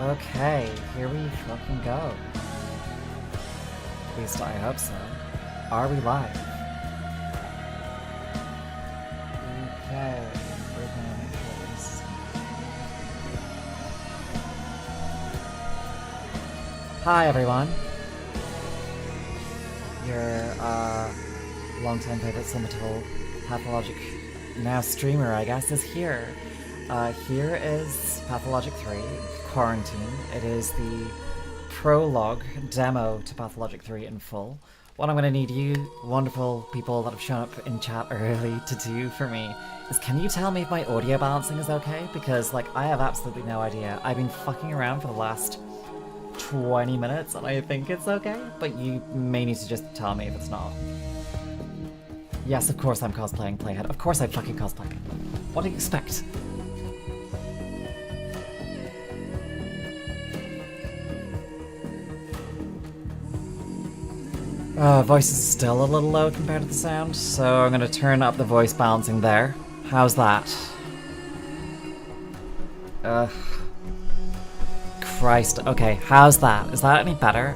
Okay, here we fucking go. At least I hope so. Are we live? Okay, we're gonna make sure this. Hi everyone. Your longtime favorite Summitable Pathologic, now streamer I guess, is here. Here is Pathologic 3, Quarantine. It is the prologue demo to Pathologic 3 in full. What I'm going to need you wonderful people that have shown up in chat early to do for me is, can you tell me if my audio balancing is okay? Because, like, I have absolutely no idea. I've been fucking around for the last 20 minutes and I think it's okay, but you may need to just tell me if it's not. Yes, of course I'm cosplaying Playhead. Of course I fucking cosplay. What do you expect? Voice is still a little low compared to the sound, so I'm gonna turn up the voice balancing there. How's that? Ugh. Christ. Okay, how's that? Is that any better?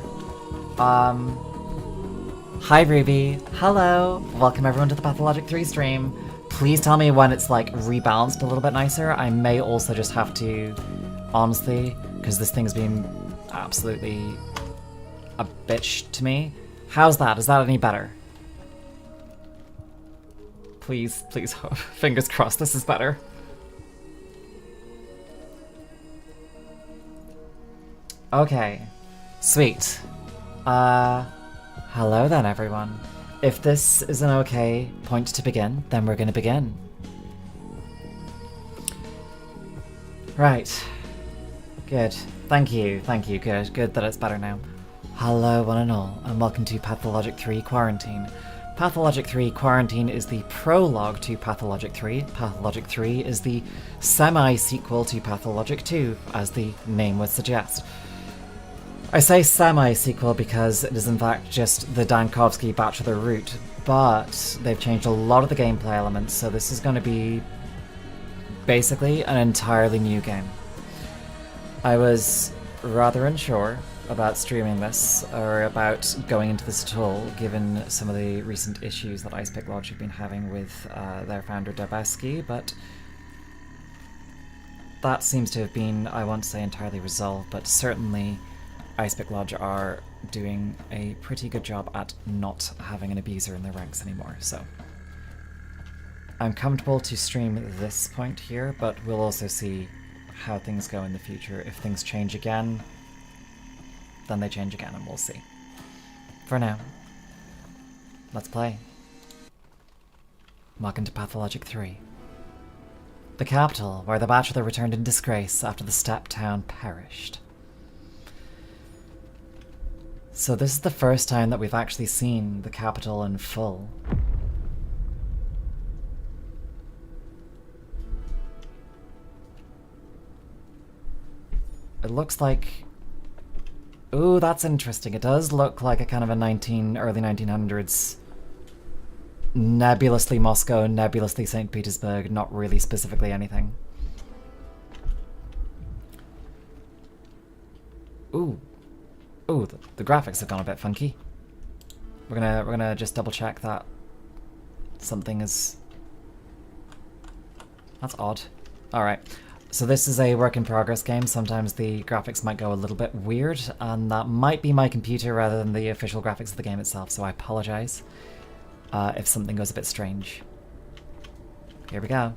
Hi Ruby. Hello. Welcome everyone to the Pathologic 3 stream. Please tell me when it's like rebalanced a little bit nicer. I may also just have to, honestly, because this thing's been absolutely a bitch to me. How's that? Is that any better? Please, please, fingers crossed this is better. Okay, sweet. Hello then everyone. If this is an okay point to begin, then we're gonna begin. Right. Good. Thank you, good. Good that it's better now. Hello one and all, and welcome to Pathologic 3 Quarantine. Pathologic 3 Quarantine is the prologue to Pathologic 3. Pathologic 3 is the semi-sequel to Pathologic 2, as the name would suggest. I say semi-sequel because it is in fact just the Dankovsky Bachelor route, but they've changed a lot of the gameplay elements, so this is going to be basically an entirely new game. I was rather unsure about streaming this, or about going into this at all, given some of the recent issues that Icepick Lodge have been having with their founder Dabowski, but that seems to have been, I won't say entirely resolved, but certainly Icepick Lodge are doing a pretty good job at not having an abuser in their ranks anymore, so I'm comfortable to stream this point here, but we'll also see how things go in the future. If things change again, then they change again and we'll see. For now, let's play. Welcome to Pathologic 3. The capital, where the Bachelor returned in disgrace after the Step Town perished. So this is the first time that we've actually seen the capital in full. It looks like... Ooh, that's interesting. It does look like a kind of a early 1900s nebulously Moscow, nebulously St. Petersburg, not really specifically anything. Ooh. Ooh, the graphics have gone a bit funky. We're gonna just double check that something is... That's odd. Alright. So this is a work in progress game. Sometimes the graphics might go a little bit weird, and that might be my computer rather than the official graphics of the game itself, so I apologize if something goes a bit strange. Here we go.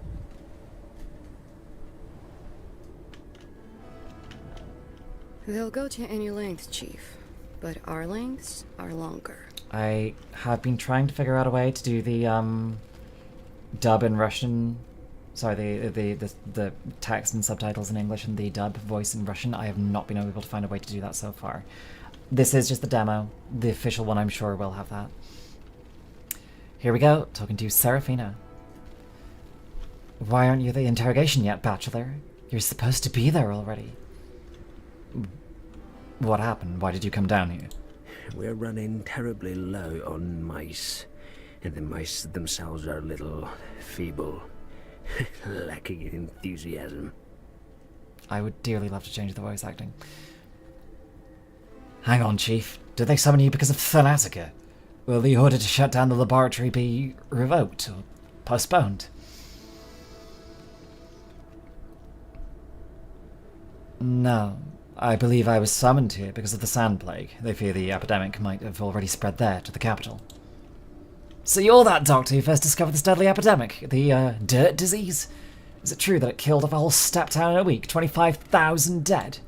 They'll go to any length, Chief, but our lengths are longer. I have been trying to figure out a way to do the dub in Russian. Sorry, the text and subtitles in English and the dub voice in Russian. I have not been able to find a way to do that so far. This is just the demo. The official one, I'm sure, will have that. Here we go, talking to Serafina. Why aren't you at the interrogation yet, Bachelor? You're supposed to be there already. What happened? Why did you come down here? We're running terribly low on mice, and the mice themselves are a little feeble, lacking in enthusiasm. I would dearly love to change the voice acting. Hang on, Chief. Did they summon you because of Thanatica? Will the order to shut down the laboratory be revoked or postponed? No. I believe I was summoned here because of the sand plague. They fear the epidemic might have already spread there, to the capital. So you're that doctor who first discovered this deadly epidemic, the, dirt disease? Is it true that it killed off a whole step town in a week, 25,000 dead?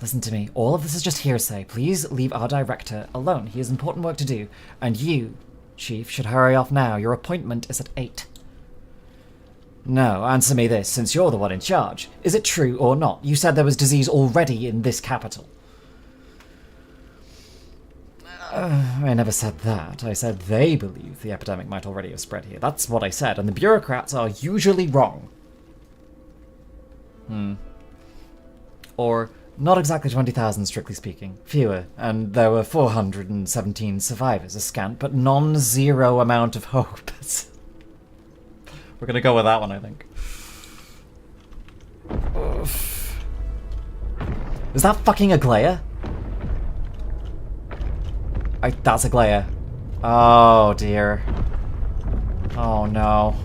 Listen to me, all of this is just hearsay. Please leave our director alone. He has important work to do. And you, Chief, should hurry off now. Your appointment is at 8. No, answer me this, since you're the one in charge. Is it true or not? You said there was disease already in this capital. I never said that. I said they believe the epidemic might already have spread here. That's what I said, and the bureaucrats are usually wrong. Or, not exactly 20,000, strictly speaking. Fewer, and there were 417 survivors, a scant but non-zero amount of hope. We're gonna go with that one, I think. Oof. Is that fucking a glare? That's a glare. Oh dear. Oh no.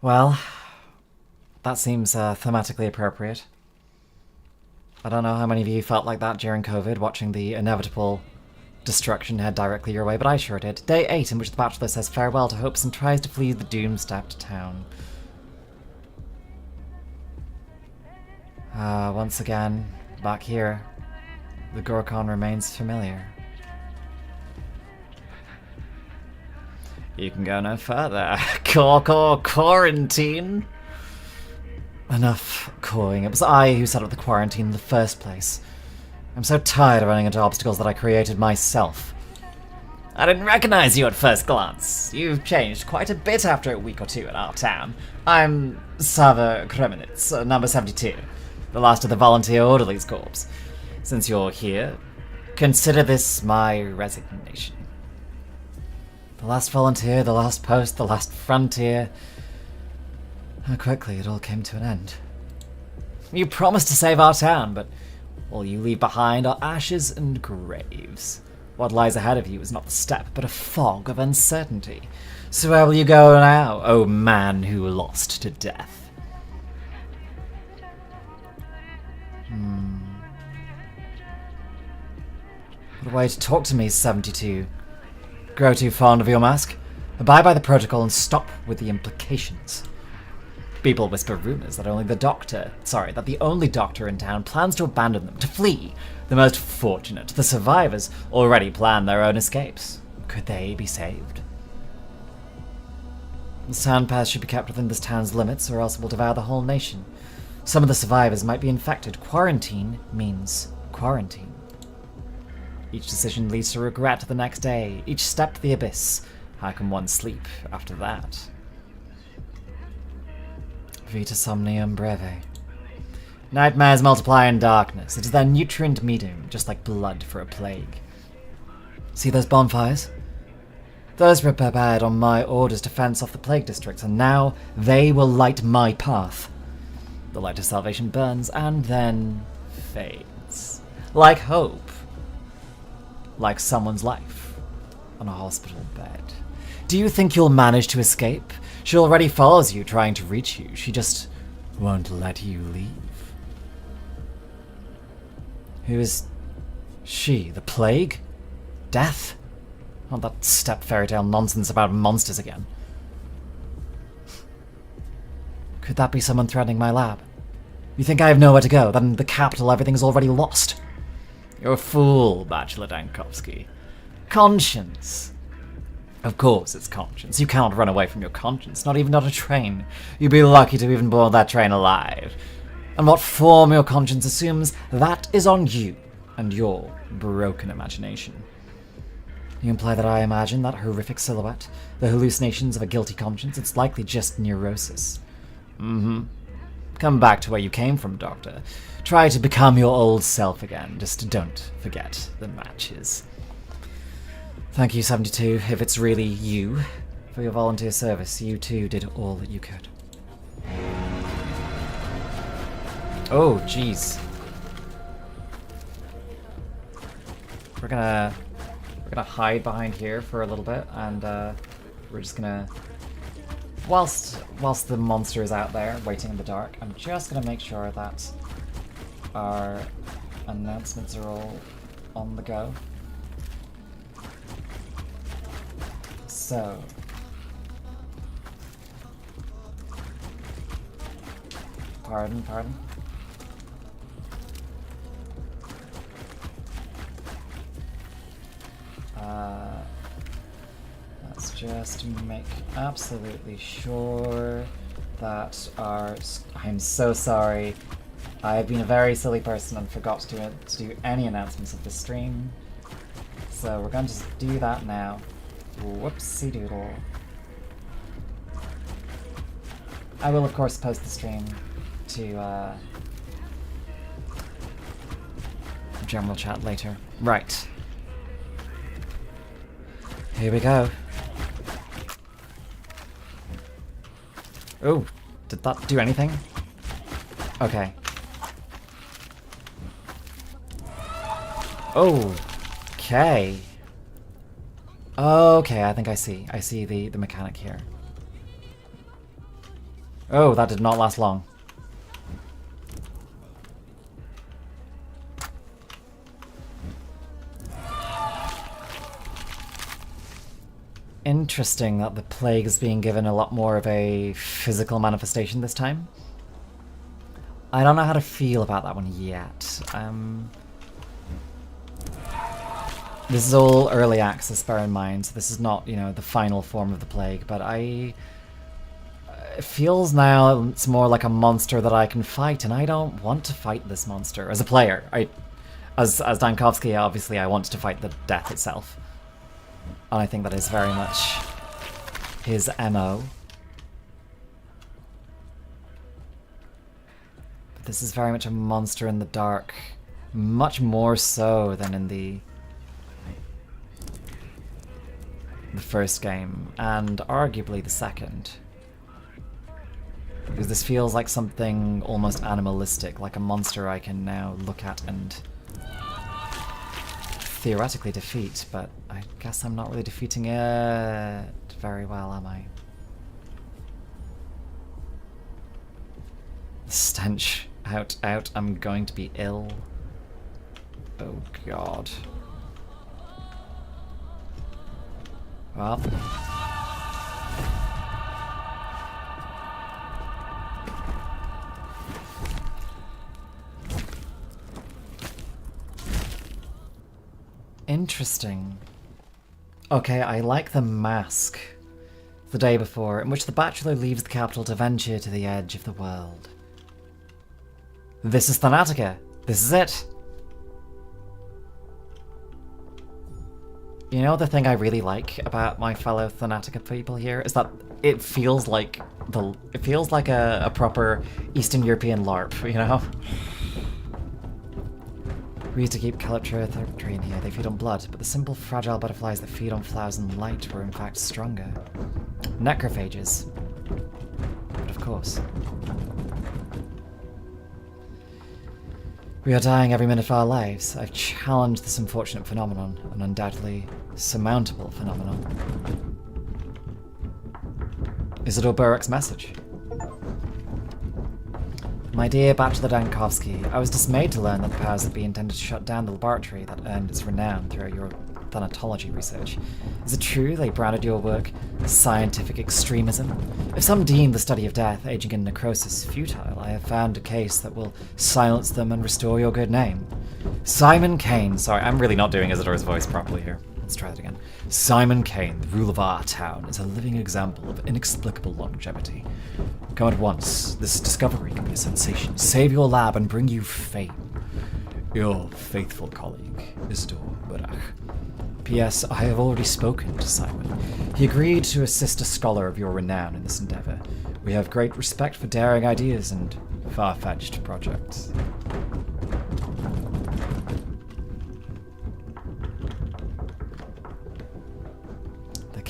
Well, that seems thematically appropriate. I don't know how many of you felt like that during COVID, watching the inevitable destruction head directly your way, but I sure did. Day 8, in which the Bachelor says farewell to hopes and tries to flee the doom-stacked town. Once again, back here, the Gorkon remains familiar. You can go no further. Quarantine! Enough cawing. It was I who set up the quarantine in the first place. I'm so tired of running into obstacles that I created myself. I didn't recognize you at first glance. You've changed quite a bit after a week or two in our town. I'm Sava Kremenitz, number 72, the last of the Volunteer Orderlies Corps. Since you're here, consider this my resignation. The last volunteer, the last post, the last frontier. How quickly it all came to an end. You promised to save our town, but all you leave behind are ashes and graves. What lies ahead of you is not the step, but a fog of uncertainty. So where will you go now, oh man who lost to death? What a way to talk to me, 72. Grow too fond of your mask? Abide by the protocol and stop with the implications. People whisper rumors that that the only doctor in town plans to abandon them, to flee. The most fortunate, the survivors, already plan their own escapes. Could they be saved? The sand pass should be kept within this town's limits, or else it will devour the whole nation. Some of the survivors might be infected. Quarantine means quarantine. Each decision leads to regret the next day. Each step to the abyss. How can one sleep after that? Vita somnium breve. Nightmares multiply in darkness. It is their nutrient medium, just like blood for a plague. See those bonfires? Those were prepared on my orders to fence off the plague districts, and now they will light my path. The light of salvation burns and then fades. Like hope. Like someone's life on a hospital bed. Do you think you'll manage to escape? She already follows you, trying to reach you. She just won't let you leave. Who is she? The plague? Death? Not that step fairy tale nonsense about monsters again. Could that be someone threatening my lab? You think I have nowhere to go? Then the capital, everything's already lost. You're a fool, Bachelor Dankovsky. Conscience. Of course it's conscience. You cannot run away from your conscience, not even on a train. You'd be lucky to even board that train alive. And what form your conscience assumes, that is on you and your broken imagination. You imply that I imagine that horrific silhouette, the hallucinations of a guilty conscience. It's likely just neurosis. Come back to where you came from, Doctor. Try to become your old self again. Just don't forget the matches. Thank you, 72, if it's really you, for your volunteer service. You too did all that you could. Oh, jeez. We're gonna hide behind here for a little bit, and we're just gonna, whilst the monster is out there waiting in the dark, I'm just gonna make sure that our announcements are all on the go. So, pardon. Let's just make absolutely sure that our... I'm so sorry. I've been a very silly person and forgot to do any announcements of the stream. So we're going to just do that now. Whoopsie doodle. I will of course post the stream to general chat later. Right. Here we go. Oh, did that do anything? Okay. Okay. Okay, I think I see. I see the mechanic here. Oh, that did not last long. Interesting that the plague is being given a lot more of a physical manifestation this time. I don't know how to feel about that one yet. This is all early access, bear in mind, so this is not, you know, the final form of the plague, but it feels now it's more like a monster that I can fight, and I don't want to fight this monster as a player. As Dankovsky, obviously I want to fight the death itself. And I think that is very much his MO. But this is very much a monster in the dark. Much more so than in the first game, and arguably the second. Because this feels like something almost animalistic, like a monster I can now look at and theoretically defeat, but I guess I'm not really defeating it very well, am I? The stench. Out, I'm going to be ill. Oh god. Well. Interesting. Okay, I like the mask. The day before, in which the bachelor leaves the capital to venture to the edge of the world. This is Thanatica. This is it. You know the thing I really like about my fellow Thanatica people here is that it feels like a proper Eastern European LARP, you know? We used to keep Calyptra in here. They feed on blood, but the simple fragile butterflies that feed on flowers and light were in fact stronger. Necrophages. But of course. We are dying every minute of our lives. I've challenged this unfortunate phenomenon, an undoubtedly surmountable phenomenon. Is it Oberik's message? My dear Bachelor Dankovsky, I was dismayed to learn that the powers that be intended to shut down the laboratory that earned its renown through your thanatology research. Is it true they branded your work scientific extremism? If some deem the study of death, aging, and necrosis futile, I have found a case that will silence them and restore your good name. Simon Kane. Sorry, I'm really not doing Isidore's voice properly here. Let's try that again. Simon Kane, the ruler of our town, is a living example of inexplicable longevity. Come at once. This discovery can be a sensation. Save your lab and bring you fame. Your faithful colleague, Isidore Burach. P.S. I have already spoken to Simon. He agreed to assist a scholar of your renown in this endeavor. We have great respect for daring ideas and far-fetched projects.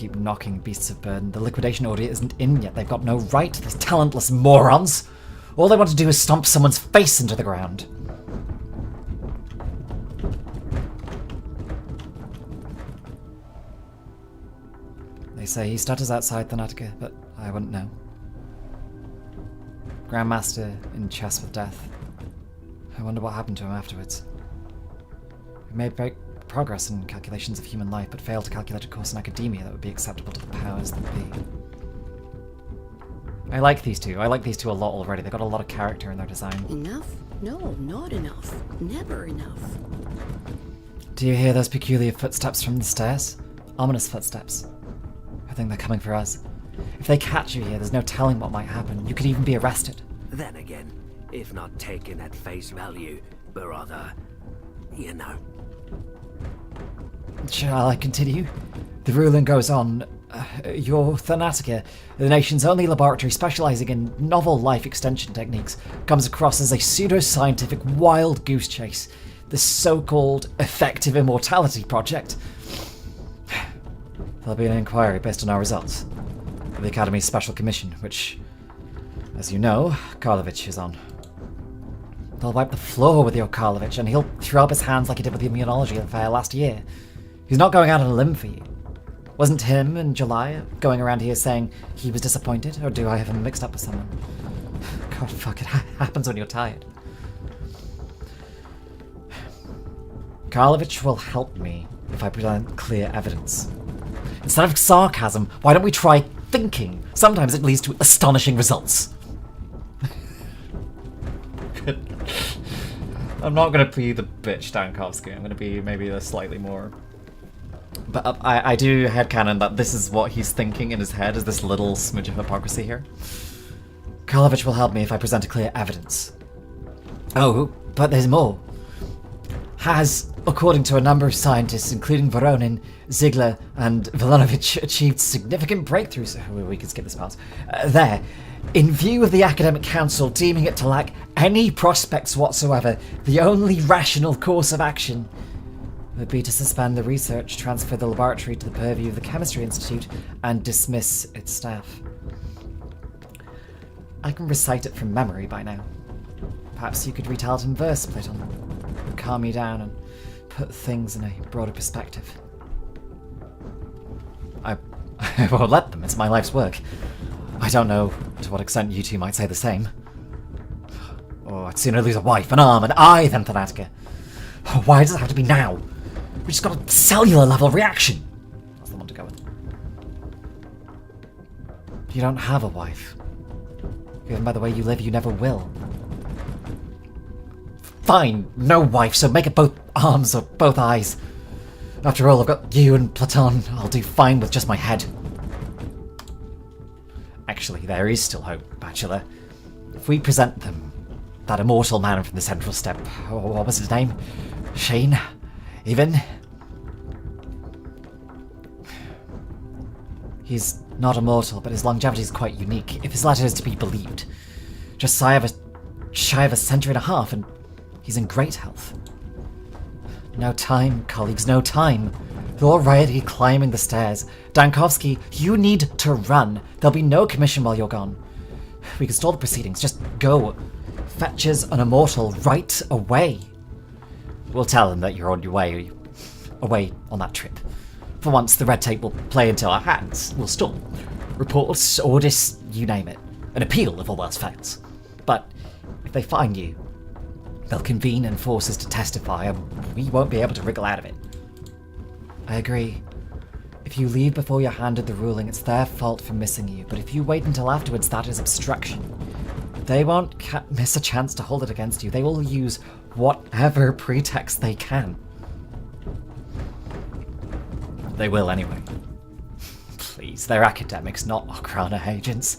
keep knocking beasts of burden. The liquidation order isn't in yet. They've got no right, these talentless morons. All they want to do is stomp someone's face into the ground. They say he stutters outside Thanatica, but I wouldn't know. Grandmaster in chess with death. I wonder what happened to him afterwards. We made great progress in calculations of human life, but failed to calculate a course in academia that would be acceptable to the powers that be. I like these two. I like these two a lot already. They've got a lot of character in their design. Enough? No, not enough. Never enough. Do you hear those peculiar footsteps from the stairs? Ominous footsteps. I think they're coming for us. If they catch you here, there's no telling what might happen. You could even be arrested. Then again, if not taken at face value, but rather, you know. Shall I continue? The ruling goes on. Your Thanatica, the nation's only laboratory specializing in novel life extension techniques, comes across as a pseudo-scientific wild goose chase. The so-called effective immortality project. There'll be an inquiry based on our results. The Academy's Special Commission, which, as you know, Karlovich is on. They'll wipe the floor with your Karlovich, and he'll throw up his hands like he did with the immunology affair last year. He's not going out on a limb for you. Wasn't him in July going around here saying he was disappointed, or do I have him mixed up with someone? God, fuck, it happens when you're tired. Karlovich will help me if I present clear evidence. Instead of sarcasm, why don't we try thinking? Sometimes it leads to astonishing results. I'm not going to be the bitch Dankovsky. I'm going to be maybe a slightly more... But I do headcanon that this is what he's thinking in his head, is this little smidge of hypocrisy here. Karlovich will help me if I present clear evidence. Oh, but there's more. Has, according to a number of scientists, including Voronin, Ziegler, and Vilanovich, achieved significant breakthroughs. We can skip this part. There. In view of the Academic Council deeming it to lack any prospects whatsoever, the only rational course of action would be to suspend the research, transfer the laboratory to the purview of the Chemistry Institute, and dismiss its staff. I can recite it from memory by now. Perhaps you could retell it in verse, Platon. Calm you down and put things in a broader perspective. I won't let them. It's my life's work. I don't know to what extent you two might say the same. Oh, I'd sooner lose a wife, an arm, an eye than Thanatica. Why does it have to be now? We just got a cellular level reaction. That's the one to go with. You don't have a wife. Given by the way you live, you never will. Fine, no wife, so make it both arms or both eyes. After all, I've got you and Platon. I'll do fine with just my head. Actually, there is still hope, Bachelor. If we present them that immortal man from the Central Step, what was his name? Shane? Even? He's not immortal, but his longevity is quite unique, if his letter is to be believed. Just shy of a century and a half, and he's in great health. No time, colleagues, no time. They're already climbing the stairs. Dankovsky, you need to run. There'll be no commission while you're gone. We can stall the proceedings. Just go. Fetch us an immortal right away. We'll tell them that you're on your way away on that trip. For once, the red tape will play into our hands. We'll stall. Reports, orders, you name it. An appeal if all else fails. But if they find you, they'll convene and force us to testify, and we won't be able to wriggle out of it. I agree. If you leave before you're handed the ruling, it's their fault for missing you, but if you wait until afterwards, that is obstruction. They won't miss a chance to hold it against you. They will use whatever pretext they can. They will anyway. Please, they're academics, not Ochrana agents.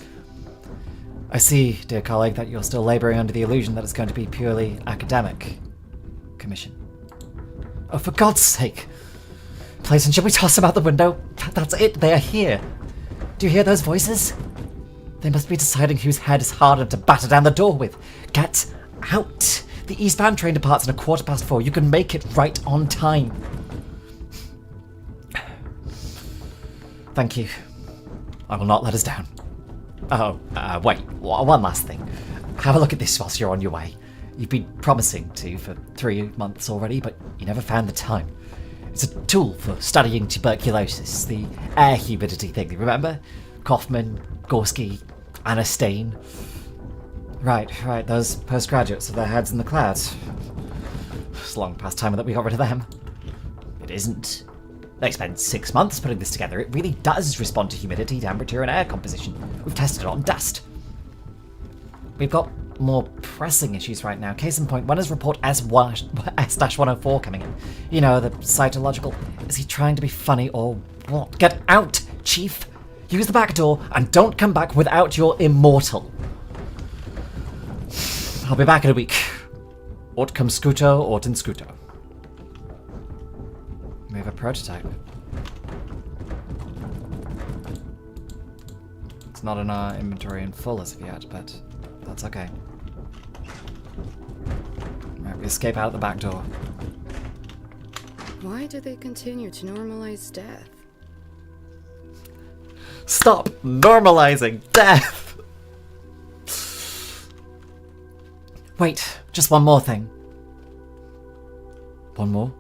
I see, dear colleague, that you're still labouring under the illusion that it's going to be purely academic commission. Oh, for God's sake! Playson, should we toss them out the window? That's it, they are here. Do you hear those voices? They must be deciding whose head is harder to batter down the door with. Get out! The eastbound train departs at 4:15. You can make it right on time. Thank you. I will not let us down. Oh, wait, one last thing. Have a look at this whilst you're on your way. You've been promising to for 3 months already, but you never found the time. It's a tool for studying tuberculosis, the air humidity thing, remember? Kaufman, Gorski, Anna Stain. Right, those postgraduates with their heads in the clouds. It's long past time that we got rid of them. It isn't. They spent 6 months putting this together. It really does respond to humidity, temperature, and air composition. We've tested it on dust. We've got more pressing issues right now. Case in point, when is report S-104 coming in? You know, the cytological... Is he trying to be funny or what? Get out, Chief! Use the back door and don't come back without your immortal. I'll be back in a week. Aut cum scuto, aut in scuto. We have a prototype. It's not in our inventory in full as of yet, but that's okay. Right, we escape out the back door. Why do they continue to normalize death? Stop normalizing death! Wait, just one more thing. One more?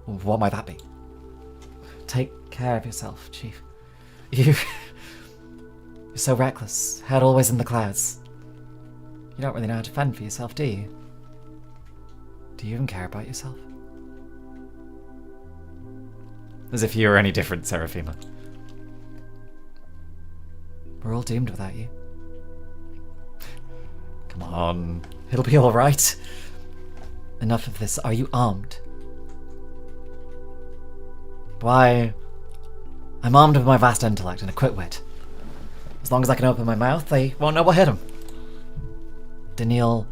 What might that be? Take care of yourself, Chief. You're so reckless, head always in the clouds. You don't really know how to fend for yourself, do you? Do you even care about yourself? As if you were any different, Seraphima. We're all doomed without you. Come on, it'll be alright. Enough of this. Are you armed? Why, I'm armed with my vast intellect and a quick wit. As long as I can open my mouth, they won't know what hit them. Daniil,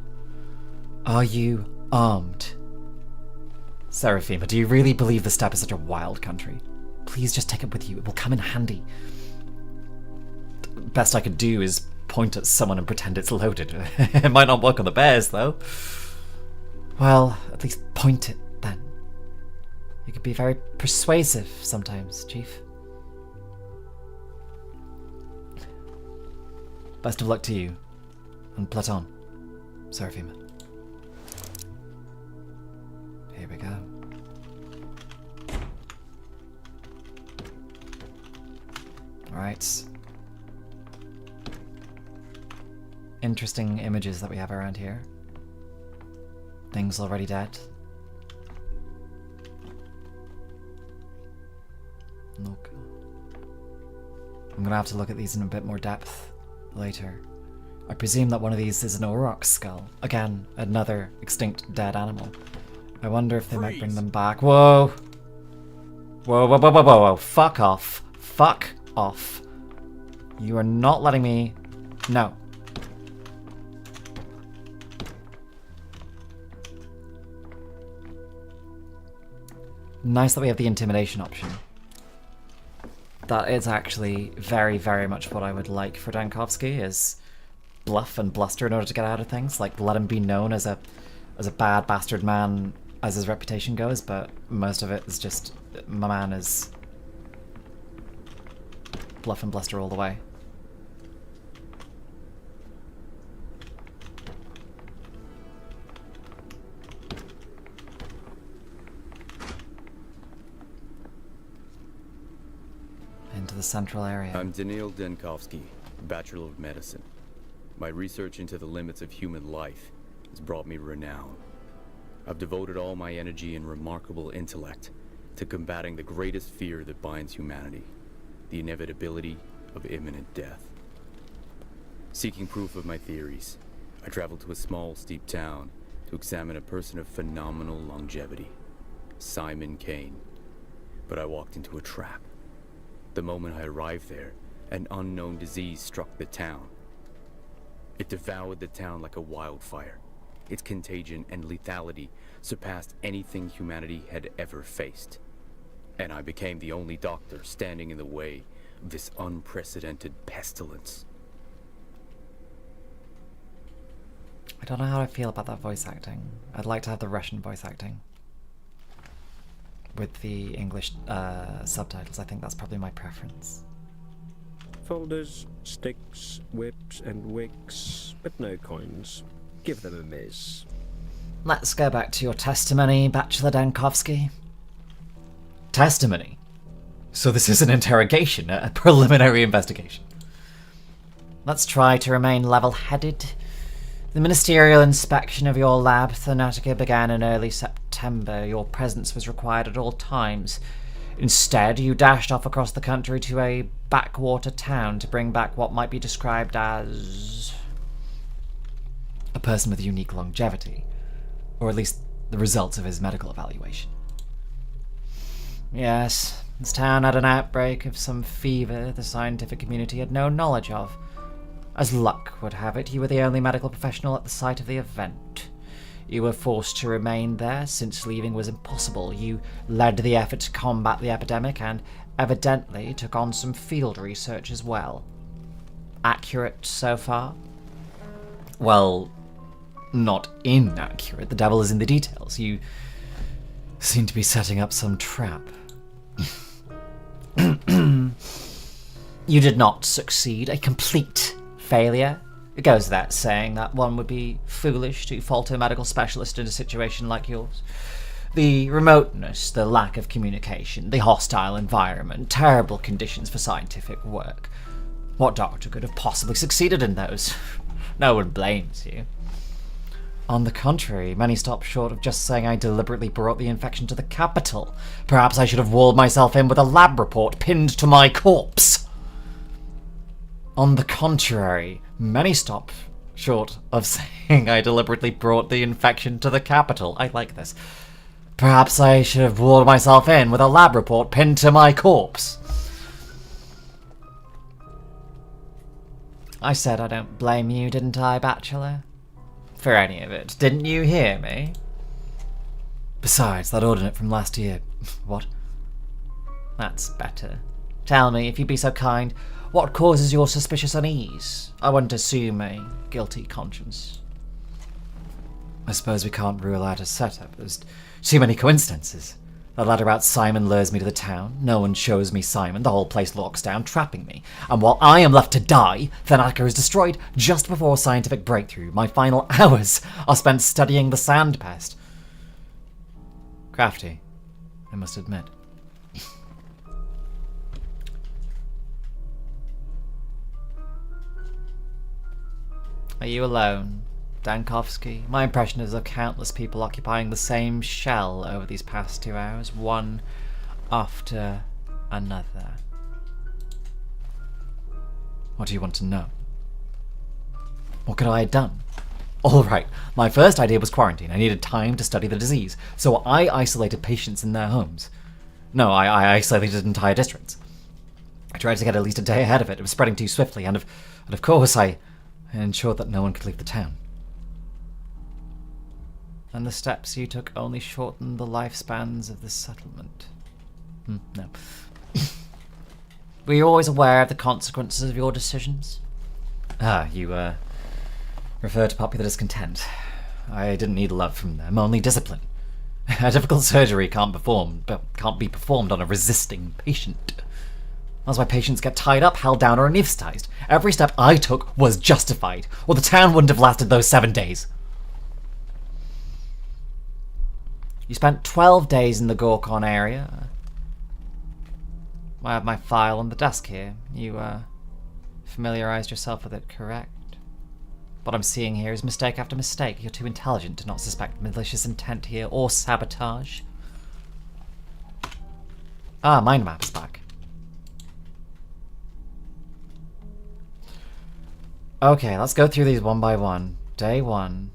are you armed? Seraphima, do you really believe the steppe is such a wild country? Please just take it with you. It will come in handy. Best I could do is point at someone and pretend it's loaded. It might not work on the bears, though. Well, at least point it, then. You could be very persuasive sometimes, Chief. Best of luck to you. And Platon, Seraphima. Here we go. Alright. Interesting images that we have around here. Things already dead. Look. I'm gonna have to look at these in a bit more depth later. I presume that one of these is an aurochs skull. Again, another extinct dead animal. I wonder if they might bring them back. Whoa! Whoa, whoa, whoa, whoa, whoa, whoa. Fuck off. Fuck off. You are not letting me... No. Nice that we have the intimidation option. That is actually very, very much what I would like for Dankovsky, is bluff and bluster in order to get out of things. Like, let him be known as a bad bastard man as his reputation goes, but most of it is just, my man is bluff and bluster all the way. Into the central area. I'm Daniil Denkovsky, Bachelor of Medicine. My research into the limits of human life has brought me renown. I've devoted all my energy and remarkable intellect to combating the greatest fear that binds humanity, the inevitability of imminent death. Seeking proof of my theories, I traveled to a small, steep town to examine a person of phenomenal longevity, Simon Kane. But I walked into a trap. The moment I arrived there, an unknown disease struck the town. It devoured the town like a wildfire. Its contagion and lethality surpassed anything humanity had ever faced. And I became the only doctor standing in the way of this unprecedented pestilence. I don't know how I feel about that voice acting. I'd like to have the Russian voice acting. with the English subtitles. I think that's probably my preference. Folders, sticks, whips, and wicks, but no coins. Give them a miss. Let's go back to your testimony, Bachelor Dankovsky. Testimony? So this is an interrogation, a preliminary investigation. Let's try to remain level-headed. The ministerial inspection of your lab, Thanatica, began in early September. Your presence was required at all times. Instead, you dashed off across the country to a backwater town to bring back what might be described as a person with unique longevity, or at least the results of his medical evaluation. Yes, this town had an outbreak of some fever the scientific community had no knowledge of. As luck would have it, you were the only medical professional at the site of the event. You were forced to remain there since leaving was impossible. You led the effort to combat the epidemic and evidently took on some field research as well. Accurate so far? Well, not inaccurate. The devil is in the details. You seem to be setting up some trap. You did not succeed. A complete failure. It goes without saying that one would be foolish to fault a medical specialist in a situation like yours. The remoteness, the lack of communication, the hostile environment, terrible conditions for scientific work. What doctor could have possibly succeeded in those? No one blames you. On the contrary, many stop short of just saying I deliberately brought the infection to the capital. Perhaps I should have walled myself in with a lab report pinned to my corpse. On the contrary, many stop short of saying I deliberately brought the infection to the capital. I like this. Perhaps I should have walled myself in with a lab report pinned to my corpse. I said I don't blame you, didn't I, Bachelor? For any of it. Didn't you hear me? Besides, that ordinate from last year... What? That's better. Tell me, if you'd be so kind, what causes your suspicious unease? I wouldn't assume a guilty conscience. I suppose we can't rule out a setup. There's too many coincidences. That letter about Simon lures me to the town. No one shows me Simon. The whole place locks down, trapping me. And while I am left to die, Thanatica is destroyed just before scientific breakthrough. My final hours are spent studying the sand pest. Crafty, I must admit. Are you alone, Dankovsky? My impression is of countless people occupying the same shell over these past 2 hours, one after another. What do you want to know? What could I have done? Alright, my first idea was quarantine. I needed time to study the disease, so I isolated patients in their homes. No, I isolated entire districts. I tried to get at least a day ahead of it. It was spreading too swiftly, and of course I ensured that no one could leave the town. And the steps you took only shortened the lifespans of the settlement. No. Were you always aware of the consequences of your decisions? You refer to popular discontent. I didn't need love from them, only discipline. A difficult surgery can't be performed on a resisting patient. That's why patients get tied up, held down, or anesthetized. Every step I took was justified, or the town wouldn't have lasted those 7 days. You spent 12 days in the Gorkon area. I have my file on the desk here. You, familiarized yourself with it, correct? What I'm seeing here is mistake after mistake. You're too intelligent to not suspect malicious intent here, or sabotage. Mind map's back. Okay, let's go through these one by one. Day 1.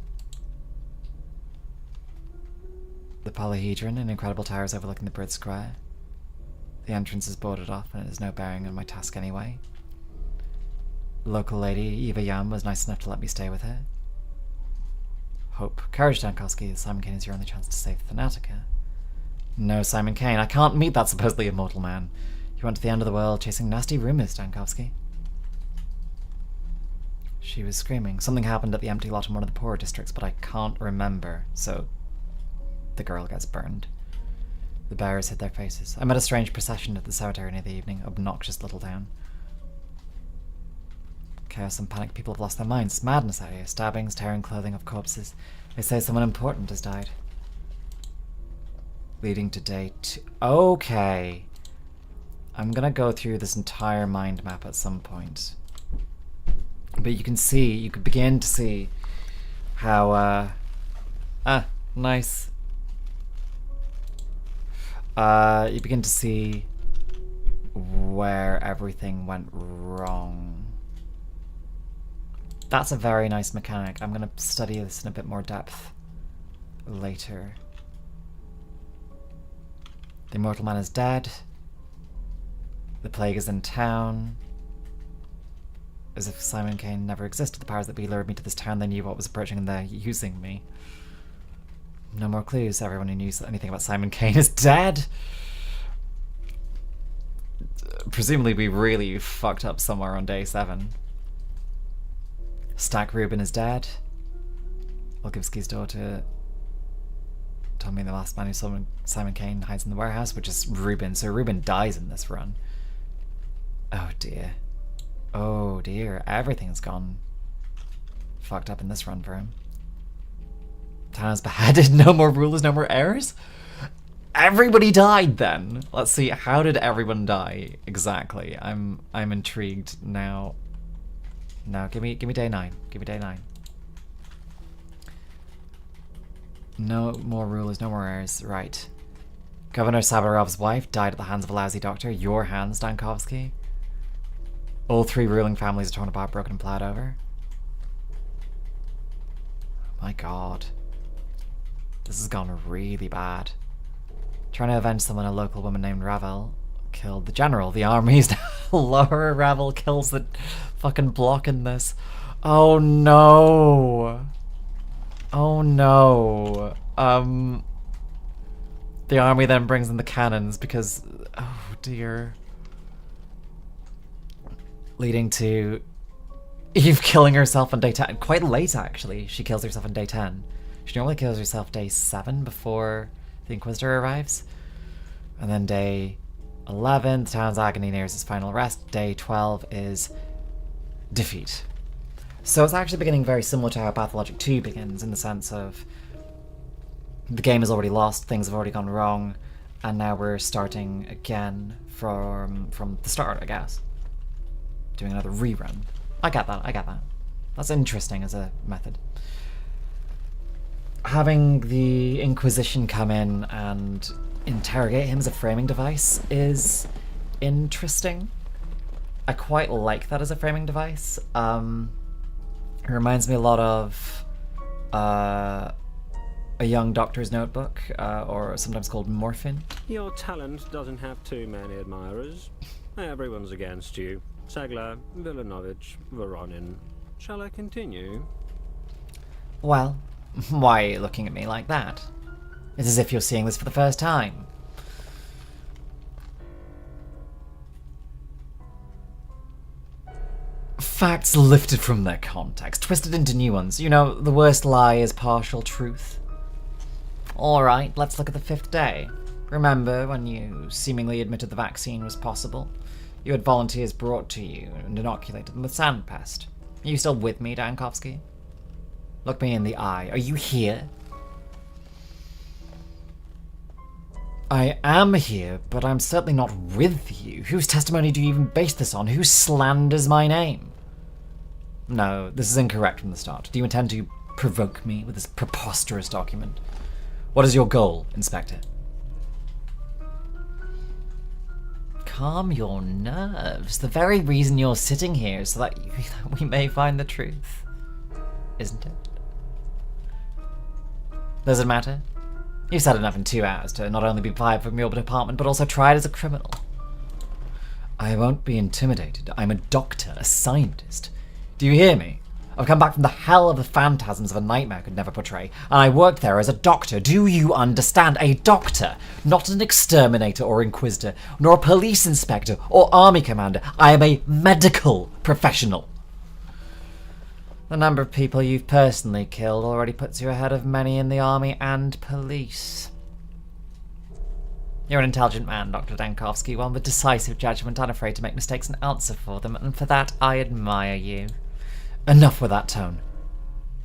The polyhedron in incredible towers overlooking the Bridge Square. The entrance is boarded off and it has no bearing on my task anyway. The local lady, Eva Yam, was nice enough to let me stay with her. Hope. Courage, Dankovsky. Simon Kane is your only chance to save Thanatica. No, Simon Kane. I can't meet that supposedly immortal man. You went to the end of the world chasing nasty rumors, Dankovsky. She was screaming. Something happened at the empty lot in one of the poorer districts, but I can't remember, so the girl gets burned. The bearers hid their faces. I met a strange procession at the cemetery near the evening. Obnoxious little town. Chaos and panic. People have lost their minds. Madness out here. Stabbings, tearing clothing of corpses. They say someone important has died. Leading to day 2. Okay. I'm gonna go through this entire mind map at some point. But you can see, you could begin to see how, nice. You begin to see where everything went wrong. That's a very nice mechanic. I'm gonna study this in a bit more depth later. The immortal man is dead. The plague is in town. As if Simon Kane never existed. The powers that be lured me to this town. They knew what was approaching and they're using me. No more clues. Everyone who knew anything about Simon Kane is dead. Presumably we really fucked up somewhere on day 7. Stack Rubin is dead. Olgivsky's daughter told me the last man who saw Simon Kane hides in the warehouse, which is Rubin. So Rubin dies in this run. Oh dear. Oh dear. Everything's gone fucked up in this run for him. Town is beheaded. No more rulers, no more heirs? Everybody died then. Let's see, how did everyone die exactly? I'm intrigued now. No, give me day 9. Give me day 9. No more rulers, no more heirs. Right. Governor Sabarov's wife died at the hands of a lousy doctor. Your hands, Dankovsky. All 3 ruling families are torn apart, broken and plowed over. My god. This has gone really bad. Trying to avenge someone, a local woman named Ravel killed the general. The army's lower. Ravel kills the fucking block in this. Oh no. Oh no. The army then brings in the cannons because, oh dear. Leading to Eve killing herself on day 10. Quite late actually. She kills herself on day 10. She normally kills herself day 7 before the Inquisitor arrives. And then day 11, the town's agony nears its final rest. Day 12 is defeat. So it's actually beginning very similar to how Pathologic 2 begins, in the sense of the game is already lost, things have already gone wrong, and now we're starting again from the start, I guess. Doing another rerun. I get that, I get that. That's interesting as a method. Having the Inquisition come in and interrogate him as a framing device is interesting. I quite like that as a framing device. It reminds me a lot of A Young Doctor's Notebook, or sometimes called Morphin. Your talent doesn't have too many admirers. Everyone's against you. Sagler, Villanovich, Voronin. Shall I continue? Well, why are you looking at me like that? It's as if you're seeing this for the first time. Facts lifted from their context, twisted into new ones. You know, the worst lie is partial truth. Alright, let's look at the 5th day. Remember when you seemingly admitted the vaccine was possible? You had volunteers brought to you and inoculated them with sandpest. Are you still with me, Dankovsky? Look me in the eye. Are you here? I am here, but I'm certainly not with you. Whose testimony do you even base this on? Who slanders my name? No, this is incorrect from the start. Do you intend to provoke me with this preposterous document? What is your goal, Inspector? Calm your nerves. The very reason you're sitting here is so that we may find the truth. Isn't it? Does it matter? You've said enough in 2 hours to not only be fired from your department, but also tried as a criminal. I won't be intimidated. I'm a doctor, a scientist. Do you hear me? I've come back from the hell of the phantasms of a nightmare could never portray, and I worked there as a doctor. Do you understand? A doctor, not an exterminator or inquisitor, nor a police inspector or army commander. I am a medical professional. The number of people you've personally killed already puts you ahead of many in the army and police. You're an intelligent man, Dr. Dankovsky, one with decisive judgment, unafraid to make mistakes and answer for them, and for that I admire you. Enough with that tone.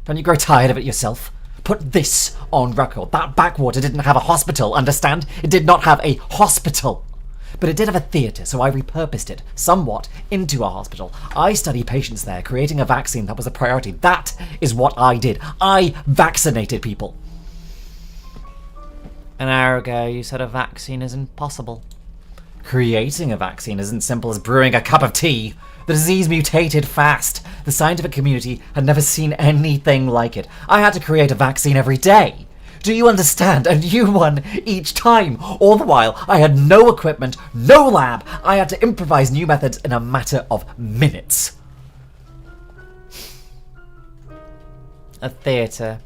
Don't you grow tired of it yourself? Put this on record. That backwater didn't have a hospital, understand? It did not have a hospital. But it did have a theatre, so I repurposed it, somewhat, into a hospital. I study patients there, creating a vaccine that was a priority. That is what I did. I vaccinated people. An hour ago, you said a vaccine is impossible. Creating a vaccine isn't simple as brewing a cup of tea. The disease mutated fast. The scientific community had never seen anything like it. I had to create a vaccine every day. Do you understand? A new one each time. All the while, I had no equipment, no lab. I had to improvise new methods in a matter of minutes. A theatre.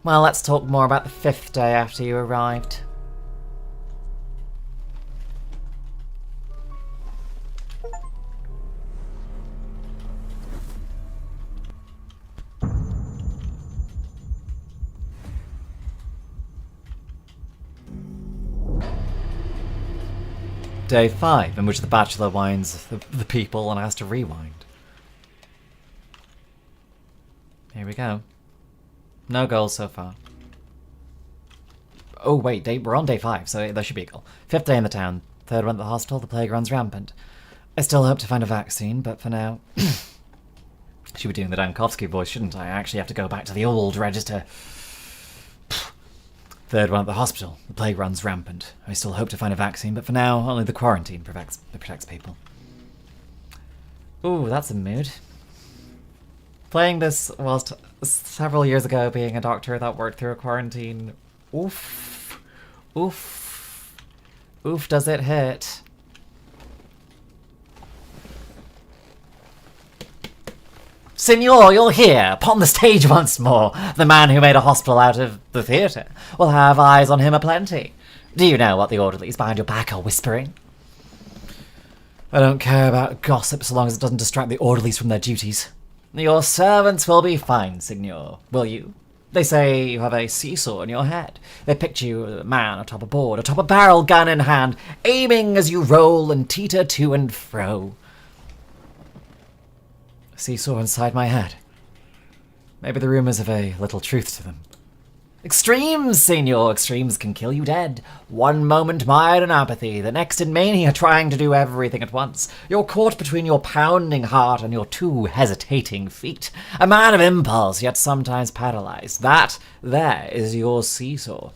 Well, let's talk more about the 5th day after you arrived. Day 5, in which the Bachelor winds the people and has to rewind. Here we go. No goals so far. Oh wait, we're on day 5, so there should be a goal. 5th day in the town. 3rd one at the hospital, the plague runs rampant. I still hope to find a vaccine, but for now... Should be doing the Dankovsky voice, shouldn't I? I actually have to go back to the old register. 3rd one at the hospital, the plague runs rampant. I still hope to find a vaccine, but for now, only the quarantine protects people. Ooh, that's a mood. Playing this whilst several years ago being a doctor that worked through a quarantine. Oof. Oof. Oof, does it hit. Signor, you're here, upon the stage once more. The man who made a hospital out of the theatre. We'll have eyes on him aplenty. Do you know what the orderlies behind your back are whispering? I don't care about gossip so long as it doesn't distract the orderlies from their duties. Your servants will be fine, Signor. Will you? They say you have a seesaw in your head. They picture you a man atop a board, atop a barrel, gun in hand, aiming as you roll and teeter to and fro. A seesaw inside my head. Maybe the rumours have a little truth to them. Extremes, Signor, extremes can kill you dead. One moment mired in apathy, the next in mania, trying to do everything at once. You're caught between your pounding heart and your 2 hesitating feet. A man of impulse, yet sometimes paralyzed. That there is your seesaw.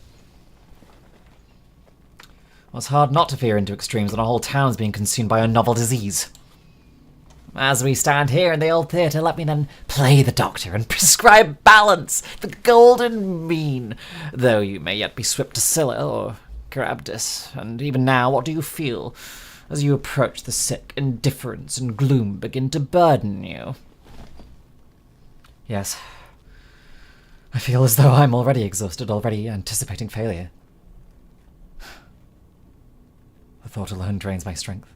Well, it's hard not to veer into extremes when a whole town's being consumed by a novel disease. As we stand here in the old theatre, let me then play the doctor and prescribe balance, the golden mean, though you may yet be swept to Scylla or Charybdis. And even now, what do you feel as you approach the sick? Indifference and gloom begin to burden you. Yes, I feel as though I'm already exhausted, already anticipating failure. The thought alone drains my strength.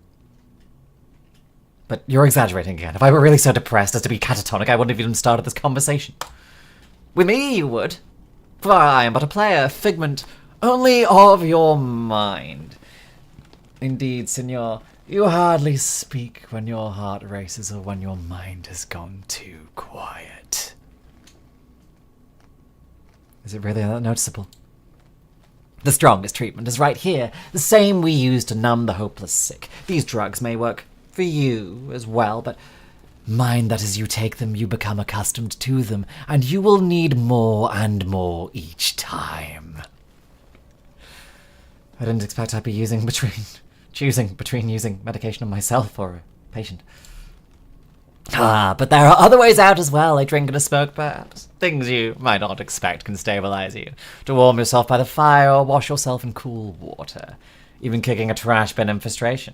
But you're exaggerating again. If I were really so depressed as to be catatonic, I wouldn't have even started this conversation. With me, you would. For I am but a player, a figment only of your mind. Indeed, Signor, you hardly speak when your heart races or when your mind has gone too quiet. Is it really that noticeable? The strongest treatment is right here, the same we use to numb the hopeless sick. These drugs may work for you as well, but mind that as you take them, you become accustomed to them, and you will need more and more each time. I didn't expect I'd be choosing between using medication on myself or a patient. But there are other ways out as well. A drink and a smoke, perhaps. Things you might not expect can stabilize you. To warm yourself by the fire or wash yourself in cool water. Even kicking a trash bin in frustration.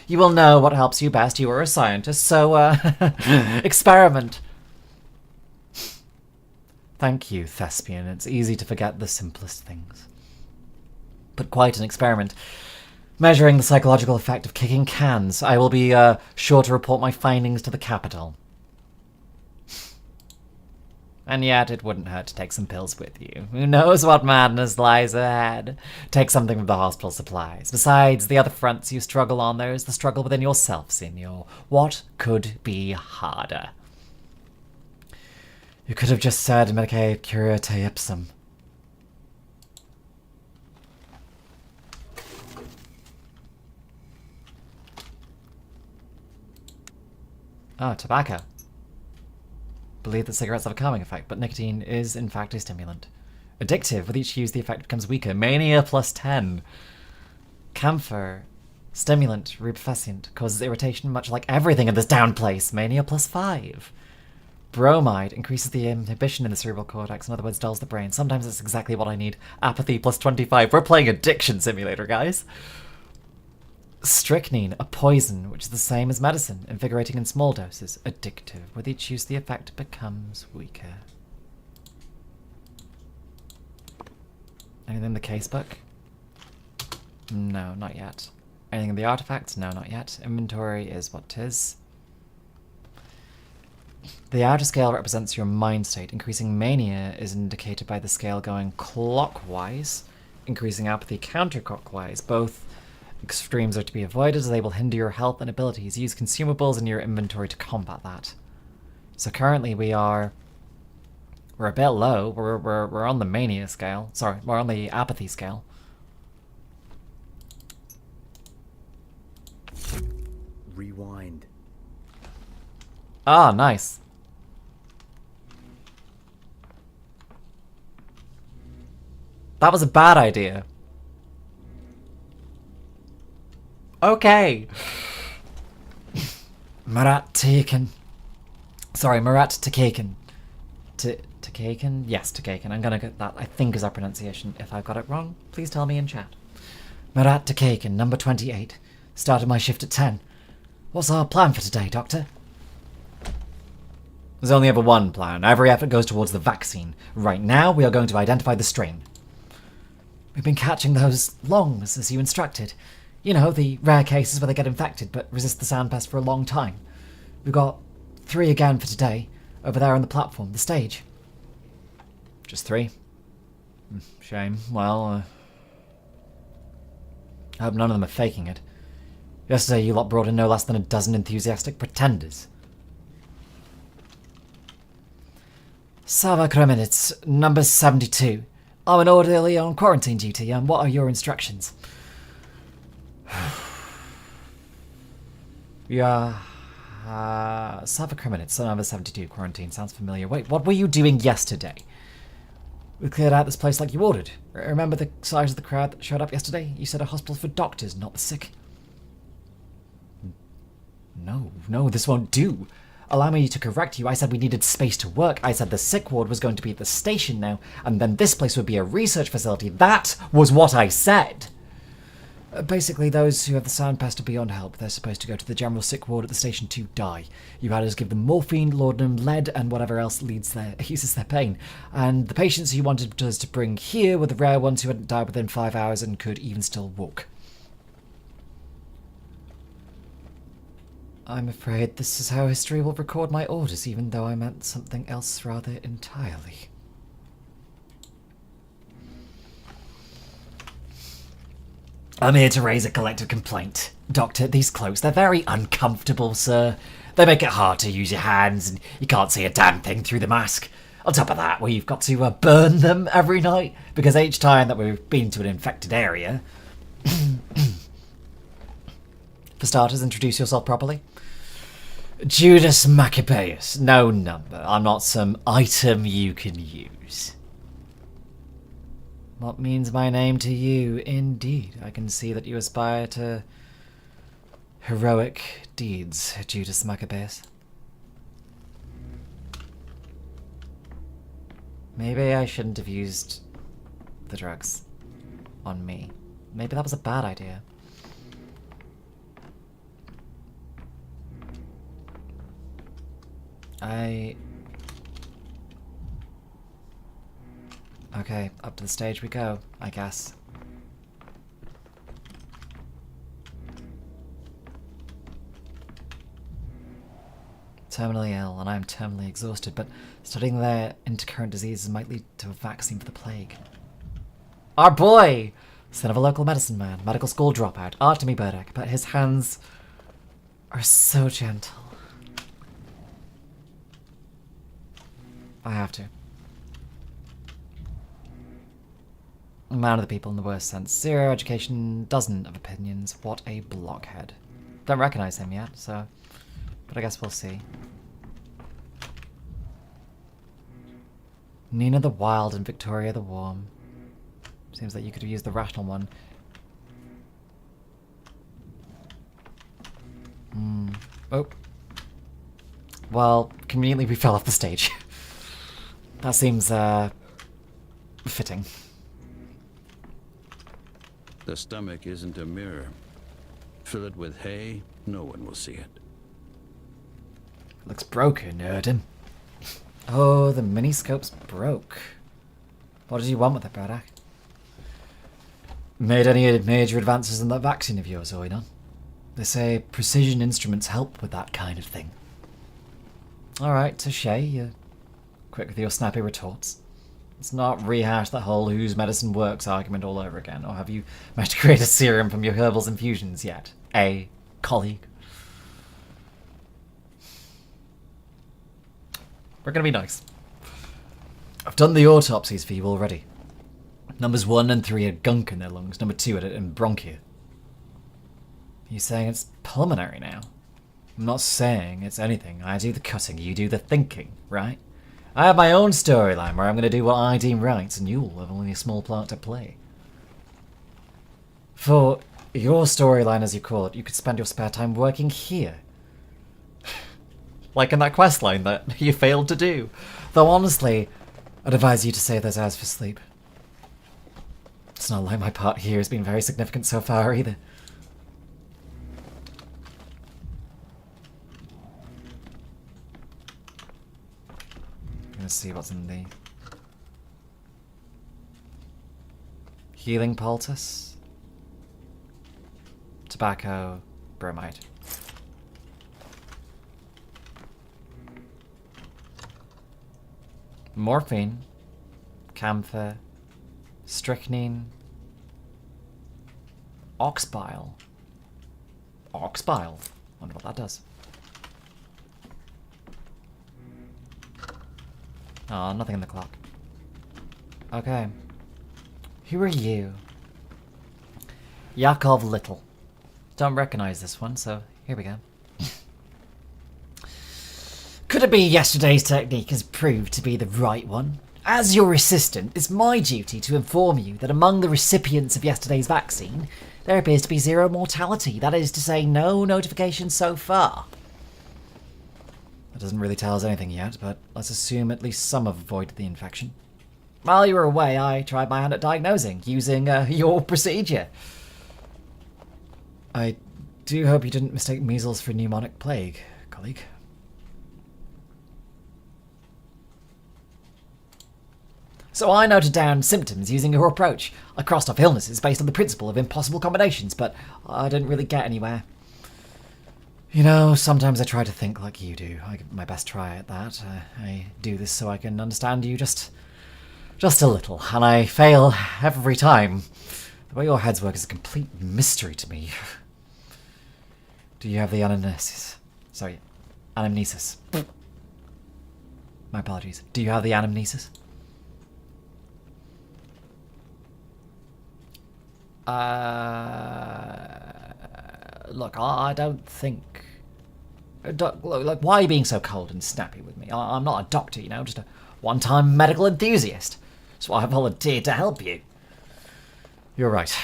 You will know what helps you best. You are a scientist, so, experiment. Thank you, Thespian. It's easy to forget the simplest things. But quite an experiment. Measuring the psychological effect of kicking cans. I will be, sure to report my findings to the capital. And yet, it wouldn't hurt to take some pills with you. Who knows what madness lies ahead? Take something from the hospital supplies. Besides the other fronts you struggle on, there is the struggle within yourself, Signor. What could be harder? You could have just said, Medicae curate ipsum. Oh, tobacco. Believe that cigarettes have a calming effect, but nicotine is, in fact, a stimulant. Addictive. With each use, the effect becomes weaker. Mania plus 10. Camphor. Stimulant. Rubefacient. Causes irritation, much like everything in this down place. Mania plus 5. Bromide. Increases the inhibition in the cerebral cortex. In other words, dulls the brain. Sometimes it's exactly what I need. Apathy plus 25. We're playing Addiction Simulator, guys. Strychnine, a poison, which is the same as medicine, invigorating in small doses, addictive. With each use, the effect becomes weaker. Anything in the casebook? No, not yet. Anything in the artifacts? No, not yet. Inventory is what 'tis. The outer scale represents your mind state. Increasing mania is indicated by the scale going clockwise, increasing apathy counterclockwise. Both extremes are to be avoided as they will hinder your health and abilities. Use consumables in your inventory to combat that. So currently we're a bit low. We're on the mania scale. Sorry, we're on the apathy scale. Rewind. Ah, nice. That was a bad idea. Okay. Marat Taken. Sorry, Marat Takaken. Takaken? Yes, Takaken. I'm gonna get that, I think, is our pronunciation. If I've got it wrong, please tell me in chat. Marat Takaken, number 28. Started my shift at 10. What's our plan for today, Doctor? There's only ever one plan. Every effort goes towards the vaccine. Right now, we are going to identify the strain. We've been catching those longs, as you instructed. You know, the rare cases where they get infected but resist the sound pest for a long time. We've got 3 again for today, over there on the platform, the stage. Just 3? Shame. Well, I hope none of them are faking it. Yesterday you lot brought in no less than a dozen enthusiastic pretenders. Sava Kremenitz, number 72. I'm an orderly on quarantine duty, and what are your instructions? Yeah. Sava Kremenitz, number 72, quarantine. Sounds familiar. Wait, what were you doing yesterday? We cleared out this place like you ordered. Remember the size of the crowd that showed up yesterday? You said a hospital for doctors, not the sick. No, this won't do. Allow me to correct you. I said we needed space to work. I said the sick ward was going to be at the station now, and then this place would be a research facility. That was what I said. Basically, those who have the sound pest are beyond help. They're supposed to go to the general sick ward at the station to die. You had us give them morphine, laudanum, lead, and whatever else eases their pain. And the patients you wanted us to bring here were the rare ones who hadn't died within 5 hours and could even still walk. I'm afraid this is how history will record my orders, even though I meant something else rather entirely. I'm here to raise a collective complaint. Doctor, these cloaks, they're very uncomfortable, sir. They make it hard to use your hands, and you can't see a damn thing through the mask. On top of that, you've got to burn them every night, because each time that we've been to an infected area... For starters, introduce yourself properly. Judas Maccabeus. No number. I'm not some item you can use. What means my name to you? Indeed. I can see that you aspire to heroic deeds, Judas Maccabeus. Maybe I shouldn't have used the drugs on me. Maybe that was a bad idea. Okay, up to the stage we go, I guess. terminally ill, and I am terminally exhausted, but studying their intercurrent diseases might lead to a vaccine for the plague. Our boy! Son of a local medicine man, medical school dropout, Artemy Burdock, but his hands are so gentle. I have to. A man of the people in the worst sense. Zero education, dozen of opinions. What a blockhead. Don't recognize him yet, so... But I guess we'll see. Nina the Wild and Victoria the Warm. Seems like you could have used the rational one. Oh. Well, conveniently we fell off the stage. That seems, fitting. The stomach isn't a mirror. Fill it with hay, no one will see it. Looks broken, Erden. Oh, the miniscope's broke. What did you want with it, Braddock? Made any major advances in that vaccine of yours, Oinon? They say precision instruments help with that kind of thing. Alright, touche, you're quick with your snappy retorts. Let's not rehash that whole whose medicine works argument all over again, or have you managed to create a serum from your herbals infusions yet? Colleague? We're gonna be nice. I've done the autopsies for you already. Numbers 1 and 3 had gunk in their lungs, number 2 had it in bronchia. You're saying it's pulmonary now? I'm not saying it's anything. I do the cutting, you do the thinking, right? I have my own storyline where I'm going to do what I deem right, and you'll have only a small part to play. For your storyline, as you call it, you could spend your spare time working here. Like in that quest line that you failed to do. Though honestly, I'd advise you to save those hours for sleep. It's not like my part here has been very significant so far either. Let's see what's in the healing poultice, tobacco, bromide. Morphine, camphor, strychnine, ox bile. Ox bile? Wonder what that does. Oh, nothing in the clock. Okay. Who are you? Yakov Little. Don't recognize this one, so here we go. Could it be yesterday's technique has proved to be the right one? As your assistant, it's my duty to inform you that among the recipients of yesterday's vaccine, there appears to be zero mortality. That is to say, no notifications so far. That doesn't really tell us anything yet, but let's assume at least some have avoided the infection. While you were away, I tried my hand at diagnosing, using your procedure. I do hope you didn't mistake measles for pneumonic plague, colleague. So I noted down symptoms using your approach. I crossed off illnesses based on the principle of impossible combinations, but I didn't really get anywhere. You know, sometimes I try to think like you do. I give my best try at that. I do this so I can understand you just a little, and I fail every time. The way your heads work is a complete mystery to me. Do you have the anamnesis? Sorry, anamnesis. My apologies. Do you have the anamnesis? Look, I don't think... Look, why are you being so cold and snappy with me? I'm not a doctor, you know, just a one-time medical enthusiast. That's why I volunteered to help you. You're right.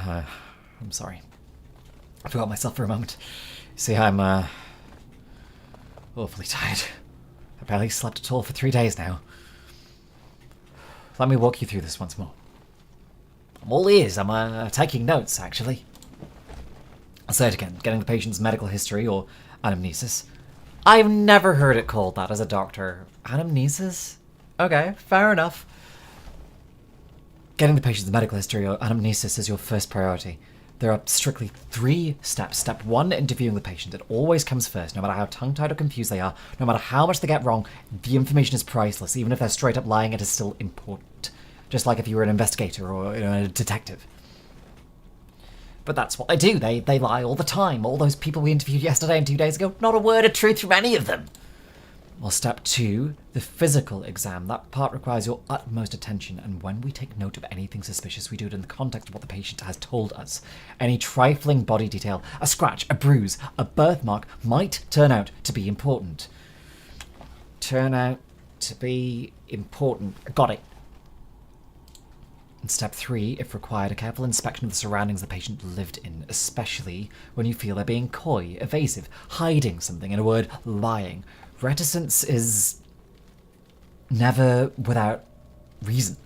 I'm sorry. I forgot myself for a moment. See, I'm, awfully tired. I barely slept at all for 3 days now. Let me walk you through this once more. I'm all ears. I'm taking notes, actually. I'll say it again. Getting the patient's medical history, or anamnesis. I've never heard it called that as a doctor. Anamnesis? Okay, fair enough. Getting the patient's medical history or anamnesis is your first priority. There are strictly 3 steps. Step 1, interviewing the patient. It always comes first, no matter how tongue-tied or confused they are, no matter how much they get wrong, the information is priceless. Even if they're straight up lying, it is still important. Just like if you were an investigator or a detective. But that's what they do. They lie all the time. All those people we interviewed yesterday and 2 days ago, not a word of truth from any of them. Well, step 2, the physical exam. That part requires your utmost attention, and when we take note of anything suspicious, we do it in the context of what the patient has told us. Any trifling body detail, a scratch, a bruise, a birthmark, might turn out to be important. Turn out to be important. Got it. In step 3, if required, a careful inspection of the surroundings the patient lived in, especially when you feel they're being coy, evasive, hiding something, in a word, lying. Reticence is never without reason.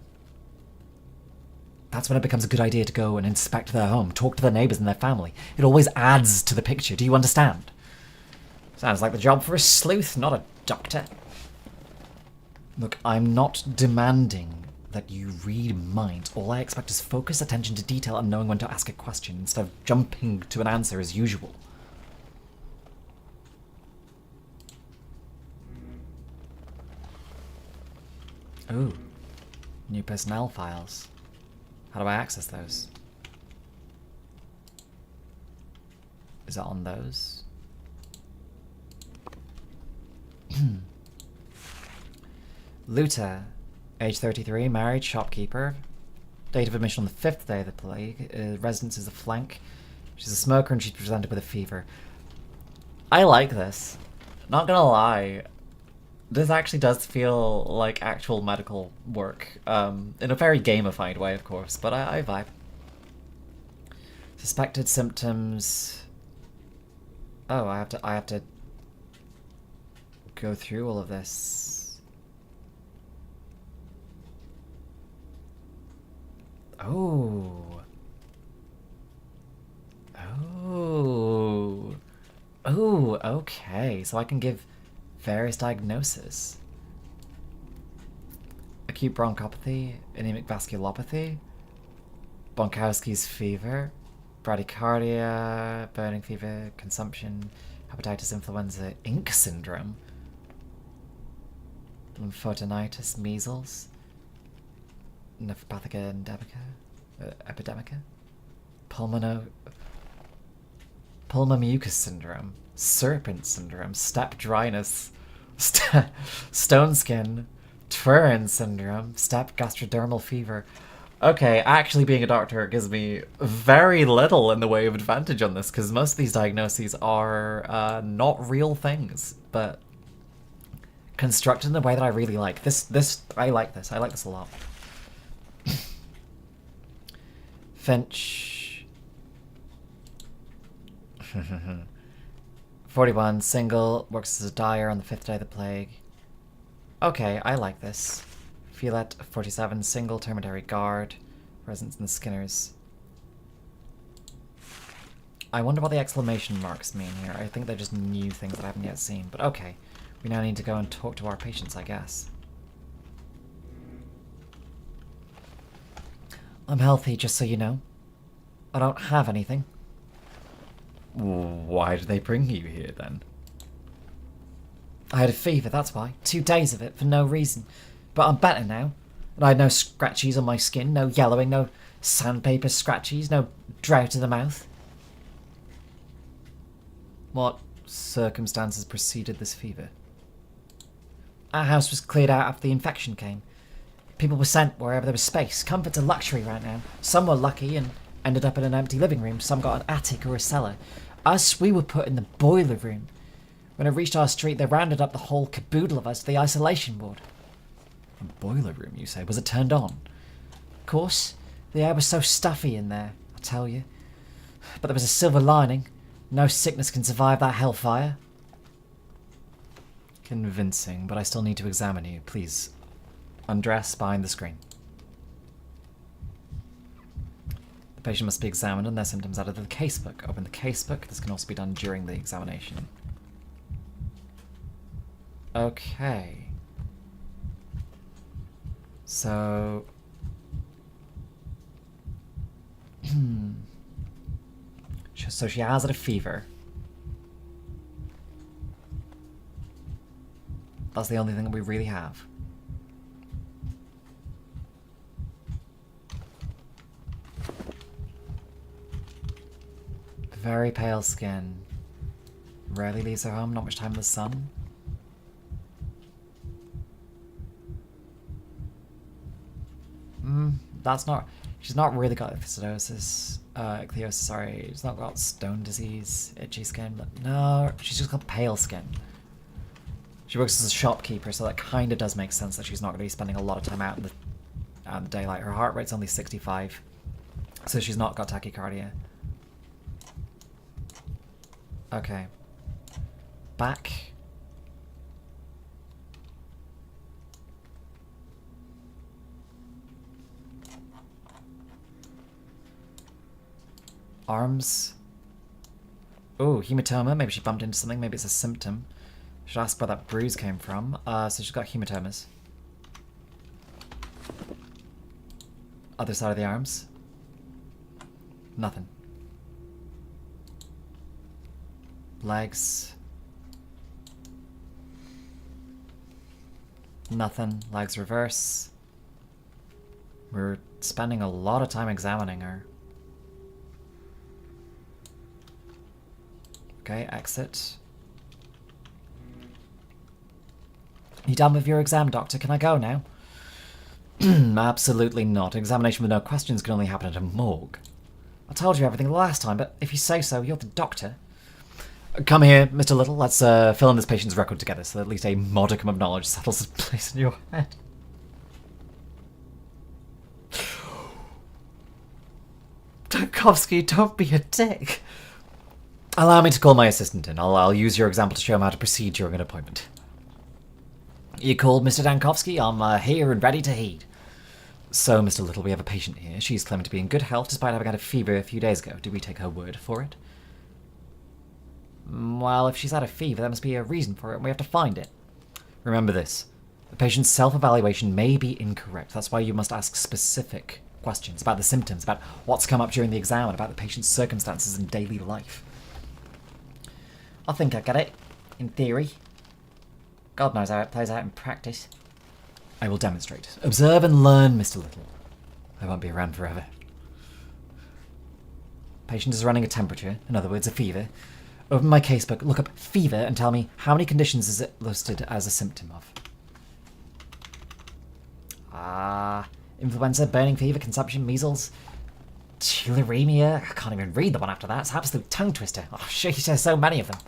That's when it becomes a good idea to go and inspect their home, talk to their neighbours and their family. It always adds to the picture. Do you understand? Sounds like the job for a sleuth, not a doctor. Look, I'm not demanding that you read minds. All I expect is focused attention to detail and knowing when to ask a question instead of jumping to an answer as usual. Ooh, new personnel files. How do I access those? Is it on those? Luther, age 33, married, shopkeeper. Date of admission on the 5th day of the plague. Residence is a flank. She's a smoker and she's presented with a fever. I like this. Not gonna lie. This actually does feel like actual medical work, in a very gamified way, of course, but I vibe. Suspected symptoms. Oh, I have to go through all of this. Oh. Oh. Oh, okay. So I can give various diagnoses. Acute bronchopathy, anemic vasculopathy, Bonkowski's fever, bradycardia, burning fever, consumption, hepatitis influenza, ink syndrome, lymphadenitis, measles, nephropathica endemica, epidemica, pulmomucus syndrome, serpent syndrome, step dryness, stone skin, Turin syndrome, step gastrodermal fever. Okay, actually being a doctor gives me very little in the way of advantage on this, because most of these diagnoses are not real things, but constructed in a way that I really like. I like this. I like this a lot. Finch. 41, single, works as a dyer on the 5th day of the plague. Okay, I like this. Filet, 47, single, terminary guard, residence in the Skinners. I wonder what the exclamation marks mean here. I think they're just new things that I haven't yet seen, but okay. We now need to go and talk to our patients, I guess. I'm healthy, just so you know. I don't have anything. Why did they bring you here, then? I had a fever, that's why. 2 days of it, for no reason. But I'm better now. And I had no scratchies on my skin, no yellowing, no sandpaper scratchies, no drought in the mouth. What circumstances preceded this fever? Our house was cleared out after the infection came. People were sent wherever there was space. Comfort's a luxury right now. Some were lucky and ended up in an empty living room. Some got an attic or a cellar. Us, we were put in the boiler room. When it reached our street, they rounded up the whole caboodle of us to the isolation ward. A boiler room, you say? Was it turned on? Of course. The air was so stuffy in there, I tell you. But there was a silver lining. No sickness can survive that hellfire. Convincing, but I still need to examine you. Please, undress behind the screen. The patient must be examined and their symptoms added to the casebook. Open the casebook. This can also be done during the examination. Okay. So... So she has had a fever. That's the only thing that we really have. Very pale skin. Rarely leaves her home, not much time in the sun. That's not... She's not really got ichthyosis, sorry. She's not got stone disease, itchy skin, but no, she's just got pale skin. She works as a shopkeeper, so that kind of does make sense that she's not going to be spending a lot of time out in the daylight. Her heart rate's only 65, so she's not got tachycardia. Okay. Back. Arms. Oh, hematoma. Maybe she bumped into something. Maybe it's a symptom. Should ask where that bruise came from. So she's got hematomas. Other side of the arms. Nothing. Legs. Nothing. Legs reverse. We're spending a lot of time examining her. Okay, exit. You done with your exam, Doctor? Can I go now? Absolutely not. Examination with no questions can only happen at a morgue. I told you everything the last time, but if you say so, you're the doctor. Come here, Mr. Little. Let's fill in this patient's record together so that at least a modicum of knowledge settles its place in your head. Tarkovsky, don't be a dick. Allow me to call my assistant in. I'll use your example to show him how to proceed during an appointment. You called, Mr. Dankovsky? I'm here and ready to heed. So, Mr. Little, we have a patient here. She's claimed to be in good health despite having had a fever a few days ago. Do we take her word for it? Well, if she's had a fever, there must be a reason for it, and we have to find it. Remember this. The patient's self-evaluation may be incorrect. That's why you must ask specific questions about the symptoms, about what's come up during the exam, and about the patient's circumstances in daily life. I think I get it, in theory. God knows how it plays out in practice. I will demonstrate. Observe and learn, Mr. Little. I won't be around forever. Patient is running a temperature, in other words, a fever. Open my casebook, look up fever, and tell me how many conditions is it listed as a symptom of. Influenza, burning fever, consumption, measles, tularemia. I can't even read the one after that. It's an absolute tongue twister. Oh, sheesh, there's so many of them.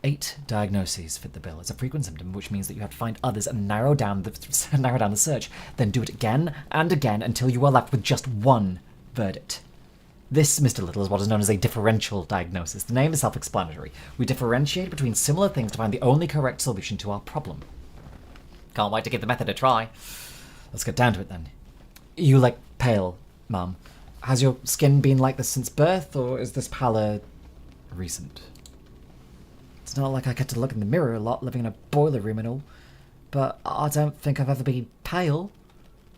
8 diagnoses fit the bill. It's a frequent symptom, which means that you have to find others and narrow down the search. Then do it again and again until you are left with just one verdict. This, Mr. Little, is what is known as a differential diagnosis. The name is self-explanatory. We differentiate between similar things to find the only correct solution to our problem. Can't wait to give the method a try. Let's get down to it then. You look pale, Mum. Has your skin been like this since birth, or is this pallor recent? It's not like I get to look in the mirror a lot, living in a boiler room and all. But I don't think I've ever been pale.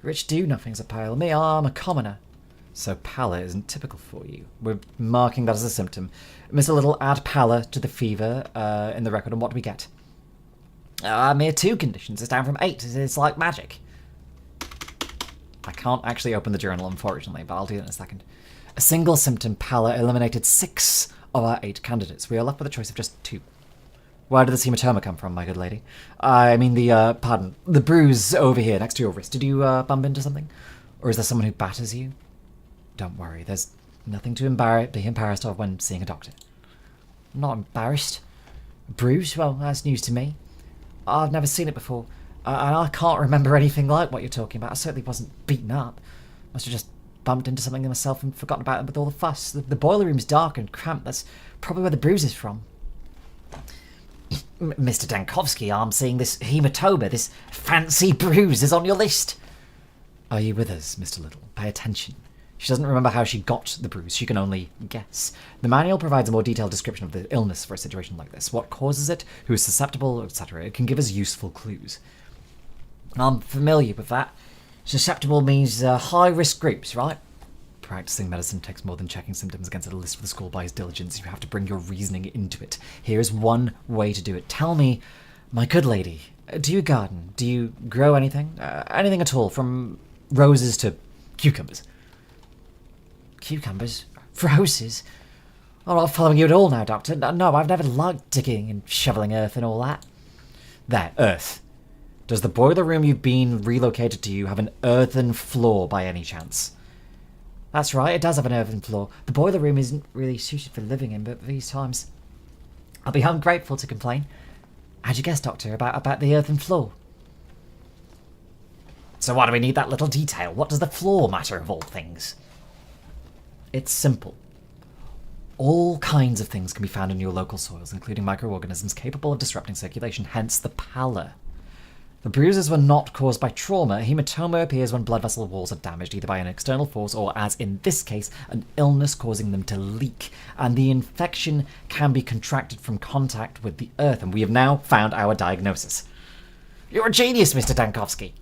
Rich do-nothings are pale. Me, I'm a commoner. So pallor isn't typical for you. We're marking that as a symptom. Mr. Little, add pallor to the fever in the record, and what do we get? Mere 2 conditions. It's down from 8. It's like magic. I can't actually open the journal, unfortunately, but I'll do it in a second. A single symptom, pallor, eliminated 6 of our 8 candidates. We are left with a choice of just 2. Where did this hematoma come from, my good lady? I mean the bruise over here next to your wrist. Did you bump into something? Or is there someone who batters you? Don't worry, there's nothing to be embarrassed of when seeing a doctor. I'm not embarrassed. Bruise? Well, that's news to me. I've never seen it before. And I can't remember anything like what you're talking about. I certainly wasn't beaten up. Must have just bumped into something myself and forgotten about it with all the fuss. The boiler room's dark and cramped. That's probably where the bruise is from. Mr. Dankovsky, I'm seeing this hematoma, this fancy bruise is on your list. Are you with us, Mr. Little? Pay attention. She doesn't remember how she got the bruise. She can only guess. The manual provides a more detailed description of the illness for a situation like this. What causes it, who is susceptible, etc. It can give us useful clues. I'm familiar with that. Susceptible means high-risk groups, right? Practicing medicine takes more than checking symptoms against a list for the school by his diligence. You have to bring your reasoning into it. Here's one way to do it. Tell me, my good lady, do you garden? Do you grow anything? Anything at all, from roses to cucumbers? Cucumbers? Roses? I'm not following you at all now, Doctor. No, I've never liked digging and shoveling earth and all that. There, earth. Does the boiler room you've been relocated to have an earthen floor by any chance? That's right, it does have an earthen floor. The boiler room isn't really suited for living in, but these times I'll be ungrateful to complain. How'd you guess, Doctor, about the earthen floor? So why do we need that little detail? What does the floor matter of all things? It's simple. All kinds of things can be found in your local soils, including microorganisms capable of disrupting circulation, hence the pallor. The bruises were not caused by trauma. Hematoma appears when blood vessel walls are damaged, either by an external force or, as in this case, an illness causing them to leak. And the infection can be contracted from contact with the earth, and we have now found our diagnosis. You're a genius, Mr. Dankovsky.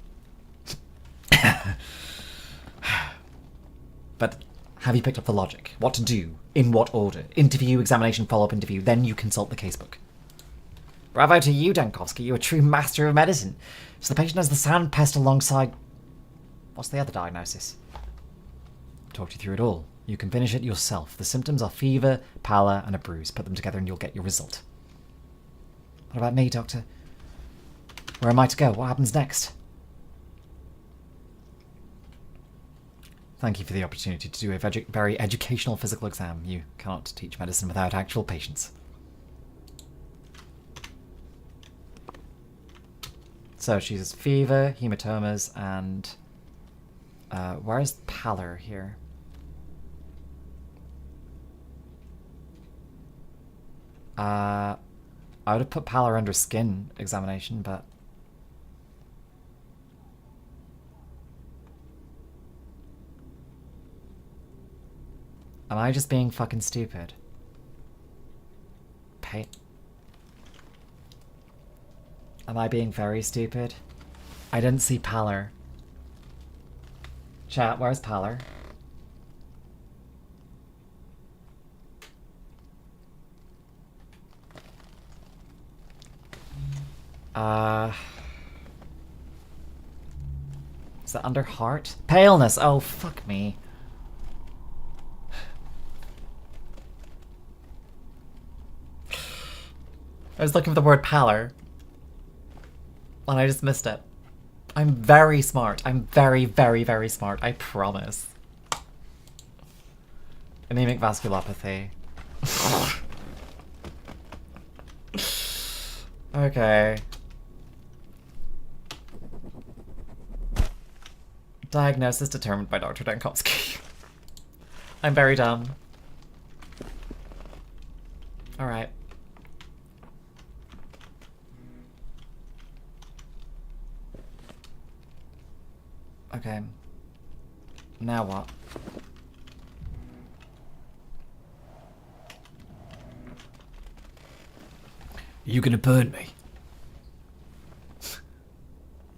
But have you picked up the logic? What to do? In what order? Interview, examination, follow-up interview. Then you consult the casebook. Bravo to you, Dankovsky. You're a true master of medicine. So the patient has the sand pest alongside... What's the other diagnosis? Talked you through it all. You can finish it yourself. The symptoms are fever, pallor, and a bruise. Put them together and you'll get your result. What about me, Doctor? Where am I to go? What happens next? Thank you for the opportunity to do a very educational physical exam. You cannot teach medicine without actual patients. So she has fever, hematomas, and... where's pallor here? I would have put pallor under skin examination, but... Am I just being fucking stupid? Am I being very stupid? I didn't see pallor. Chat, where's pallor? Is that under heart? Paleness! Oh, fuck me. I was looking for the word pallor. And I just missed it. I'm very smart. I'm very, very, very smart. I promise. Anemic vasculopathy. Okay. Diagnosis determined by Dr. Dankovsky. I'm very dumb. Alright. Okay. Now what? Are you gonna burn me?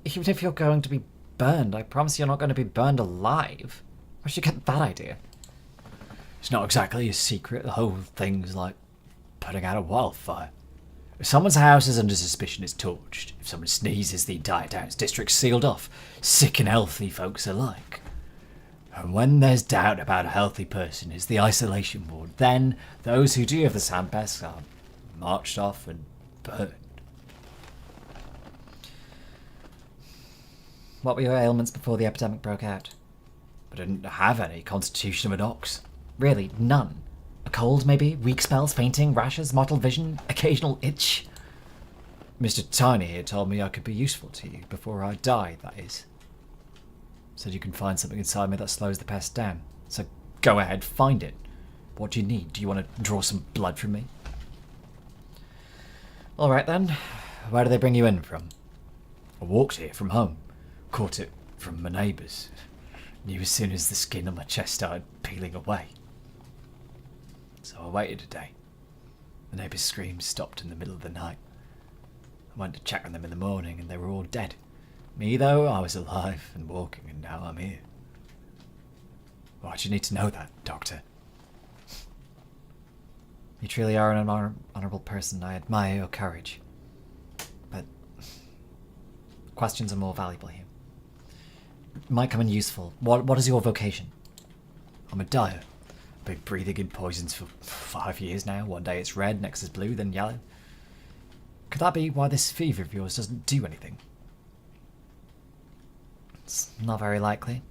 Even if you're going to be burned, I promise you're not going to be burned alive. Where'd you get that idea? It's not exactly a secret. The whole thing's like putting out a wildfire. If someone's house is under suspicion, it's torched. If someone sneezes, the entire town's district's sealed off. Sick and healthy folks alike. And when there's doubt about a healthy person, it's the isolation ward. Then those who do have the sand pest are marched off and burned. What were your ailments before the epidemic broke out? I didn't have any constitution of an ox. Really, none. A cold, maybe? Weak spells, fainting, rashes, mottled vision, occasional itch? Mr. Tiny here told me I could be useful to you before I die, that is. Said you can find something inside me that slows the pest down. So go ahead, find it. What do you need? Do you want to draw some blood from me? Alright then. Where do they bring you in from? I walked here from home. Caught it from my neighbours. Knew as soon as the skin on my chest started peeling away. So I waited a day. The neighbours' screams stopped in the middle of the night. I went to check on them in the morning and they were all dead. Me though, I was alive and walking and now I'm here. Why'd you need to know that, Doctor? You truly are an honorable person. I admire your courage. But questions are more valuable here. Might come in useful. What is your vocation? I'm a dyer. Been breathing in poisons for 5 years now. One day it's red, next it's blue, then yellow. Could that be why this fever of yours doesn't do anything? It's not very likely.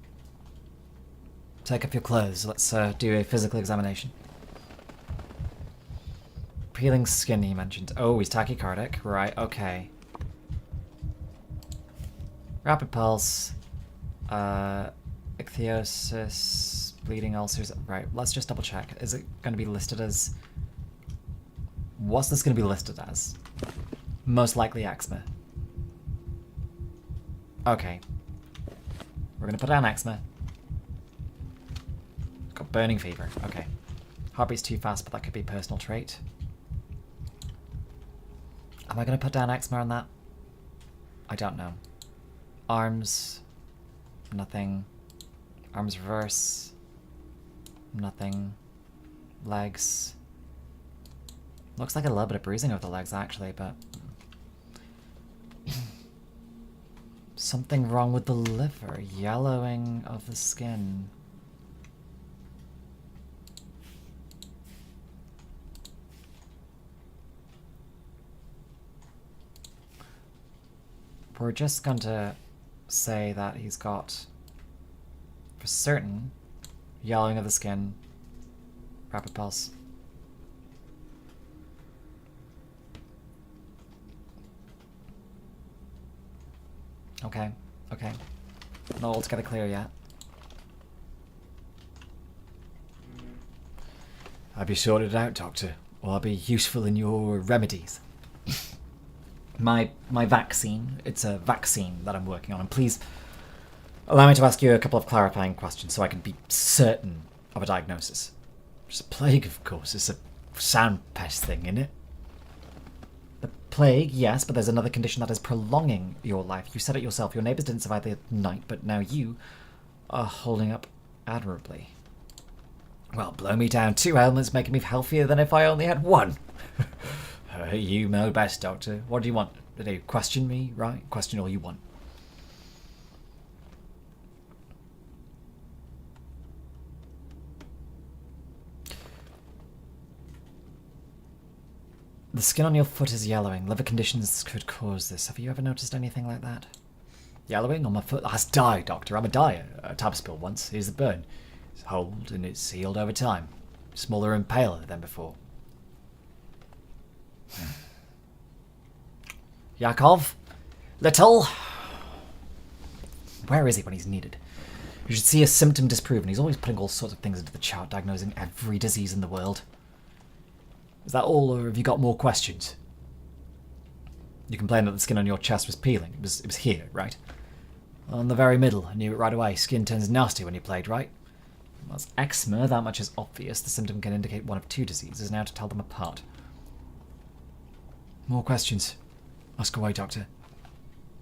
Take off your clothes. Let's do a physical examination. Peeling skin, you mentioned. Oh, he's tachycardic. Right, okay. Rapid pulse. Ichthyosis. Bleeding ulcers. Right, let's just double check. Is it going to be listed as... What's this going to be listed as? Most likely eczema. Okay. We're going to put down eczema. Got burning fever. Okay. Heartbeat's too fast, but that could be a personal trait. Am I going to put down eczema on that? I don't know. Arms. Nothing. Arms reverse. Nothing. Legs. Looks like a little bit of bruising over the legs, actually, but... Something wrong with the liver. Yellowing of the skin. We're just going to say that he's got, for certain, yellowing of the skin, rapid pulse. Okay, okay. Not altogether clear yet. I'll be sorted out, Doctor, or I'll be useful in your remedies. My vaccine, it's a vaccine that I'm working on, and please allow me to ask you a couple of clarifying questions so I can be certain of a diagnosis. It's a plague, of course. It's a sound pest thing, isn't it? The plague, yes, but there's another condition that is prolonging your life. You said it yourself. Your neighbours didn't survive the night, but now you are holding up admirably. Well, blow me down. 2 ailments making me healthier than if I only had 1. You know best, Doctor. What do you want to do? Question me, right? Question all you want. The skin on your foot is yellowing. Liver conditions could cause this. Have you ever noticed anything like that? Yellowing on my foot? That's dye, Doctor. I'm a dyer. A tab spill once. Here's the burn. It's hold and it's healed over time. Smaller and paler than before. Yakov? Little? Where is he when he's needed? You should see a symptom disproven. He's always putting all sorts of things into the chart, diagnosing every disease in the world. Is that all, or have you got more questions? You complained that the skin on your chest was peeling. It was here, right? On the very middle. I knew it right away. Skin turns nasty when you played, right? That's eczema. That much is obvious. The symptom can indicate one of 2 diseases. Now to tell them apart. More questions. Ask away, Doctor.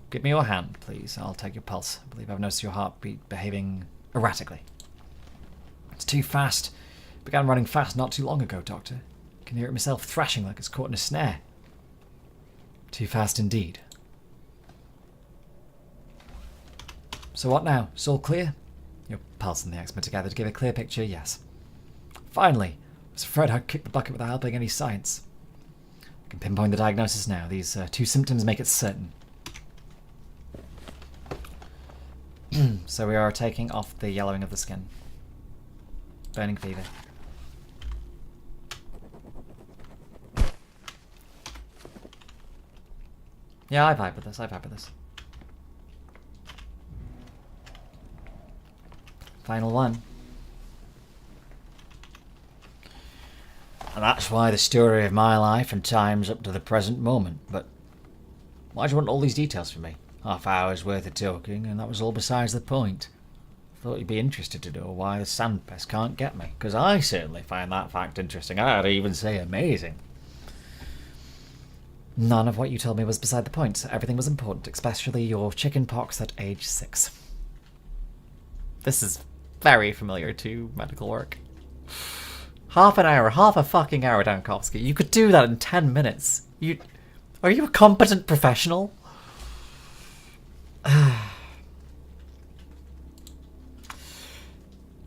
Give me your hand, please. I'll take your pulse. I believe I've noticed your heartbeat behaving erratically. It's too fast. It began running fast not too long ago, Doctor. I can hear it myself thrashing like it's caught in a snare. Too fast indeed. So what now? It's all clear? Your pulse and the eczema together to give a clear picture, yes. Finally! I was afraid I'd kick the bucket without helping any science. I can pinpoint the diagnosis now. These 2 symptoms make it certain. So we are taking off the yellowing of the skin. Burning fever. Yeah, I vibe with this. Final one. And that's why the story of my life and times up to the present moment. But why do you want all these details from me? Half hour's worth of talking, and that was all besides the point. I thought you'd be interested to know why the sandpest can't get me, because I certainly find that fact interesting. I'd even say amazing. None of what you told me was beside the point. Everything was important, especially your chicken pox at age 6. This is very familiar to medical work. Half an hour, half a fucking hour, Dankovsky. You could do that in 10 minutes. Are you a competent professional?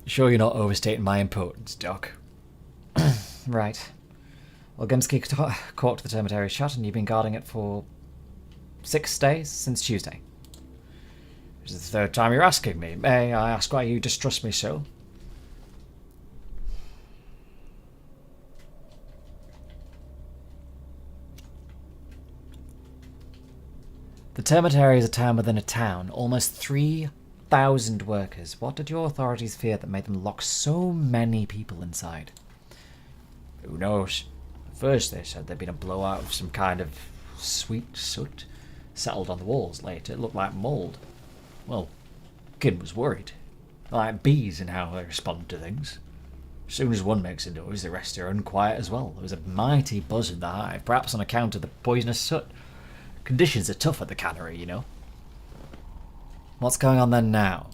Sure you're not overstating my importance, Doc? Right. Well, Gumsky caught the termitary shut, and you've been guarding it for 6 days since Tuesday. This is the third time you're asking me. May I ask why you distrust me so? The termitary is a town within a town. Almost 3,000 workers. What did your authorities fear that made them lock so many people inside? Who knows? At first they said there'd been a blowout of some kind of sweet soot settled on the walls. Later it looked like mould. Well, Kid was worried. Like bees in how they respond to things. As soon as one makes a noise, the rest are unquiet as well. There was a mighty buzz in the hive, perhaps on account of the poisonous soot. Conditions are tough at the cannery, you know. What's going on then now?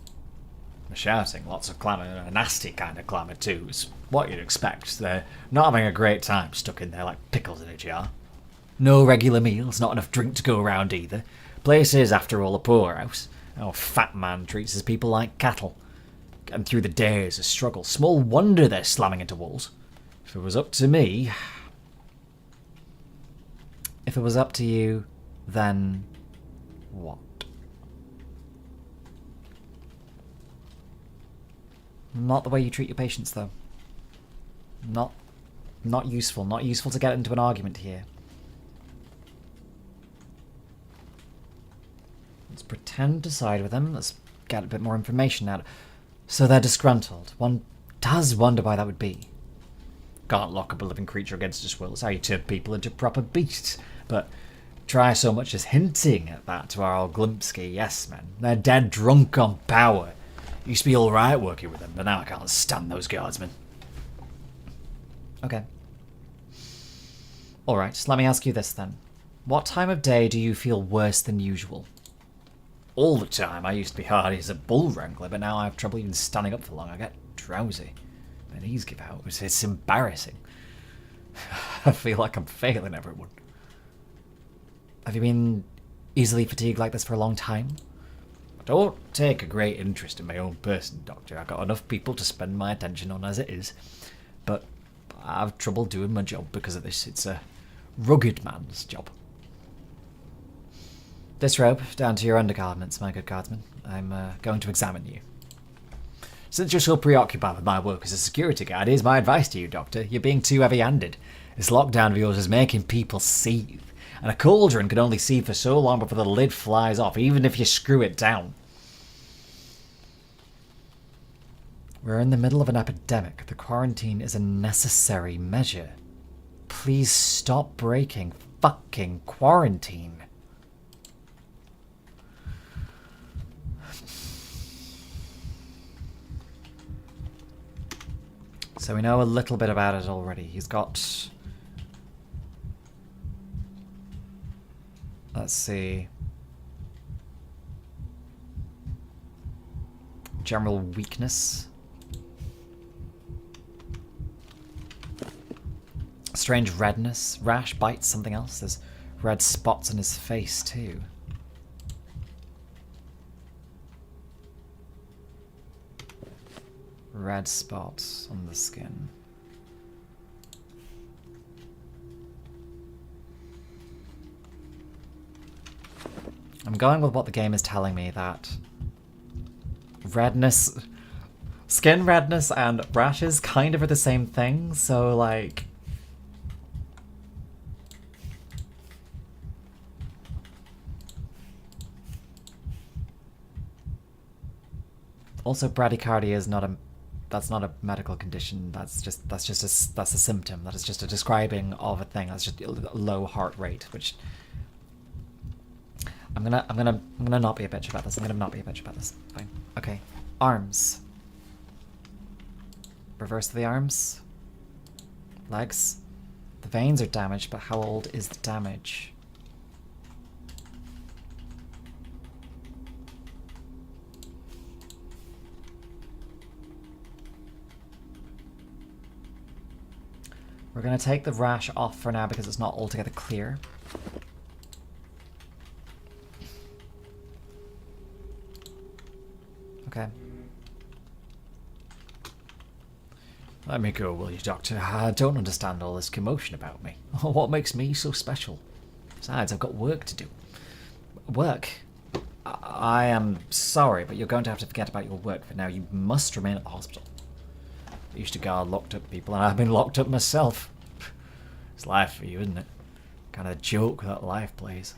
They're shouting, lots of clamour, a nasty kind of clamour too. It's what you'd expect. They're not having a great time stuck in there like pickles in a jar. No regular meals, not enough drink to go around either. Place is, after all, a poorhouse. Our fat man treats his people like cattle. And through the day is a struggle. Small wonder they're slamming into walls. If it was up to me... If it was up to you, then... what? Not the way you treat your patients, though. Not useful. Not useful to get into an argument here. Let's pretend to side with them. Let's get a bit more information out. So they're disgruntled. One does wonder why that would be. Can't lock up a living creature against his will. It's how you turn people into proper beasts. But try so much as hinting at that to our old Glimpsky. Yes, man. They're dead drunk on power. Used to be alright working with them, but now I can't stand those guardsmen. Okay. Alright, so let me ask you this then. What time of day do you feel worse than usual? All the time. I used to be hardy as a bull wrangler, but now I have trouble even standing up for long. I get drowsy. My knees give out. It's embarrassing. I feel like I'm failing everyone. Have you been easily fatigued like this for a long time? I don't take a great interest in my own person, Doctor. I've got enough people to spend my attention on as it is. But I have trouble doing my job because of this. It's a rugged man's job. Disrobe, down to your undergarments, my good guardsman. I'm going to examine you. Since you're so preoccupied with my work as a security guard, here's my advice to you, Doctor. You're being too heavy-handed. This lockdown of yours is making people seethe. And a cauldron can only seethe for so long before the lid flies off, even if you screw it down. We're in the middle of an epidemic. The quarantine is a necessary measure. Please stop breaking fucking quarantine. So we know a little bit about it already. He's got... let's see. General weakness. Strange redness. Rash, bites, something else. There's red spots on his face too. Red spots on the skin. I'm going with what the game is telling me, that redness, skin redness and rashes kind of are the same thing, so like... Also, bradycardia is not a... that's not a medical condition. That's a symptom. That is just a describing of a thing. That's just a low heart rate, which I'm gonna not be a bitch about this. I'm gonna not be a bitch about this. Fine. Okay. Arms. Reverse the arms. Legs. The veins are damaged, but how old is the damage? We're going to take the rash off for now because it's not altogether clear. Okay. Let me go, will you, Doctor? I don't understand all this commotion about me. What makes me so special? Besides, I've got work to do. Work? I am sorry, but you're going to have to forget about your work for now. You must remain at the hospital. I used to guard locked up people, and I've been locked up myself. It's life for you, isn't it? Kind of joke that life plays.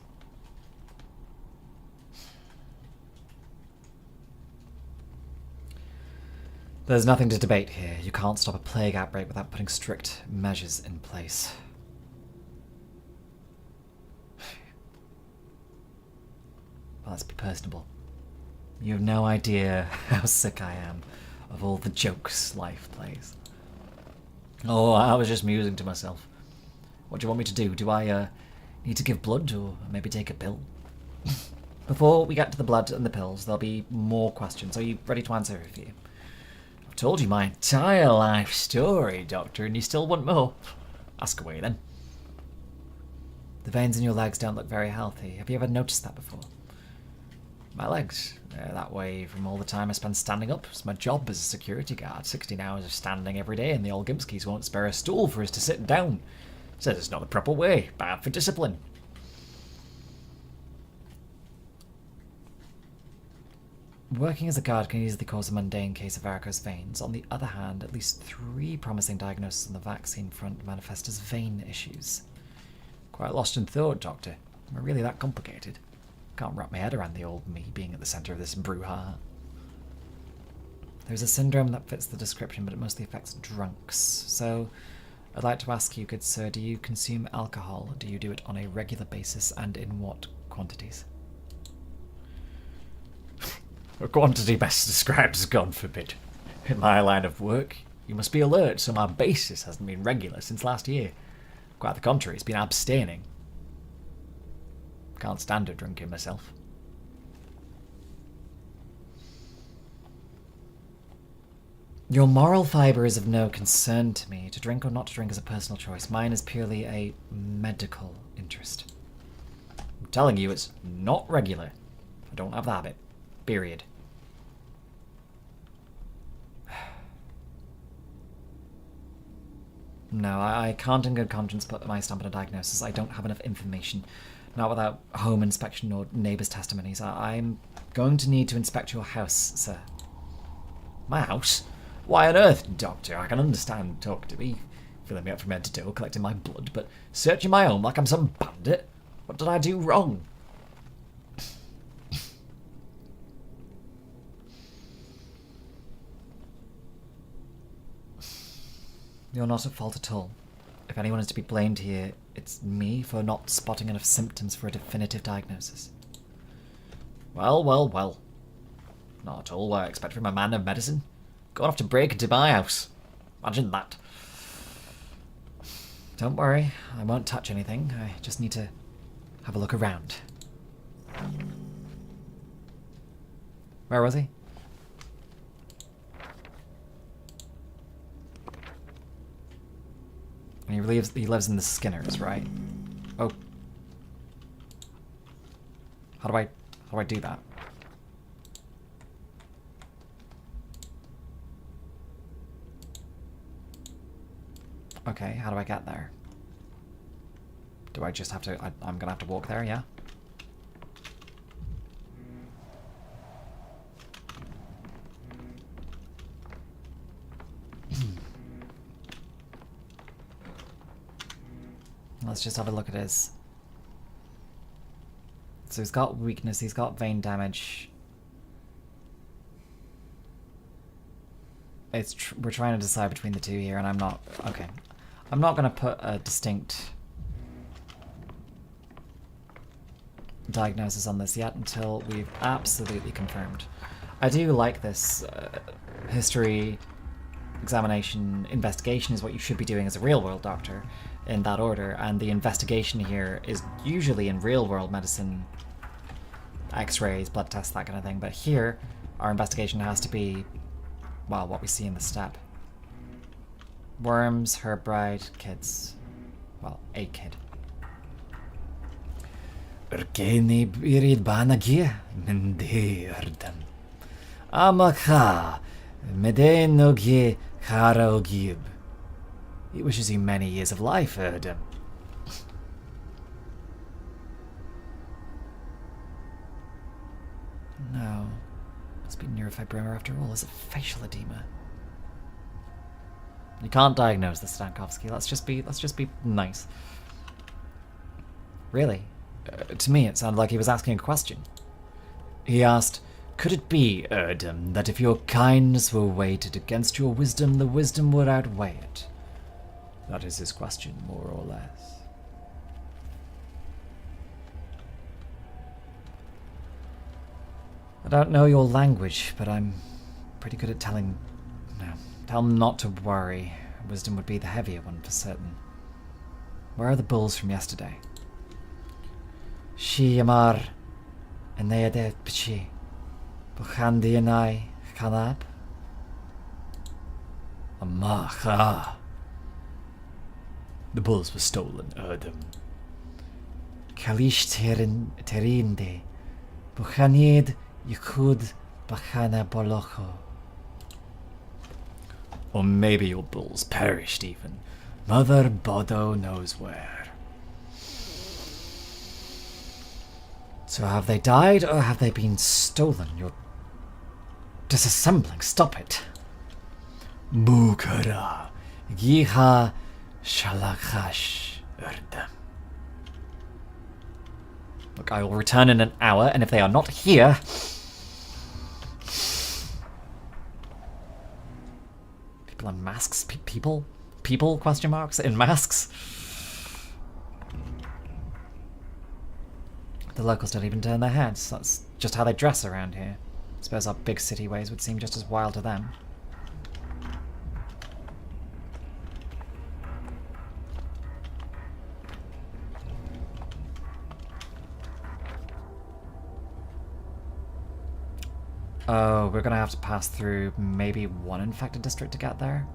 There's nothing to debate here. You can't stop a plague outbreak without putting strict measures in place. Well, let's be personable. You have no idea how sick I am of all the jokes life plays. Oh, I was just musing to myself. What do you want me to do? Do I need to give blood or maybe take a pill? Before we get to the blood and the pills, there'll be more questions. Are you ready to answer a few? I've told you my entire life story, Doctor, and you still want more? Ask away, then. The veins in your legs don't look very healthy. Have you ever noticed that before? My legs, they're that way from all the time I spend standing up. It's my job as a security guard. 16 hours of standing every day, and the old Gimskis won't spare a stool for us to sit down. Says it's not the proper way. Bad for discipline. Working as a guard can easily cause a mundane case of varicose veins. On the other hand, at least 3 promising diagnoses on the vaccine front manifest as vein issues. Quite lost in thought, Doctor. Am I really that complicated? Can't wrap my head around the old me being at the centre of this brouhaha. There's a syndrome that fits the description, but it mostly affects drunks. So, I'd like to ask you, good sir, do you consume alcohol? Do you do it on a regular basis, and in what quantities? A quantity best described as God forbid. In my line of work, you must be alert, so my basis hasn't been regular since last year. Quite the contrary, it's been abstaining. Can't stand a drinking myself. Your moral fibre is of no concern to me. To drink or not to drink is a personal choice. Mine is purely a medical interest. I'm telling you, it's not regular. I don't have the habit. Period. No, I can't in good conscience put my stamp on a diagnosis. I don't have enough information. Not without home inspection or neighbours' testimonies. I'm going to need to inspect your house, sir. My house? Why on earth, Doctor? I can understand talking to me, filling me up from head to toe, collecting my blood, but searching my home like I'm some bandit? What did I do wrong? You're not at fault at all. If anyone is to be blamed here, it's me for not spotting enough symptoms for a definitive diagnosis. Well, well, well. Not at all what I expect from a man of medicine. Going off to break into my house. Imagine that. Don't worry, I won't touch anything. I just need to have a look around. Where was he? And he lives in the Skinners, right? Oh. How do I do that? Okay, how do I get there? Do I just have to... I'm gonna have to walk there, yeah? Let's just have a look at his... So he's got weakness, he's got vein damage. We're trying to decide between the two here, and I'm not... Okay. I'm not going to put a distinct diagnosis on this yet until we've absolutely confirmed. I do like this history, examination, investigation is what you should be doing as a real-world doctor in that order, and the investigation here is usually in real-world medicine, x-rays, blood tests, that kind of thing, but here our investigation has to be, well, what we see in the step. Worms, her bride, kids. Well, a kid. Erkeni birid banagia mende erdem. Amaka medenogie karaogib. He wishes you many years of life, Erdem. No. Must be neurofibroma after all. Is it facial edema? You can't diagnose this, Stankovsky. Let's just be nice. Really? To me, it sounded like he was asking a question. He asked, could it be, Erdem, that if your kindness were weighted against your wisdom, the wisdom would outweigh it? That is his question, more or less. I don't know your language, but I'm pretty good at telling... No, tell them not to worry. Wisdom would be the heavier one for certain. Where are the bulls from yesterday? Shi Yamar and Neade Pichi. Bukhandi and I Kanab. Amaha. The bulls were stolen, Erdem. Kalish Terinde. Bukhanid Yukud Bakhana Bolocho. Or maybe your bulls perished even. Mother Bodo knows where. So have they died or have they been stolen? You're disassembling. Stop it. Bukara. Giha Shalakash Erdem. Look, I will return in an hour, and if they are not here... People in masks? People? People? Question marks? In masks? The locals don't even turn their heads. That's just how they dress around here. I suppose our big city ways would seem just as wild to them. Oh, we're gonna have to pass through maybe one infected district to get there?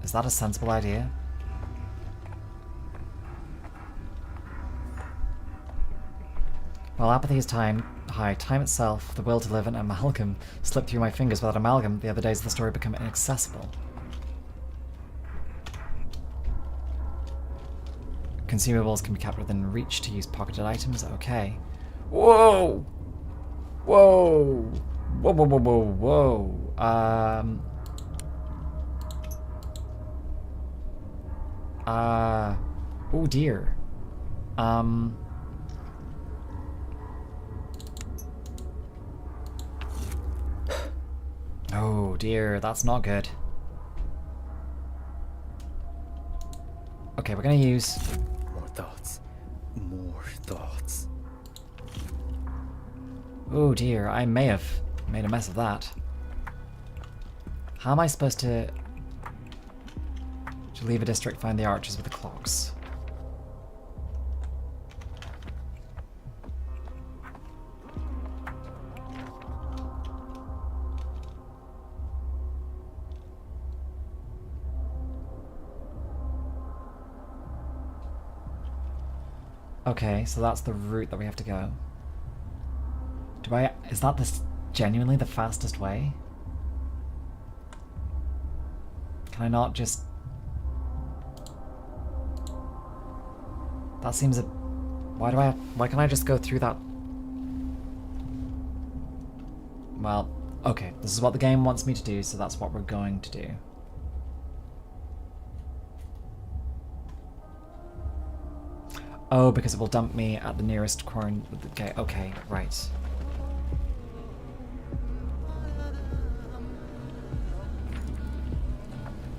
Is that a sensible idea? Well, apathy is high. Time itself, the will to live, and amalgam slipped through my fingers. Without amalgam, the other days of the story become inaccessible. Consumables can be kept within reach to use pocketed items. Okay. Whoa! Whoa! Whoa, whoa, whoa, whoa, whoa. Oh dear. Oh dear, that's not good. Okay, we're gonna use... More thoughts. More thoughts. Oh dear, I may have made a mess of that. How am I supposed to leave a district, find the archers with the clocks? Okay, so that's the route that we have to go. Is that genuinely the fastest way? Can I not just... That seems a... Why can't I just go through that? Well, okay, this is what the game wants me to do, so that's what we're going to do. Oh, because it will dump me at the nearest quarantine. Okay, right.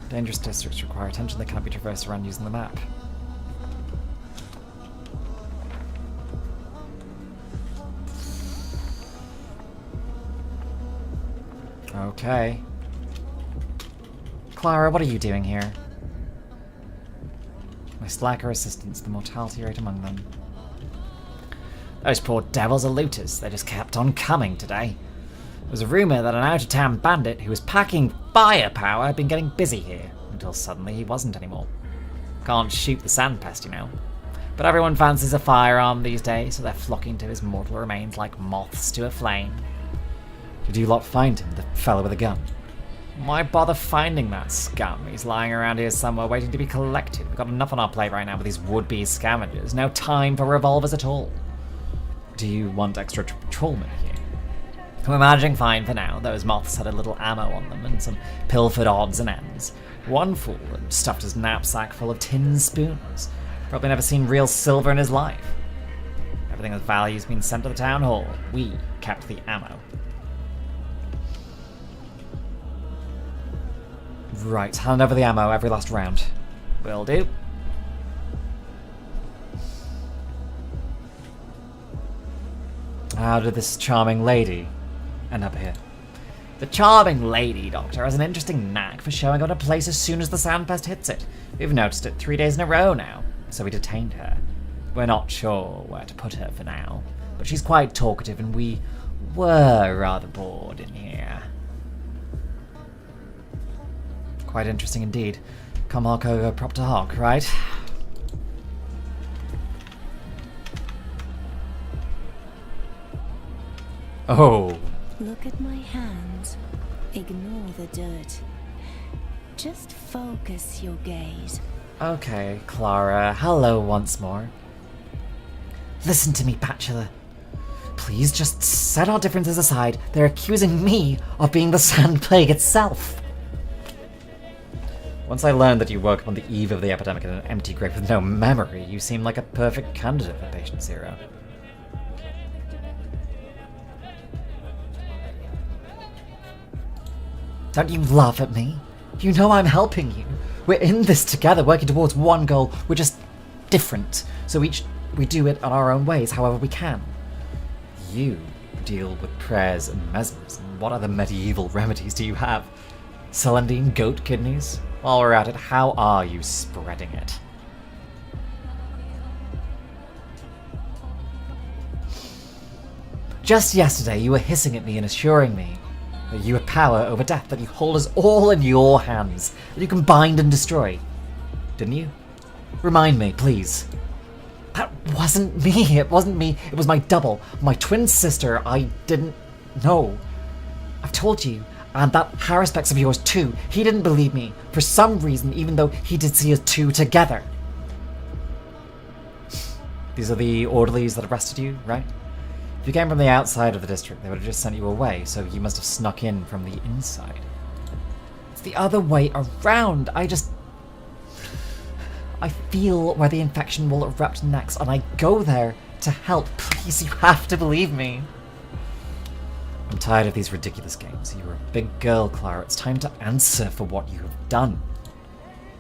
Dangerous districts require attention that can't be traversed around using the map. Okay. Clara, what are you doing here? My slacker assistants, the mortality rate among them. Those poor devils are looters. They just kept on coming today. There was a rumour that an out-of-town bandit who was packing firepower had been getting busy here, until suddenly he wasn't anymore. Can't shoot the sandpest, you know. But everyone fancies a firearm these days, so they're flocking to his mortal remains like moths to a flame. Did you lot find him, the fellow with a gun? Why bother finding that scum? He's lying around here somewhere waiting to be collected. We've got enough on our plate right now with these would-be scavengers. No time for revolvers at all. Do you want extra patrolmen here? I'm managing fine for now. Those moths had a little ammo on them and some pilfered odds and ends. One fool had stuffed his knapsack full of tin spoons. Probably never seen real silver in his life. Everything of value's been sent to the town hall. We kept the ammo. Right, hand over the ammo every last round. Will do. How did this charming lady end up here? The charming lady, Doctor, has an interesting knack for showing up in a place as soon as the sandpest hits it. We've noticed it 3 days in a row now, so we detained her. We're not sure where to put her for now, but she's quite talkative and we were rather bored in here. Quite interesting indeed. Come hock over prop to hock, right? Oh. Look at my hands. Ignore the dirt. Just focus your gaze. Okay, Clara. Hello once more. Listen to me, Bachelor. Please just set our differences aside. They're accusing me of being the Sand Plague itself. Once I learned that you woke up on the eve of the epidemic in an empty grave with no memory, you seem like a perfect candidate for patient zero. Don't you laugh at me? You know I'm helping you. We're in this together, working towards one goal. We're just different. So we do it on our own ways, however we can. You deal with prayers and mesmerism. What other medieval remedies do you have? Celandine goat kidneys? While we're at it, how are you spreading it? Just yesterday, you were hissing at me and assuring me that you have power over death, that you hold us all in your hands, that you can bind and destroy. Didn't you? Remind me, please. That wasn't me. It wasn't me. It was my double, my twin sister. I didn't know. I've told you. And that Harrispex of yours too. He didn't believe me, for some reason, even though he did see us two together. These are the orderlies that arrested you, right? If you came from the outside of the district, they would have just sent you away, so you must have snuck in from the inside. It's the other way around. I feel where the infection will erupt next, and I go there to help. Please, you have to believe me. I'm tired of these ridiculous games. You're a big girl, Clara. It's time to answer for what you have done.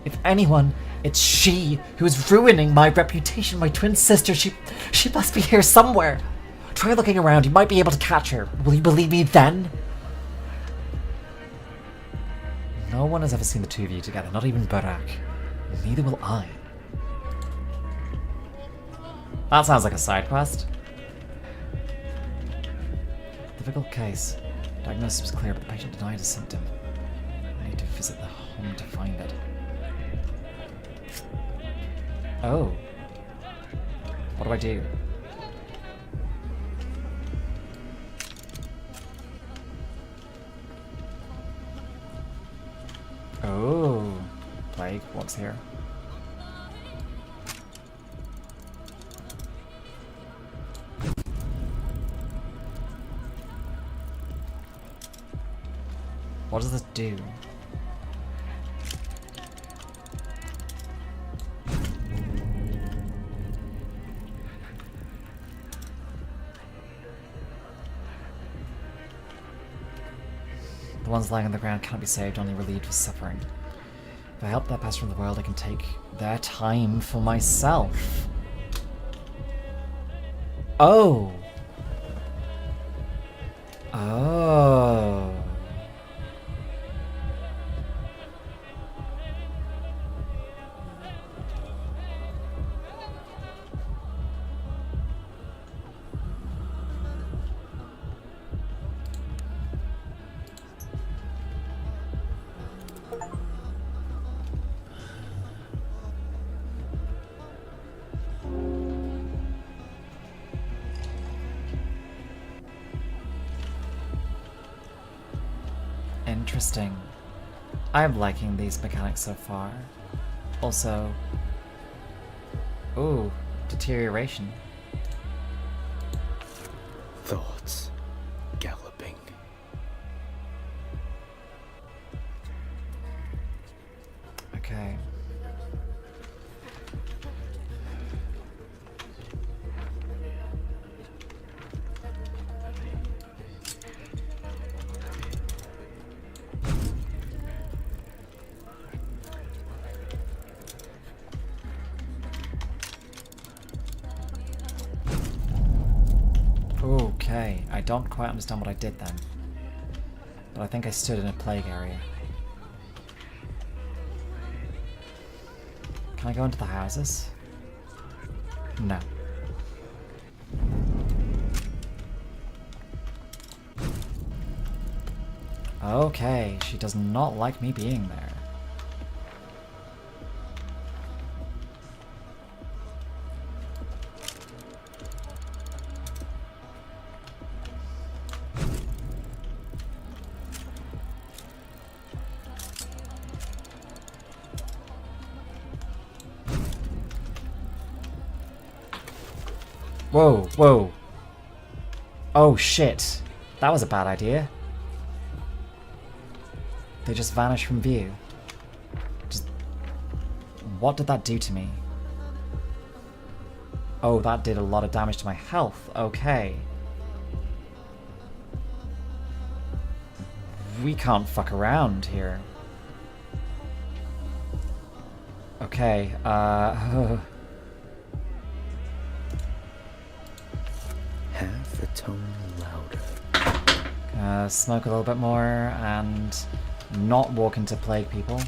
If anyone, it's she who is ruining my reputation. My twin sister, she must be here somewhere. Try looking around. You might be able to catch her. Will you believe me then? No one has ever seen the two of you together, not even Barak. Neither will I. That sounds like a side quest. Difficult case. Diagnosis was clear, but the patient denied a symptom. I need to visit the home to find it. Oh. What do I do? Oh. Plague, what's here? What does this do? The ones lying on the ground cannot be saved, only relieved of suffering. If I help that pass from the world, I can take their time for myself. Oh! Oh. Interesting. I'm liking these mechanics so far. Also... Ooh, deterioration. Thoughts galloping. Okay. Okay, I don't quite understand what I did then. But I think I stood in a plague area. Can I go into the houses? No. Okay, she does not like me being there. Whoa, whoa. Oh shit. That was a bad idea. They just vanished from view. Just... What did that do to me? Oh, that did a lot of damage to my health. Okay. We can't fuck around here. Okay, Half a tone louder. smoke a little bit more and not walk into plague people.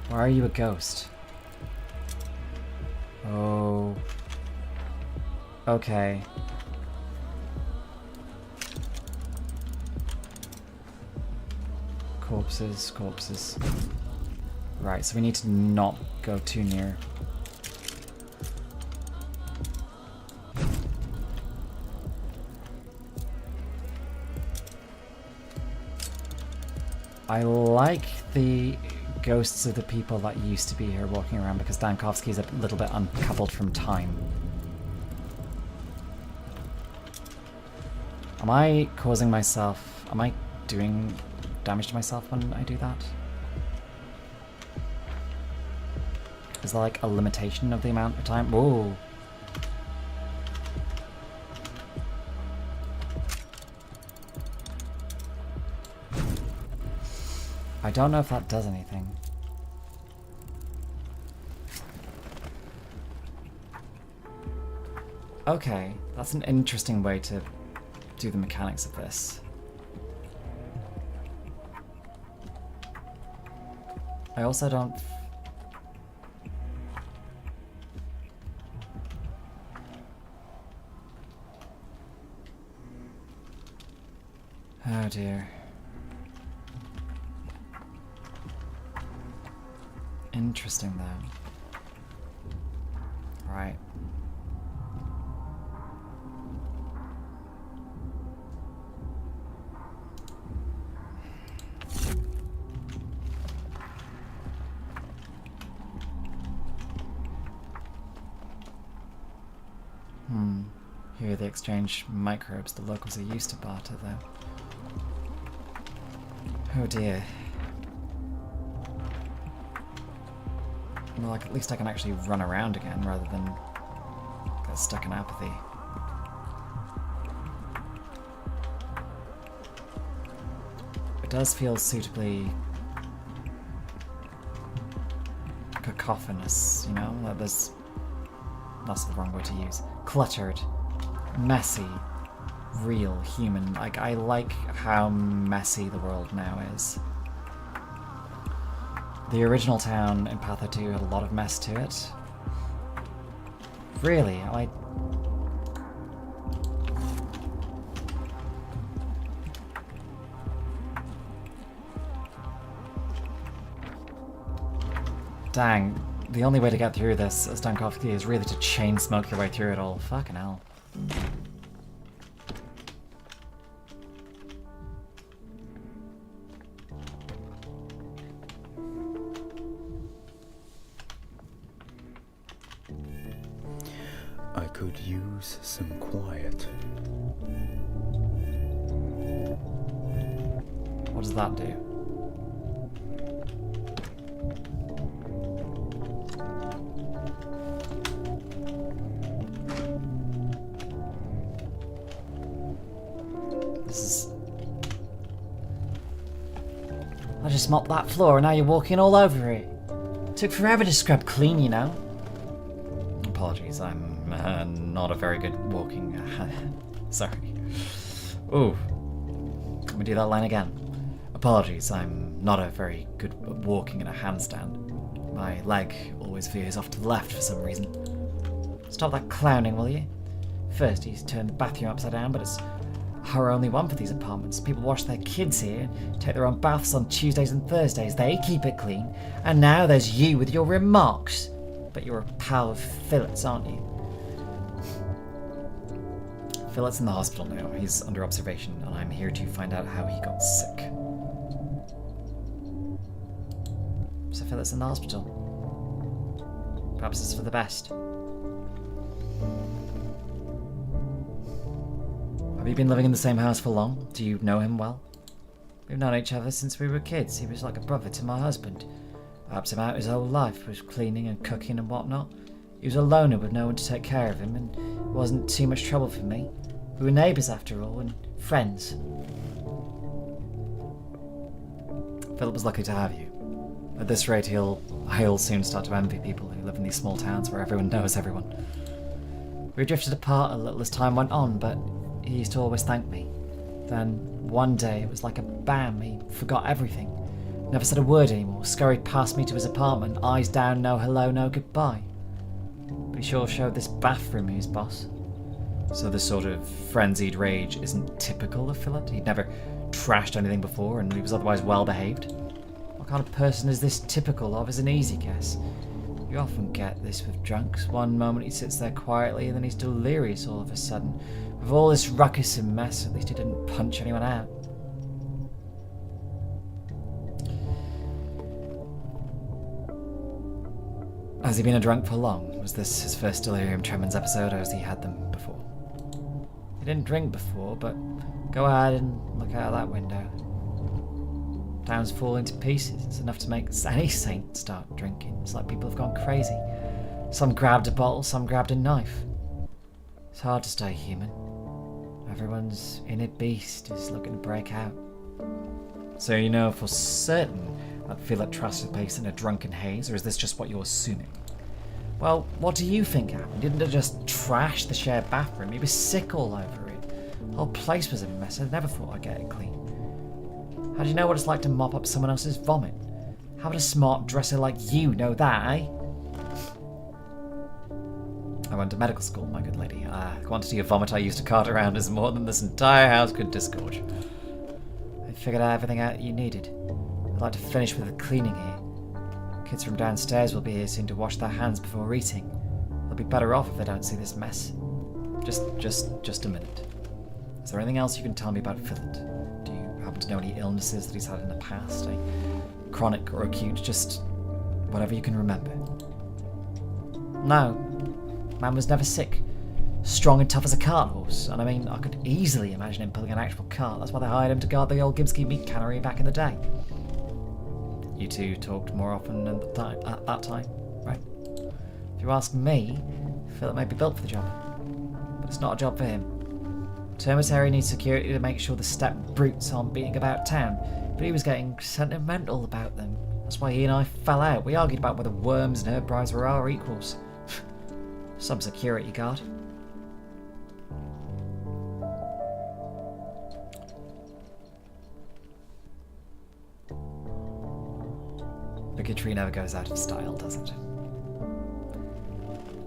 Why are you a ghost? Oh. Okay. Corpses, corpses. Right, so we need to not go too near. I like the ghosts of the people that used to be here walking around because Dankovsky's a little bit uncoupled from time. Am I causing myself... Am I doing damage to myself when I do that? Is there like a limitation of the amount of time? Whoa! I don't know if that does anything. Okay, that's an interesting way to do the mechanics of this. I also don't... Oh dear. Interesting though. Right. Here they exchange microbes the locals are used to barter though. Oh dear. Well, like, at least I can actually run around again rather than get stuck in apathy. It does feel suitably cacophonous, you know? Like there's... That's the wrong word to use. Cluttered. Messy. Real. Human. Like, I like how messy the world now is. The original town in Patho 2 had a lot of mess to it. Really? I... Dang. The only way to get through this, Stankovsky, is really to chain smoke your way through it all. Fucking hell. I could use some quiet. What does that do? This is... I just mopped that floor and now you're walking all over it. Took forever to scrub clean, you know. Apologies, I'm not a very good walking... Sorry. Ooh. Let me do that line again. Apologies, I'm not a very good at walking in a handstand. My leg always veers off to the left for some reason. Stop that clowning, will you? First, he's turned the bathroom upside down, but it's our only one for these apartments. People wash their kids here, take their own baths on Tuesdays and Thursdays. They keep it clean. And now there's you with your remarks. But you're a pal of Philip's, aren't you? Philip's in the hospital now. He's under observation, and I'm here to find out how he got sick. So Philip's in the hospital. Perhaps it's for the best. Have you been living in the same house for long? Do you know him well? We've known each other since we were kids. He was like a brother to my husband. I helped him out his whole life with cleaning and cooking and whatnot. He was a loner with no one to take care of him, and it wasn't too much trouble for me. We were neighbours after all, and friends. Philip was lucky to have you. At this rate, he'll soon start to envy people who live in these small towns where everyone knows everyone. We drifted apart a little as time went on, but he used to always thank me. Then, one day, it was like a bam, he forgot everything. Never said a word anymore, scurried past me to his apartment, eyes down, no hello, no goodbye. But he sure showed this bathroom who's boss. So this sort of frenzied rage isn't typical of Philip? He'd never trashed anything before, and he was otherwise well behaved? What kind of person is this typical of is an easy guess. You often get this with drunks. One moment he sits there quietly, and then he's delirious all of a sudden. With all this ruckus and mess, at least he didn't punch anyone out. Has he been a drunk for long? Was this his first delirium tremens episode, or has he had them before? He didn't drink before, but go ahead and look out of that window. Town's falling to pieces. It's enough to make any saint start drinking. It's like people have gone crazy. Some grabbed a bottle, some grabbed a knife. It's hard to stay human. Everyone's inner beast is looking to break out. So you know for certain that Philip trusted place in a drunken haze, or is this just what you're assuming? Well, what do you think happened? Didn't it just trash the shared bathroom? He was sick all over it. The whole place was a mess. I never thought I'd get it clean. How do you know what it's like to mop up someone else's vomit? How would a smart dresser like you know that, eh? I went to medical school, my good lady. The quantity of vomit I used to cart around is more than this entire house could disgorge. I figured out everything out you needed. I'd like to finish with the cleaning here. Kids from downstairs will be here soon to wash their hands before eating. They'll be better off if they don't see this mess. Just a minute. Is there anything else you can tell me about Philip? Do you happen to know any illnesses that he's had in the past? Chronic or acute? Just whatever you can remember. No. Man was never sick. Strong and tough as a cart horse. And I mean, I could easily imagine him pulling an actual cart. That's why they hired him to guard the old Gimski meat cannery back in the day. You two talked more often at that time, right? If you ask me, Philip may be built for the job. But it's not a job for him. Termitary needs security to make sure the step brutes aren't beating about town. But he was getting sentimental about them. That's why he and I fell out. We argued about whether worms and herb brides were our equals. Some security guard. Bigotry never goes out of style, does it?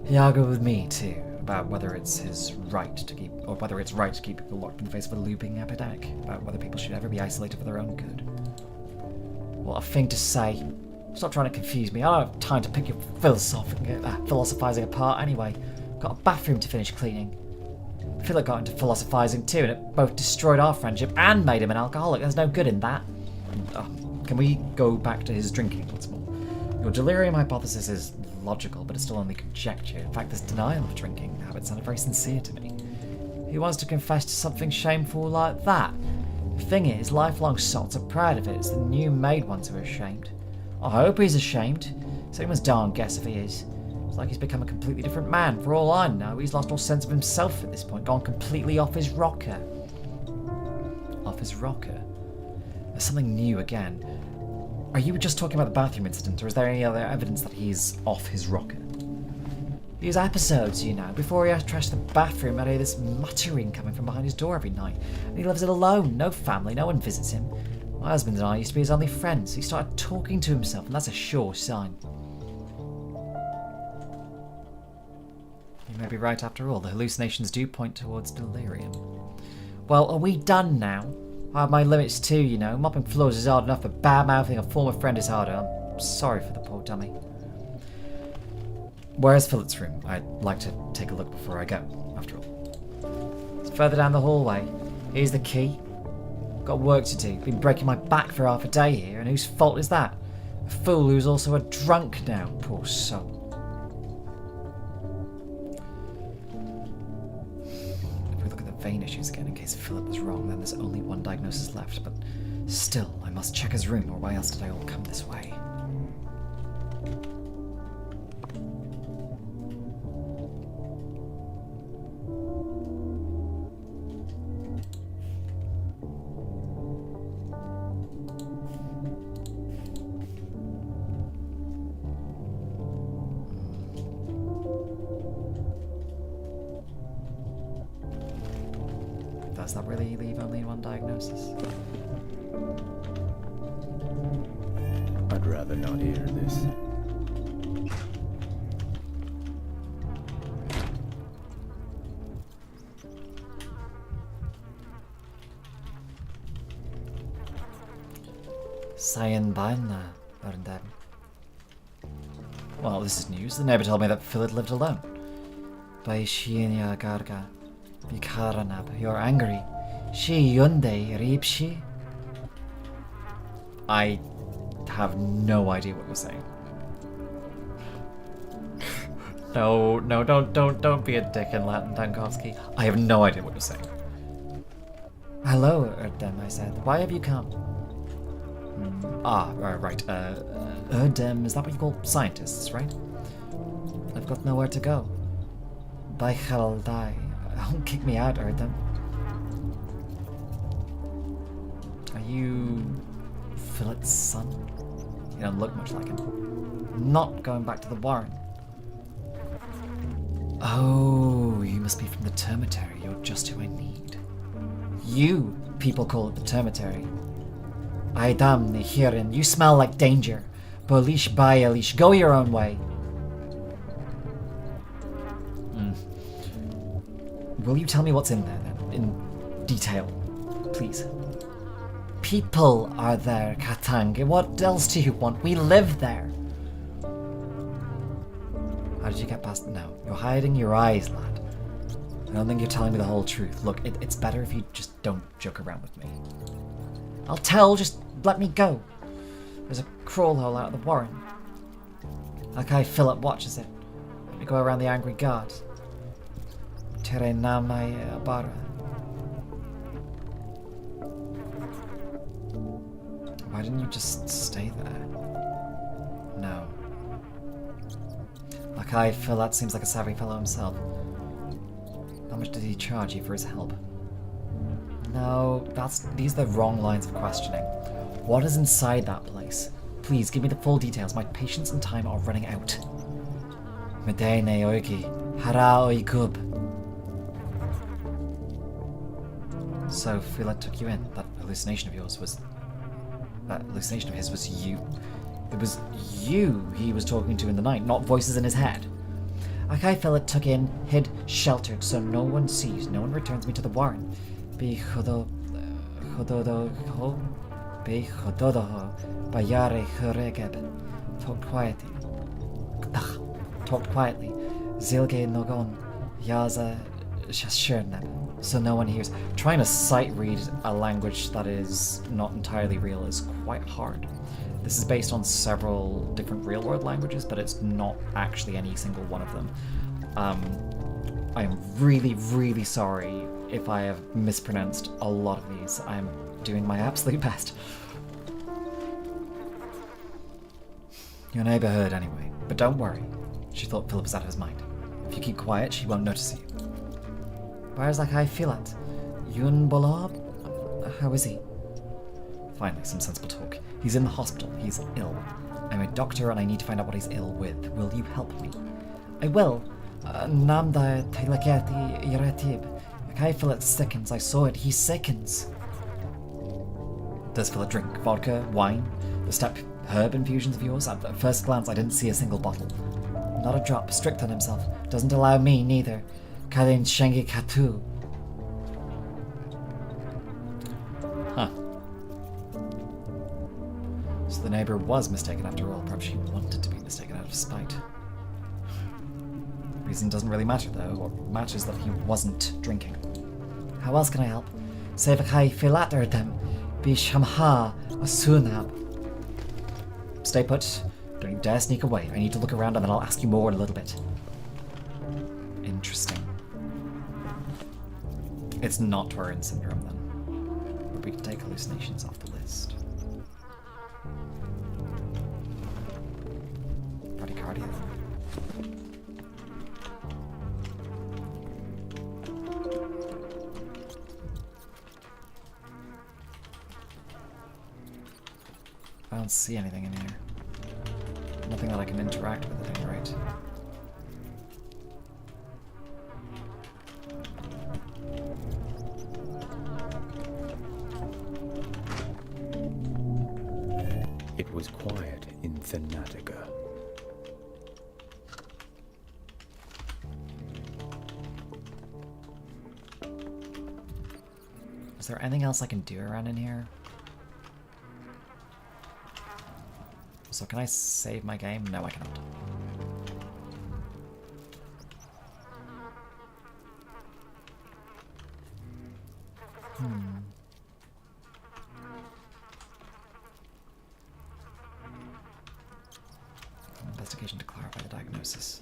He argued with me too about whether it's his right to keep, or whether it's right to keep people locked in the face of a looping epidemic. About whether people should ever be isolated for their own good. What a thing to say. Stop trying to confuse me. I don't have time to pick your philosophizing apart anyway. Got a bathroom to finish cleaning. Philip got into philosophizing too, and it both destroyed our friendship and made him an alcoholic. There's no good in that. Can we go back to his drinking once more? Your delirium hypothesis is logical, but it's still only conjecture. In fact, this denial of drinking habit sounded very sincere to me. Who wants to confess to something shameful like that? The thing is, lifelong sots are proud of it. It's the new-made ones who are ashamed. I hope he's ashamed. So he must darn guess if he is. It's like he's become a completely different man. For all I know, he's lost all sense of himself at this point, gone completely off his rocker. Off his rocker? There's something new again. Are you just talking about the bathroom incident, or is there any other evidence that he's off his rocker? These episodes, you know, before he has trashed the bathroom, I hear this muttering coming from behind his door every night. And he lives it alone, no family, no one visits him. My husband and I used to be his only friends. He started talking to himself, and that's a sure sign. You may be right after all. The hallucinations do point towards delirium. Well, are we done now? I have my limits too, you know. Mopping floors is hard enough, but bad-mouthing a former friend is harder. I'm sorry for the poor dummy. Where's Philip's room? I'd like to take a look before I go, after all. It's further down the hallway. Here's the key. Got work to do. Been breaking my back for half a day here, and whose fault is that? A fool who's also a drunk now, poor soul. If we look at the vein issues again, in case Philip was wrong, then there's only one diagnosis left, but still, I must check his room, or why else did I all come this way? Does that really leave only one diagnosis? I'd rather not hear this. Sayonara, Erndem. Well, this is news. The neighbor told me that Philip lived alone. Baishinya Garga. Bikaranab, you're angry. She yunde ripshi. I have no idea what you're saying. No, don't be a dick in Latin, Dankovsky. I have no idea what you're saying. Hello, Erdem, I said. Why have you come? Right. Erdem, is that what you call scientists, right? I've got nowhere to go. Baichaldai. Don't kick me out, Erdem. Are you Philip's son? You don't look much like him. I'm not going back to the Warren. Oh, you must be from the termitary. You're just who I need. You people call it the termitary. I damn the hearing. You smell like danger. Bolish by Elish. Go your own way. Will you tell me what's in there then? In detail, please. People are there, Katang. What else do you want? We live there. How did you get past? No, you're hiding your eyes, lad. I don't think you're telling me the whole truth. Look, it's better if you just don't joke around with me. I'll tell, just let me go. There's a crawl hole out of the Warren. That guy Philip watches it. Let me go around the angry guards. Terenamai Abara. Why didn't you just stay there? No. Lakai Philip seems like a savvy fellow himself. How much did he charge you for his help? No, these are the wrong lines of questioning. What is inside that place? Please give me the full details. My patience and time are running out. Medene oiki, hara oikub. So Philip took you in. That hallucination of his was you. It was you he was talking to in the night, not voices in his head. Akai Philip took in, hid, sheltered, so no one sees, no one returns me to the Warren. Be chododoho, be chododoho, bayare churegeb. Talked quietly. Zilge nogon, yaza shasherneb. So no one hears. Trying to sight read a language that is not entirely real is quite hard. This is based on several different real-world languages, but it's not actually any single one of them. I am really, really sorry if I have mispronounced a lot of these. I'm doing my absolute best. Your neighbor heard anyway, but don't worry. She thought Philip was out of his mind. If you keep quiet, she won't notice you. Where's that guy Philip? Yun Bolob? How is he? Finally, some sensible talk. He's in the hospital. He's ill. I'm a doctor and I need to find out what he's ill with. Will you help me? I will. Namda Tailakati Yaratib. Kai Philip sickens. I saw it. He sickens. Does Philip drink vodka, wine, the step herb infusions of yours? At first glance, I didn't see a single bottle. Not a drop. Strict on himself. Doesn't allow me, neither. Kalin Shengi Katu. Huh. So the neighbor was mistaken after all. Perhaps she wanted to be mistaken out of spite. Reason doesn't really matter, though. What matters that he wasn't drinking. How else can I help? Sevakai filater them. Bishamha asunab. Stay put. Don't you dare sneak away. I need to look around and then I'll ask you more in a little bit. Interesting. It's not Turin syndrome then. But we can take hallucinations off the list. Bradycardia. I don't see anything in here. Nothing that I can interact with at any rate. It was quiet in Thanatica. Is there anything else I can do around in here? So can I save my game? No, I cannot. Investigation to clarify the diagnosis.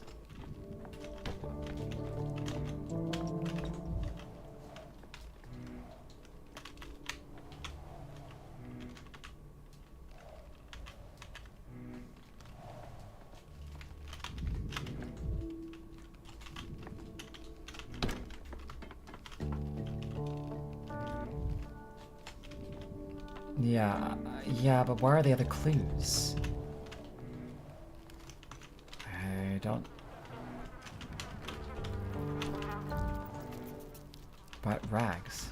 Yeah, but where are the other clues? I don't... But rags.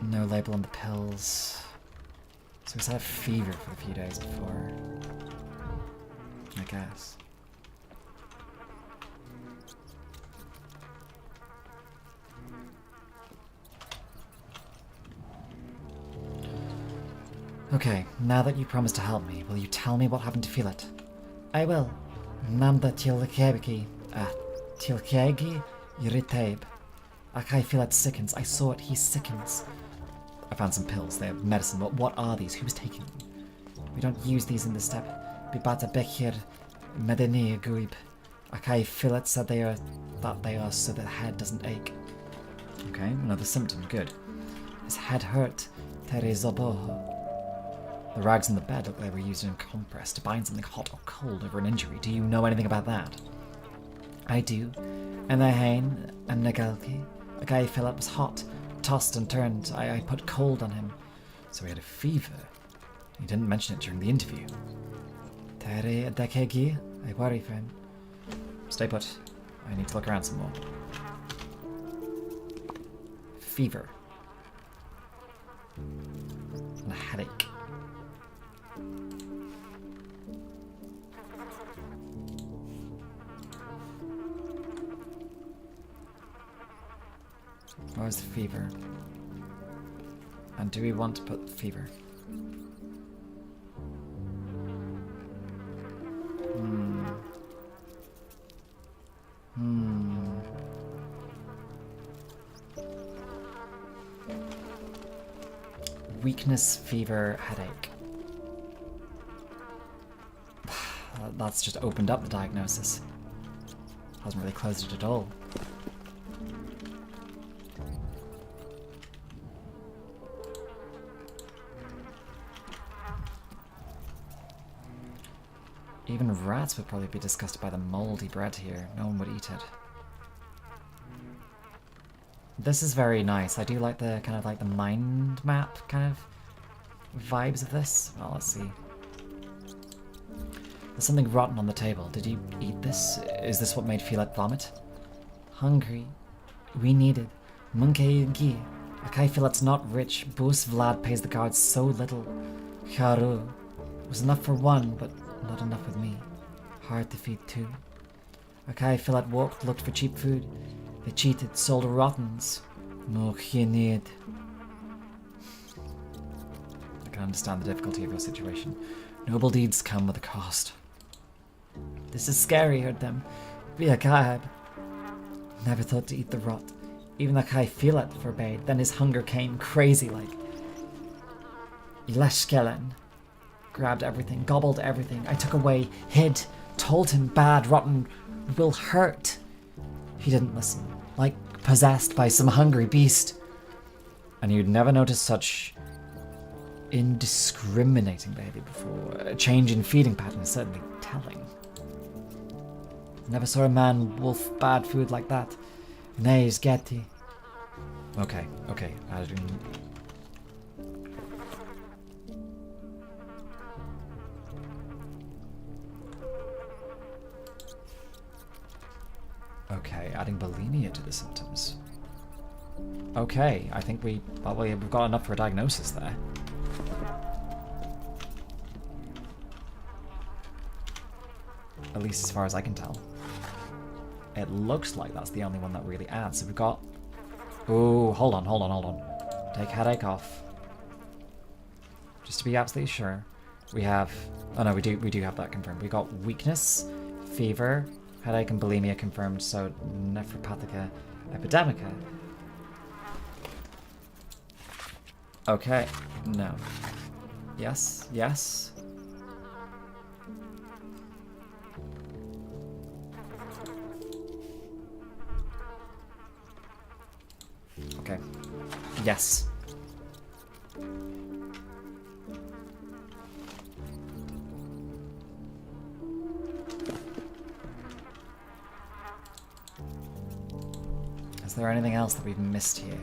No label on the pills. So he's had a fever for a few days before. I guess. Okay, now that you promised to help me, will you tell me what happened to Philip? I will. Namda Tilkebiki. Tilkegi Yiritabe. Akai Philip sickens. I saw it. He sickens. I found some pills. They have medicine. What are these? Who's taking them? We don't use these in this step. Bibata Bekir Medeni Guib. Akai Philip said they are so the head doesn't ache. Okay, another symptom. Good. His head hurt. Terezoboho. The rags on the bed look like they were used in compress to bind something hot or cold over an injury. Do you know anything about that? I do. And the Hain and Nagalki. A guy Philip was hot, tossed and turned. I put cold on him. So he had a fever. He didn't mention it during the interview. Tere Dekegi. I worry for him. Stay put. I need to look around some more. Fever. And a headache. Where's the fever? And do we want to put fever? Weak weakness, fever, headache. That's just opened up the diagnosis. Hasn't really closed it at all. Even rats would probably be disgusted by the moldy bread here. No one would eat it. This is very nice. I do like the kind of like the mind map kind of vibes of this. Well, let's see. There's something rotten on the table. Did you eat this? Is this what made Filet vomit? Hungry. We need it. Monkey gi. Akai Filet's not rich. Bus Vlad pays the guards so little. Charu. It was enough for one, but not enough with me. Hard to feed two. Akai Filet looked for cheap food. They cheated, sold rottens. No need. I can understand the difficulty of your situation. Noble deeds come with a cost. This is scary, heard them. Be a cab. Never thought to eat the rot. Even Akai Filet forbade. Then his hunger came crazy like. Ileshkelen. Grabbed everything, gobbled everything. I took away, hid, told him bad, rotten will hurt. He didn't listen, like possessed by some hungry beast. And you'd never noticed such indiscriminating behavior before. A change in feeding pattern is certainly telling. Never saw a man wolf bad food like that. Nay, Getty. Okay. I didn't... Okay, adding bulimia to the symptoms. Okay, I think we've got enough for a diagnosis there. At least as far as I can tell. It looks like that's the only one that really adds. So we've got... Ooh, hold on. Take headache off. Just to be absolutely sure. We have... Oh no, we do have that confirmed. We got weakness, fever, headache and bulimia confirmed, so nephropathica epidemica. Okay, no. Yes. Okay. Yes. Is there anything else that we've missed here?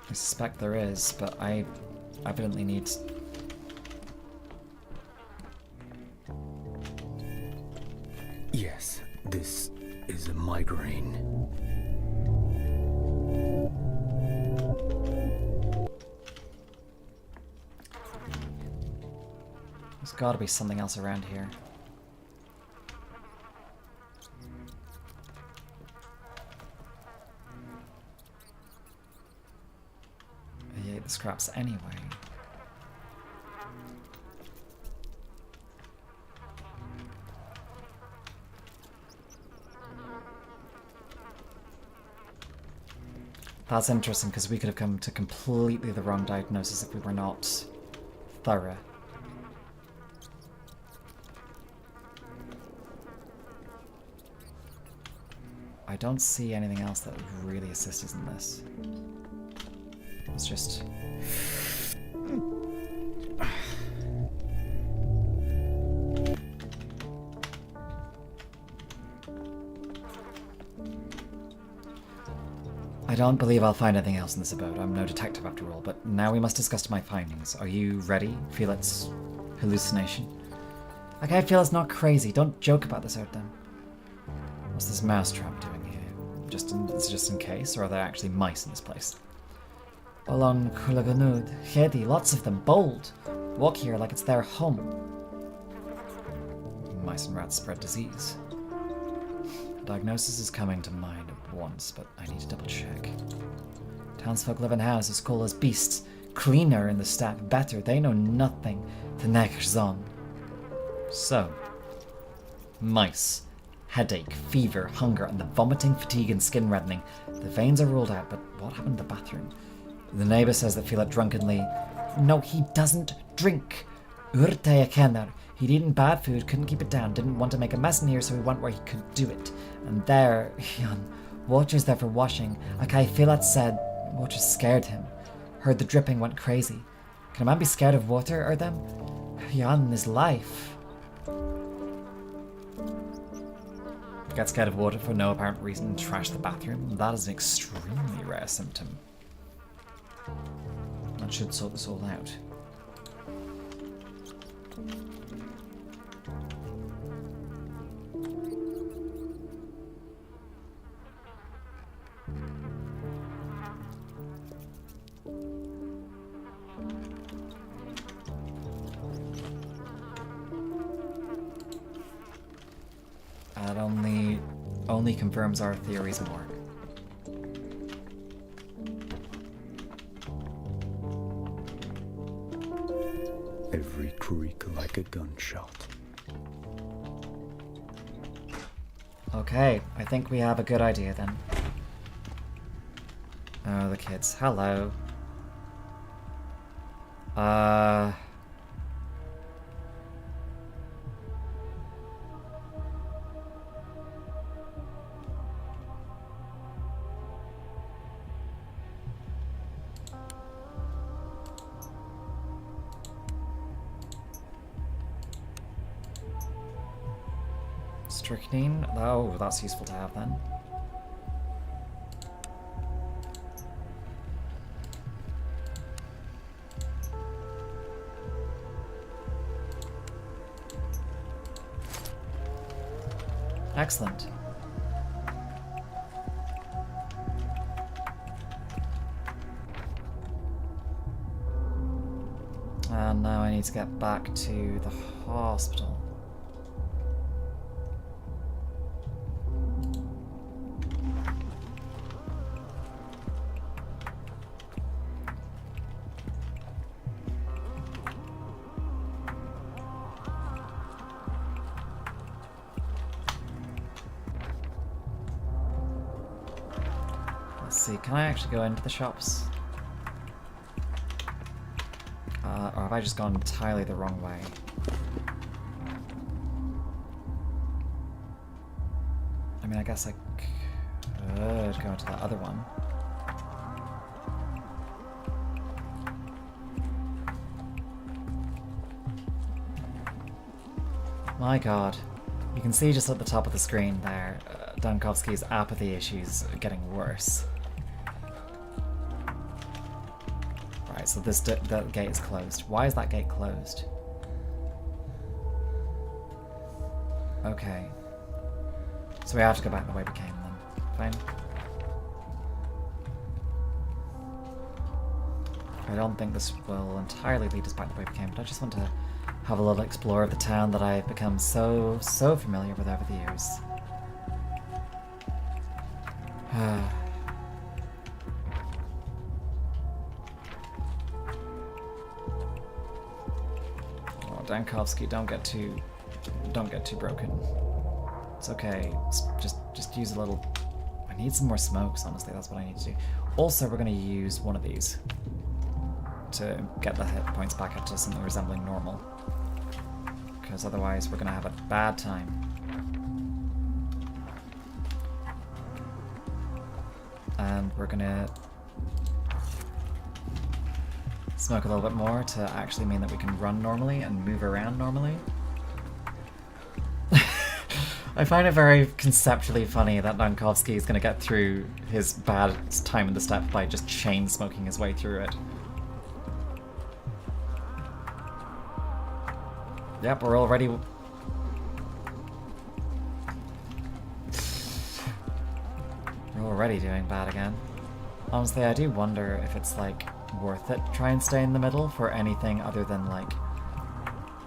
I suspect there is, but I evidently need... Yes, this is a migraine. There's gotta be something else around here. I ate the scraps anyway. That's interesting, because we could have come to completely the wrong diagnosis if we were not thorough. I don't see anything else that would really assist us in this. It's just... I don't believe I'll find anything else in this abode. I'm no detective after all, but now we must discuss my findings. Are you ready? Feel its hallucination? Okay, I feel it's not crazy. Don't joke about this out then. What's this mousetrap doing here? Just in case, or are there actually mice in this place? Bolon Kulaganud, Hedi, lots of them, bold. Walk here like it's their home. Mice and rats spread disease. A diagnosis is coming to mind at once, but I need to double check. Townsfolk live in houses cool as beasts, cleaner in the steppe, better. They know nothing. The next zone. So, mice, headache, fever, hunger, and the vomiting, fatigue, and skin reddening. The veins are ruled out, but what happened to the bathroom? The neighbor says that Philip drunkenly. No, he doesn't drink. Urte kenner. He'd eaten bad food, couldn't keep it down, didn't want to make a mess in here, so he went where he could do it. And there, water's there for washing. Akai Philip said water scared him. Heard the dripping, went crazy. Can a man be scared of water or them? Jan, his life. Get scared of water for no apparent reason and trash the bathroom. That is an extremely rare symptom. That should sort this all out. That only confirms our theories more. Every creak like a gunshot. Okay, I think we have a good idea then. Oh, the kids. Hello. Strychnine? Oh, that's useful to have then. Excellent. And now I need to get back to the hospital. Let's see, can I actually go into the shops? Or have I just gone entirely the wrong way? I mean, I guess I could go into that other one. My god. You can see just at the top of the screen there, Dankovsky's apathy issues are getting worse. Right, so that gate is closed. Why is that gate closed? Okay. So we have to go back the way we came then. Fine. I don't think this will entirely lead us back the way we came, but I just want to have a little explore of the town that I've become so familiar with over the years. Oh, Dankovsky, don't get too broken. It's okay. Just use a little. I need some more smokes. Honestly, that's what I need to do. Also, we're going to use one of these to get the hit points back up to something resembling normal. Because otherwise we're going to have a bad time. And we're going to smoke a little bit more to actually mean that we can run normally and move around normally. I find it very conceptually funny that Dankovsky is going to get through his bad time in the steppe by just chain smoking his way through it. Yep, we're already... We're already doing bad again. Honestly, I do wonder if it's, like, worth it to try and stay in the middle for anything other than, like,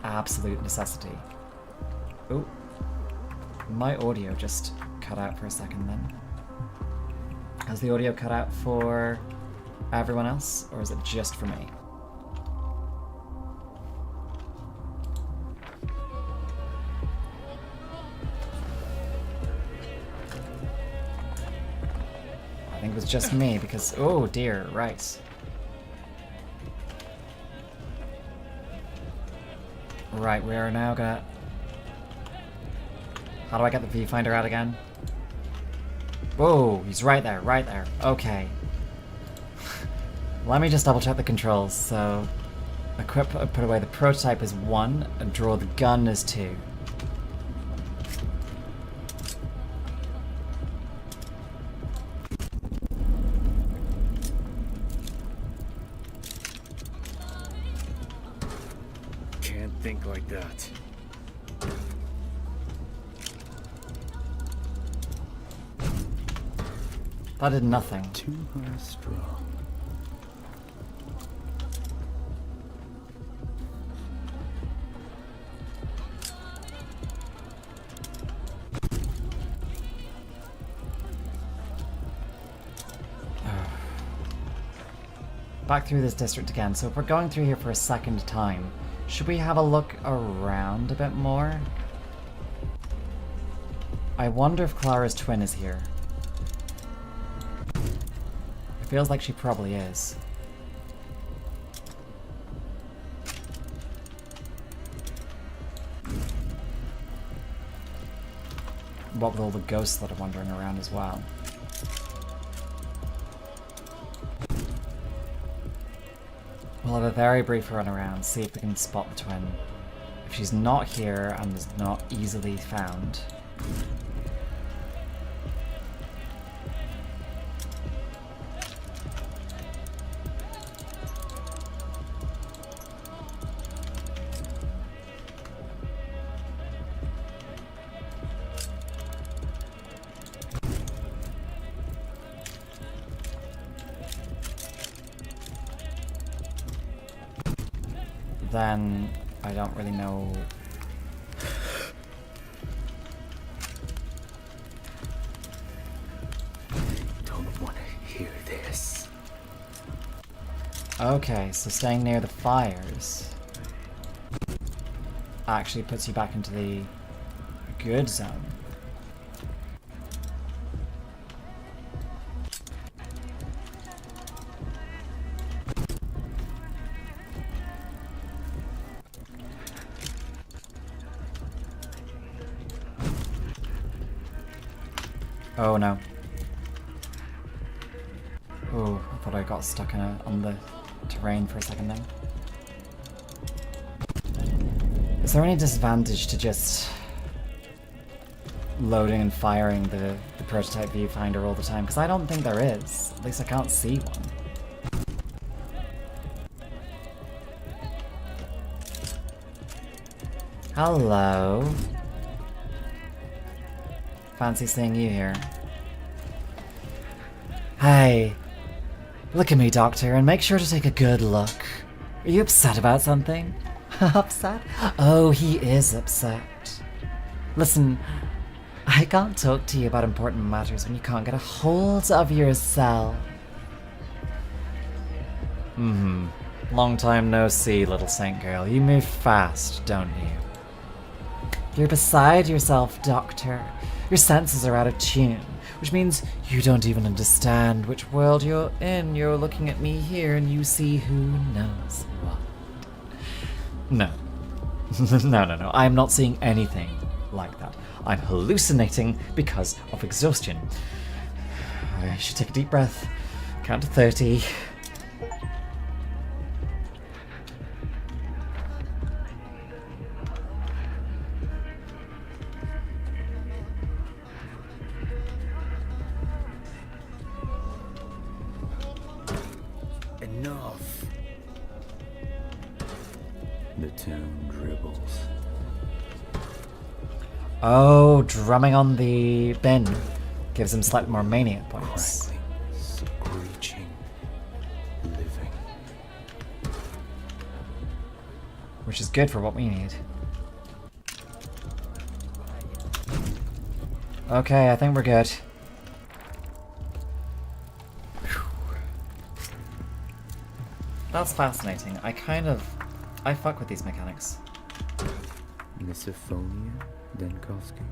absolute necessity. Ooh. My audio just cut out for a second then. Has the audio cut out for everyone else, or is it just for me? think it was just me because... Oh dear, right. Right, we are now gonna... How do I get the viewfinder out again? Whoa, he's right there, right there. Okay. Let me just double check the controls. So, equip, put away the prototype is 1, and draw the gun is 2. Can't think like that. That did nothing. Too high strung. Back through this district again. So if we're going through here for a second time, should we have a look around a bit more? I wonder if Clara's twin is here. It feels like she probably is. What with all the ghosts that are wandering around as well. We'll have a very brief run around, see if we can spot the twin. If she's not here and is not easily found. Then I don't really know. Don't want to hear this. Okay, so staying near the fires actually puts you back into the good zone. Oh no. Oh, I thought I got stuck on the terrain for a second then. Is there any disadvantage to just loading and firing the prototype viewfinder all the time? Because I don't think there is. At least I can't see one. Hello. Fancy seeing you here. Hey, look at me, Doctor, and make sure to take a good look. Are you upset about something? Upset? Oh, he is upset. Listen, I can't talk to you about important matters when you can't get a hold of yourself. Long time no see, little saint girl. You move fast, don't you? You're beside yourself, Doctor. Your senses are out of tune, which means you don't even understand which world you're in. You're looking at me here and you see who knows what. No. No. I'm not seeing anything like that. I'm hallucinating because of exhaustion. I should take a deep breath. Count to 30. Enough. The tune dribbles. Oh, drumming on the bin gives him slightly more mania points. Crackling, screeching, living. Which is good for what we need. Okay, I think we're good. That's fascinating. I fuck with these mechanics. Misophonia, Denkovsky.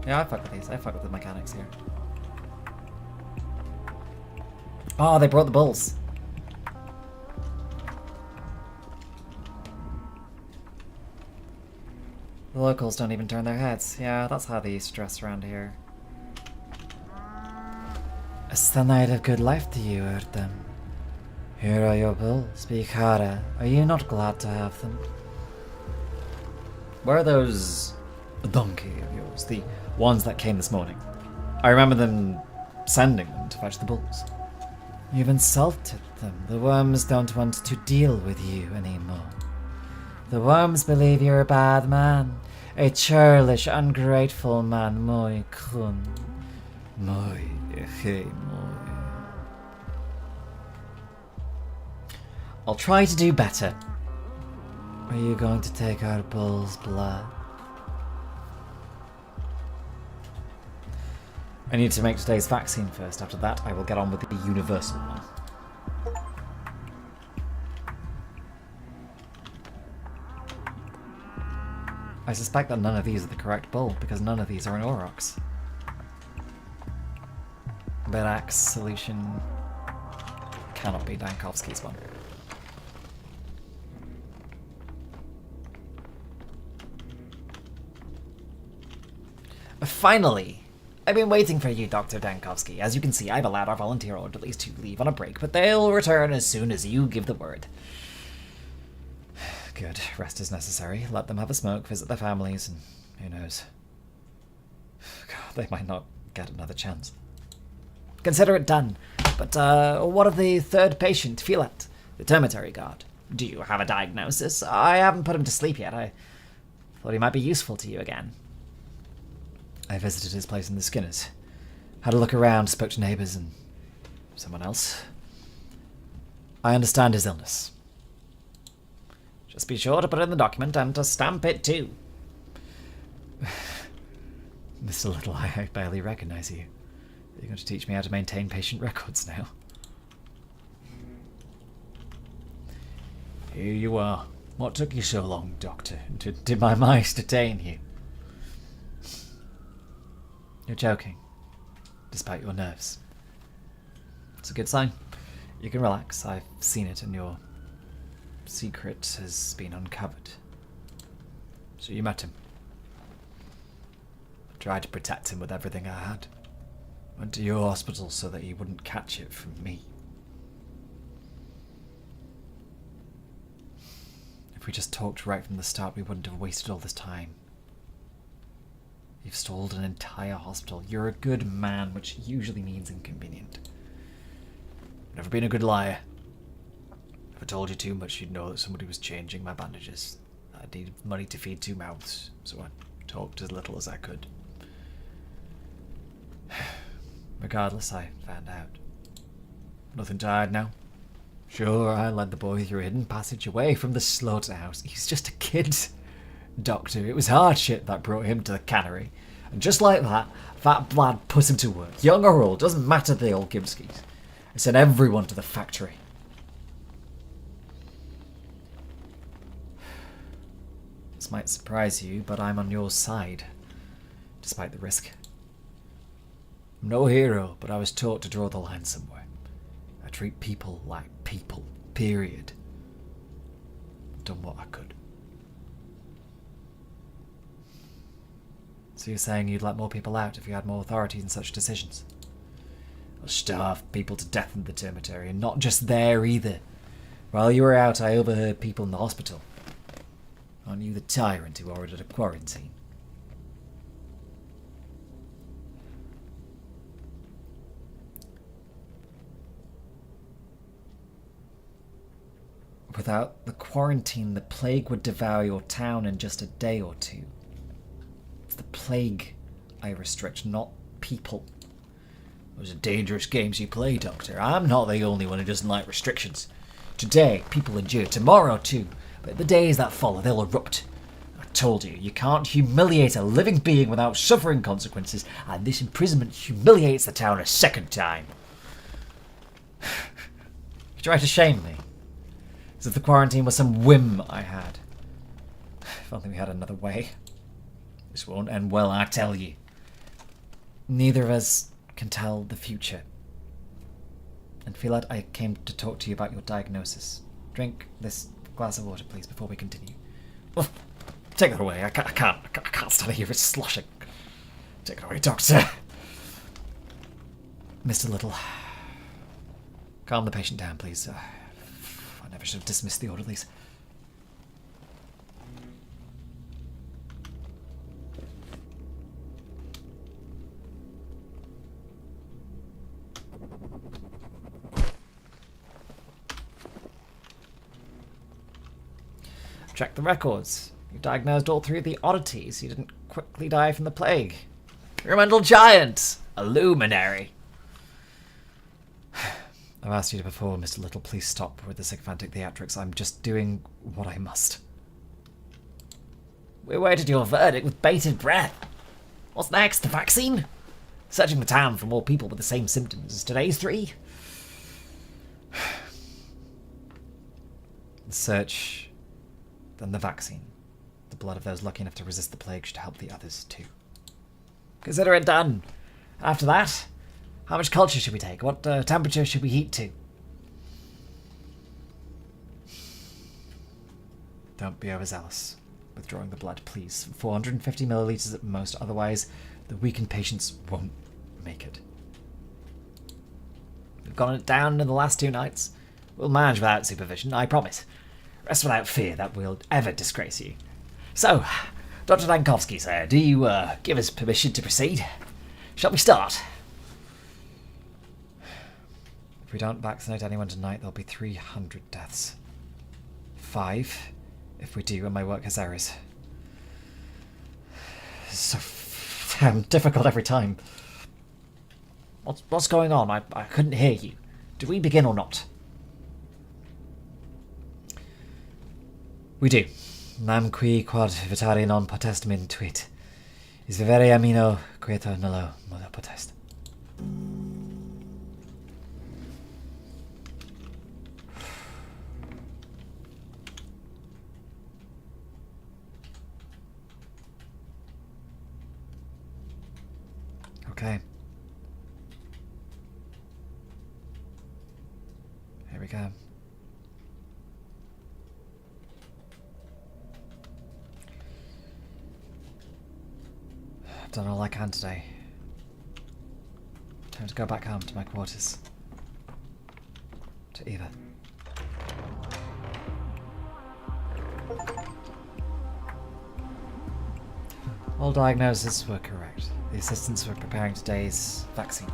Yeah, I fuck with these. I fuck with the mechanics here. Oh, they brought the bulls. The locals don't even turn their heads. Yeah, that's how they used to dress around here. It's the night of good life to you, Erdem. Here are your bulls. Bikara, are you not glad to have them? Where are those donkey of yours? The ones that came this morning. I remember them sending them to fetch the bulls. You've insulted them. The worms don't want to deal with you anymore. The worms believe you're a bad man. A churlish, ungrateful man. Moi kun. Moi. Moi. I'll try to do better. Are you going to take our bull's blood? I need to make today's vaccine first. After that, I will get on with the universal one. I suspect that none of these are the correct bull, because none of these are an Aurochs. Berax's solution cannot be Dankovsky's one. Finally! I've been waiting for you, Dr. Dankovsky. As you can see, I've allowed our volunteer orderlies to leave on a break, but they'll return as soon as you give the word. Good. Rest is necessary. Let them have a smoke, visit their families, and who knows. God, they might not get another chance. Consider it done. But, what of the third patient, Filat, the termitary guard? Do you have a diagnosis? I haven't put him to sleep yet. I thought he might be useful to you again. I visited his place in the Skinners. Had a look around, spoke to neighbours and someone else. I understand his illness. Just be sure to put it in the document and to stamp it too. Mr. Little, I barely recognise you. You're going to teach me how to maintain patient records now. Here you are. What took you so long, Doctor? Did my mice detain you? You're joking, despite your nerves. It's a good sign. You can relax. I've seen it, and your secret has been uncovered. So you met him. I tried to protect him with everything I had. Went to your hospital so that he wouldn't catch it from me. If we just talked right from the start, we wouldn't have wasted all this time. You've stalled an entire hospital. You're a good man, which usually means inconvenient. Never been a good liar. If I told you too much, you'd know that somebody was changing my bandages. I needed money to feed 2 mouths, so I talked as little as I could. Regardless, I found out. Nothing to hide now. Sure, I led the boy through a hidden passage away from the slaughterhouse. He's just a kid. Doctor, it was hardship that brought him to the cannery. And just like that, that lad put him to work. Young or old, doesn't matter the old Gimskis. I sent everyone to the factory. This might surprise you, but I'm on your side. Despite the risk. I'm no hero, but I was taught to draw the line somewhere. I treat people like people, period. I've done what I could. So you're saying you'd let more people out if you had more authority in such decisions? Or starve people to death in the termitary, and not just there either. While you were out, I overheard people in the hospital. Aren't you the tyrant who ordered a quarantine? Without the quarantine, the plague would devour your town in just a day or two. It's the plague I restrict, not people. Those are dangerous games you play, Doctor. I'm not the only one who doesn't like restrictions. Today, people endure. Tomorrow, too. But the days that follow, they'll erupt. I told you, you can't humiliate a living being without suffering consequences, and this imprisonment humiliates the town a second time. You try to shame me. As if the quarantine was some whim I had. If only we had another way. This won't end well, I tell you. Neither of us can tell the future. And Philat, I came to talk to you about your diagnosis. Drink this glass of water, please, before we continue. Oh, take it away. I can't stand here. It's sloshing. Take it away, doctor. Mr. Little. Calm the patient down, please. I never should have dismissed the orderlies. Check the records. You diagnosed all three of the oddities. You didn't quickly die from the plague. You're a mental giant! A luminary! I've asked you to before, Mr. Little. Please stop with the sycophantic theatrics. I'm just doing what I must. We awaited your verdict with bated breath. What's next? The vaccine? Searching the town for more people with the same symptoms as today's three? The search... Then the vaccine. The blood of those lucky enough to resist the plague should help the others too. Consider it done. After that, how much culture should we take? What temperature should we heat to? Don't be overzealous. Withdrawing the blood, please. 450 milliliters at most, otherwise the weakened patients won't make it. We've gotten it down in the last 2 nights. We'll manage without supervision, I promise. Rest without fear that we'll ever disgrace you. So, Dr. Dankovsky, sir, do you give us permission to proceed? Shall we start? If we don't vaccinate anyone tonight, there'll be 300 deaths. 5, if we do, and my work has errors. It's so damn difficult every time. What's going on? I couldn't hear you. Do we begin or not? We do. Nam qui quod vitari non potest min tuit. Is vivere amino quieto nullo modo potest. Okay. Here we go. I've done all I can today. Time to go back home to my quarters. To Eva. All diagnoses were correct. The assistants were preparing today's vaccine.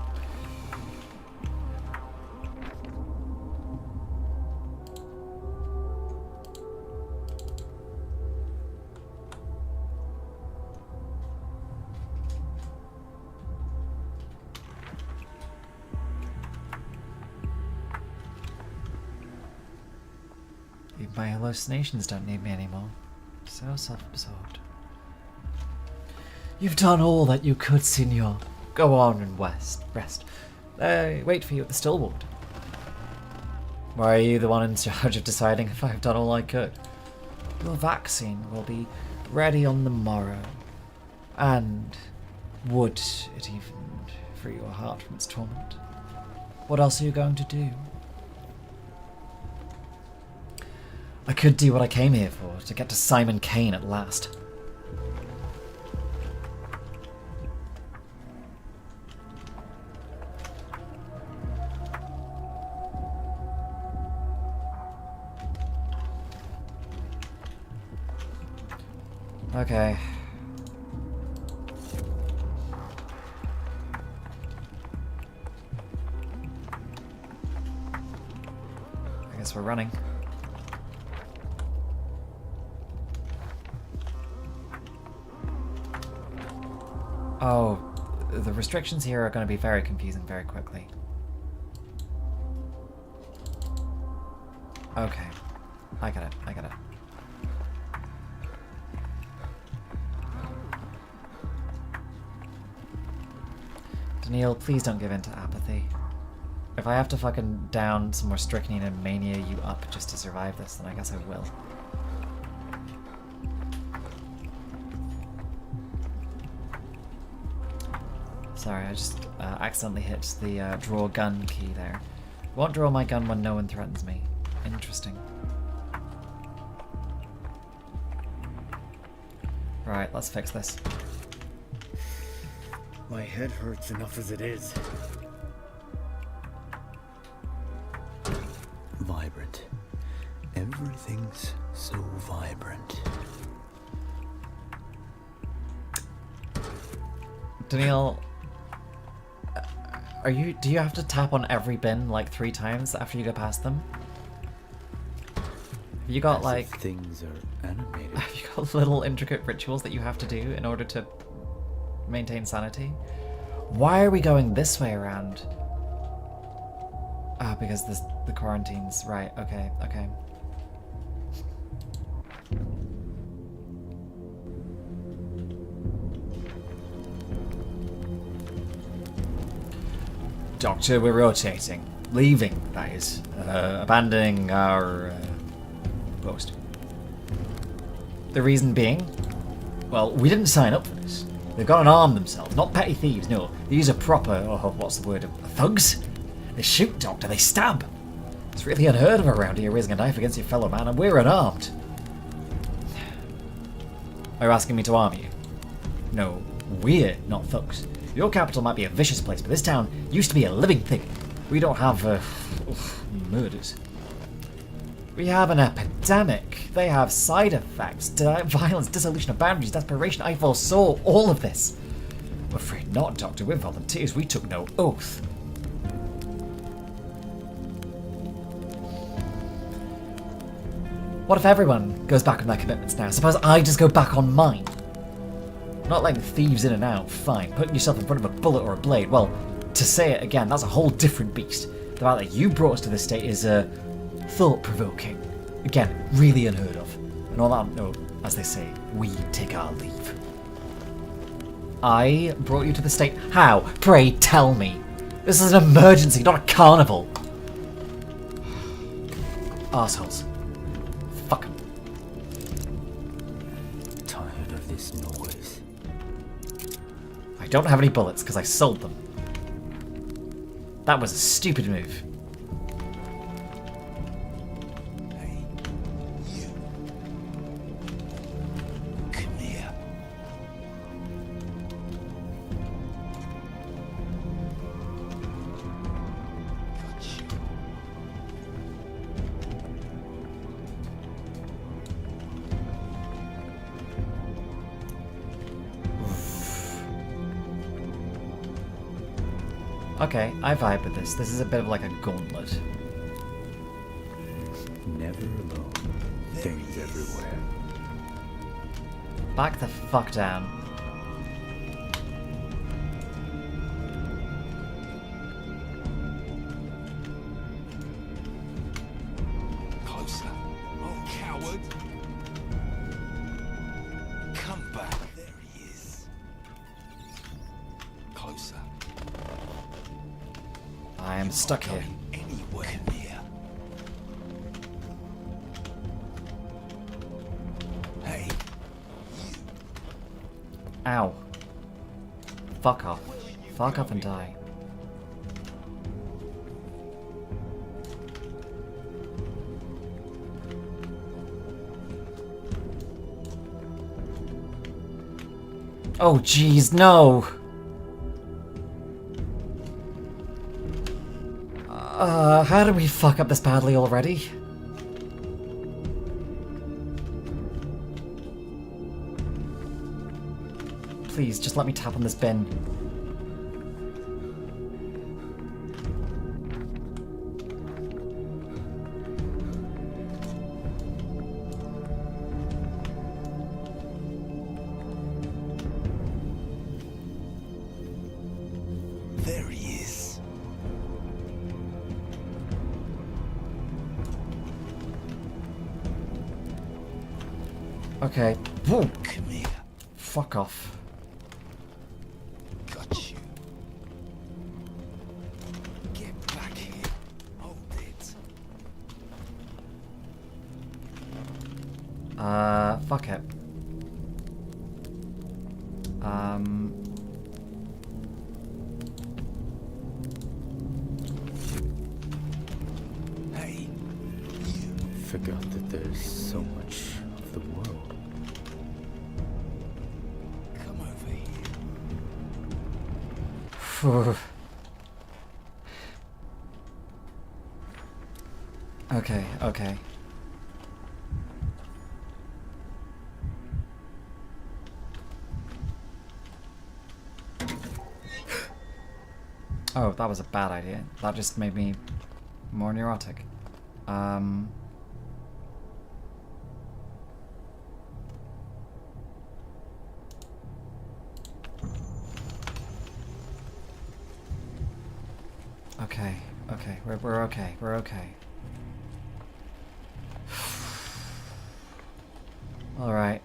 My hallucinations don't need me anymore. So self-absorbed. You've done all that you could, Signor. Go on and rest. Wait for you at the still ward. Why are you the one in charge of deciding if I've done all I could? Your vaccine will be ready on the morrow. And would it even free your heart from its torment? What else are you going to do? I could do what I came here for, to get to Simon Kane at last. Okay. I guess we're running. Oh, the restrictions here are going to be very confusing very quickly. Okay. I get it. Daniil, please don't give in to apathy. If I have to fucking down some more strychnine and mania you up just to survive this, then I guess I will. Sorry, I just accidentally hit the draw gun key there. Won't draw my gun when no one threatens me. Interesting. Right, let's fix this. My head hurts enough as it is. Vibrant. Everything's so vibrant. Daniel, do you have to tap on every bin like 3 times after you go past them? Have you got like things are animated. Have you got little intricate rituals that you have to do in order to maintain sanity? Why are we going this way around? Ah, because the quarantines. Right, okay. Doctor, we're rotating. Leaving, that is. Abandoning our post. The reason being? Well, we didn't sign up for this. They've got to arm themselves, not petty thieves, no. These are proper, what's the word, thugs? They shoot, Doctor, they stab. It's really unheard of around here, raising a knife against your fellow man, and we're unarmed. Are you asking me to arm you? No, we're not thugs. Your capital might be a vicious place, but this town used to be a living thing. We don't have, murders. We have an epidemic. They have side effects. Violence, dissolution of boundaries, desperation. I foresaw all of this. I'm afraid not, Doctor. We're volunteers. We took no oath. What if everyone goes back on their commitments now? Suppose I just go back on mine. Not letting thieves in and out, fine. Putting yourself in front of a bullet or a blade, well, to say it again, that's a whole different beast. The fact that you brought us to this state is, thought-provoking. Again, really unheard of. And on that note, as they say, we take our leave. I brought you to the state? How? Pray tell me. This is an emergency, not a carnival. Arseholes. Fuck 'em. Tired of this noise. I don't have any bullets because I sold them. That was a stupid move. Hey, you. Come here. Got you. Okay, I vibe with this. This is a bit of like a gauntlet. Never alone. Things everywhere. Back the fuck down. Closer. Oh, coward. Come back. There he is. Closer. I am stuck here. Anywhere. Come here. Hey. Ow. Fuck off. Fuck off and die. Oh jeez, no! How did we fuck up this badly already? Please, just let me tap on this bin. There he is. Okay. Whoa. Come here. Fuck off. Got you. Get back here. Hold it. Fuck it. forgot that there's so much of the world. Come over here. Phew. Okay, okay. Oh, that was a bad idea. That just made me more neurotic. Okay, okay, we're okay, we're okay. Alright.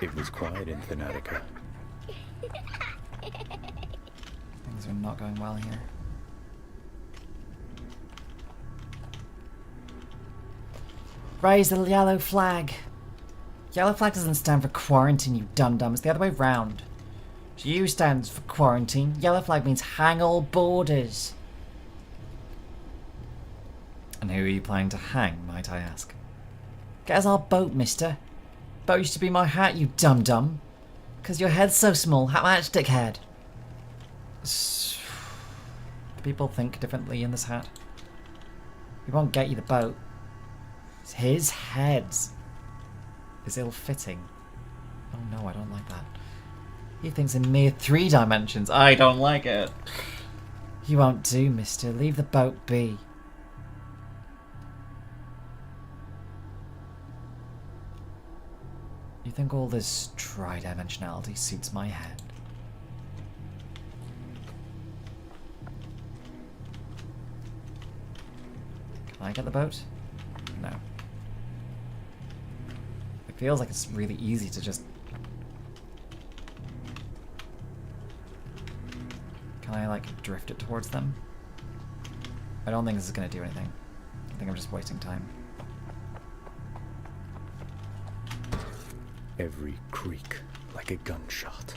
It was quiet in Thanatica. Things are not going well here. Raise the yellow flag. Yellow flag doesn't stand for quarantine, you dum-dum. It's the other way round. U stands for quarantine. Yellow flag means hang all borders. And who are you planning to hang, might I ask? Get us our boat, mister. Boat used to be my hat, you dum-dum. 'Cause your head's so small, how much, dickhead? Do people think differently in this hat? We won't get you the boat. His head is ill-fitting. Oh no, I don't like that. He thinks in mere 3 dimensions. I don't like it. You won't do, mister. Leave the boat be. You think all this tri-dimensionality suits my head? Can I get the boat? No. It feels like it's really easy to just... Can I, like, drift it towards them? I don't think this is going to do anything. I think I'm just wasting time. Every creak like a gunshot.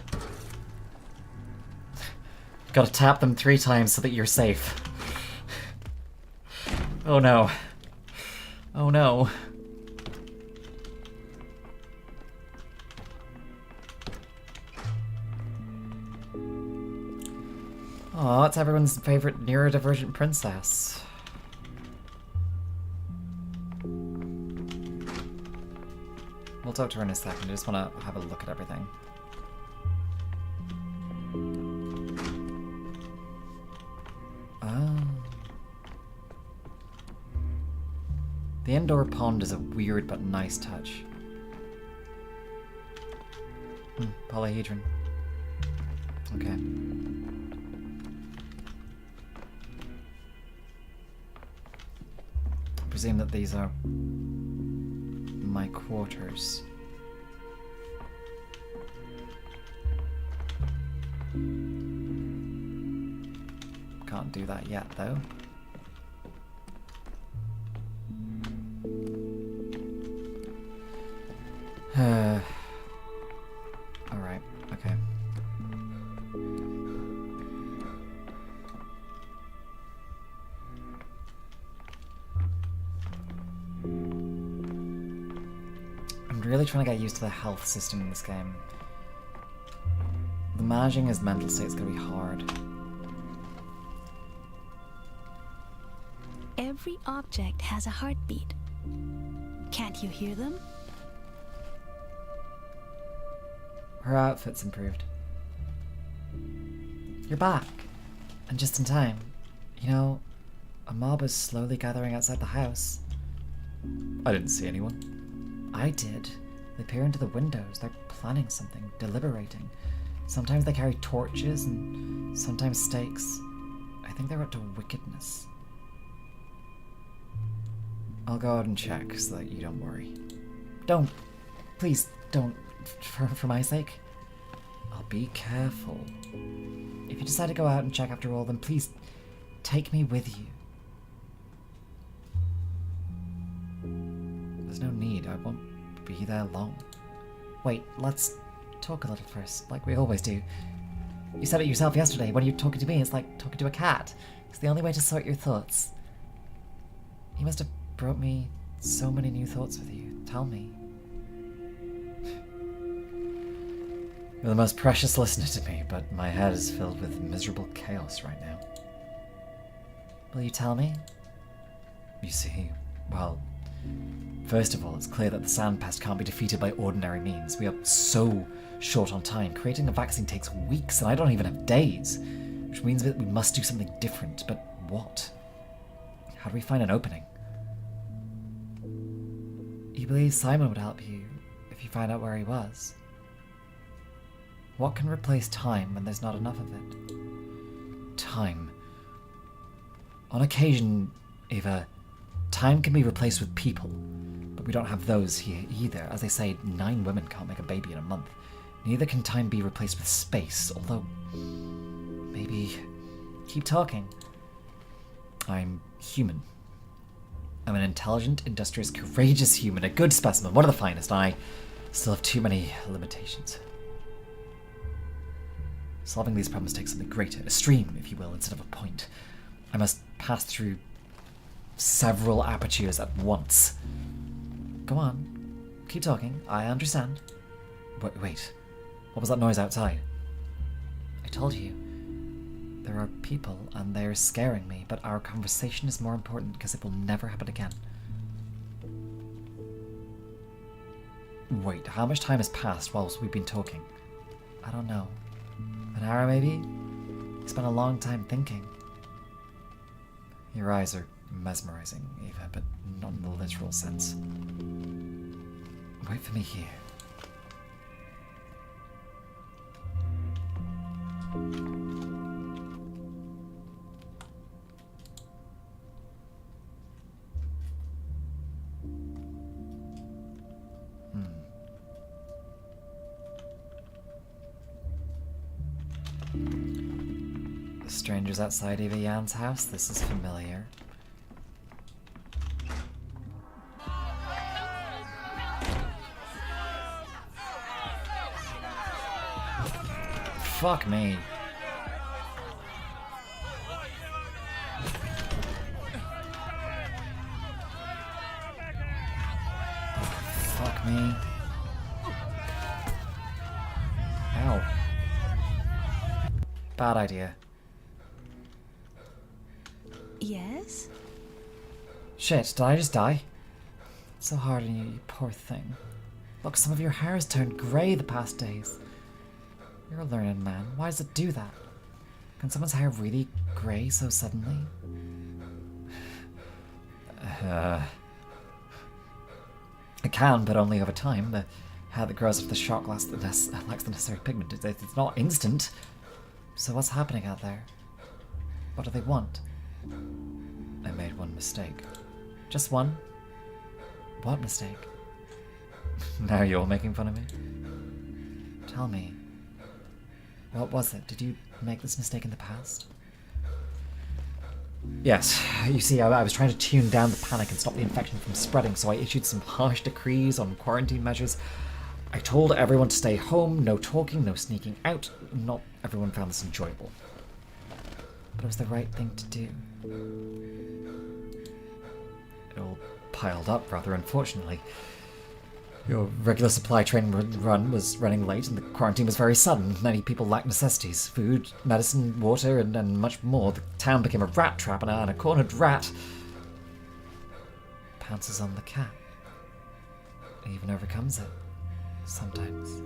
Gotta tap them 3 times so that you're safe. Oh no. Oh no. Oh, it's everyone's favorite neurodivergent princess. We'll talk to her in a second. I just want to have a look at everything. Oh. The indoor pond is a weird but nice touch. Polyhedron. Okay. I presume that these are my quarters. Can't do that yet, though. Alright, okay. I'm really trying to get used to the health system in this game. The managing his mental state is going to be hard. Every object has a heartbeat. Can't you hear them? Her outfit's improved. You're back. And just in time. You know, a mob is slowly gathering outside the house. I didn't see anyone. I did. They peer into the windows. They're planning something, deliberating. Sometimes they carry torches and sometimes stakes. I think they're up to wickedness. I'll go out and check so that you don't worry. Don't. Please, don't. For my sake. I'll be careful. If you decide to go out and check after all, then please take me with you. There's no need. I won't be there long. Wait, let's talk a little first, like we always do. You said it yourself yesterday. When you're talking to me, it's like talking to a cat. It's the only way to sort your thoughts. You must have brought me so many new thoughts with you. Tell me. You're the most precious listener to me, but my head is filled with miserable chaos right now. Will you tell me? You see, well, first of all, it's clear that the sand pest can't be defeated by ordinary means. We are so short on time. Creating a vaccine takes weeks, and I don't even have days, which means that we must do something different. But what? How do we find an opening? You believe Simon would help you if you find out where he was? What can replace time when there's not enough of it? Time. On occasion, Eva, time can be replaced with people, but we don't have those here either. As they say, 9 women can't make a baby in a month. Neither can time be replaced with space, although maybe... Keep talking. I'm human. I'm an intelligent, industrious, courageous human, a good specimen, one of the finest. I still have too many limitations. Solving these problems takes something greater, a stream, if you will, instead of a point. I must pass through several apertures at once. Go on. Keep talking. I understand. Wait. What was that noise outside? I told you. There are people, and they're scaring me, but our conversation is more important because it will never happen again. Wait, how much time has passed whilst we've been talking? I don't know. An hour, maybe? You spent a long time thinking. Your eyes are mesmerizing, Eva, but not in the literal sense. Wait for me here. The strangers outside Eva Yan's house, this is familiar. Fuck me. Fuck me. Ow. Bad idea. Yes? Shit, did I just die? It's so hard on you, you poor thing. Look, some of your hair has turned grey the past days. You're a learned man. Why does it do that? Can someone's hair really grey so suddenly? It can, but only over time. The hair that grows after the shock lacks the necessary pigment. It's not instant. So what's happening out there? What do they want? I made one mistake. Just one? What mistake? Now you're making fun of me? Tell me. What was it? Did you make this mistake in the past? Yes. You see, I was trying to tune down the panic and stop the infection from spreading, so I issued some harsh decrees on quarantine measures. I told everyone to stay home, no talking, no sneaking out. Not everyone found this enjoyable. But it was the right thing to do. It all piled up, rather unfortunately. Your regular supply train run was running late, and the quarantine was very sudden. Many people lacked necessities, food, medicine, water, and much more. The town became a rat trap, and a cornered rat pounces on the cat. It even overcomes it. Sometimes.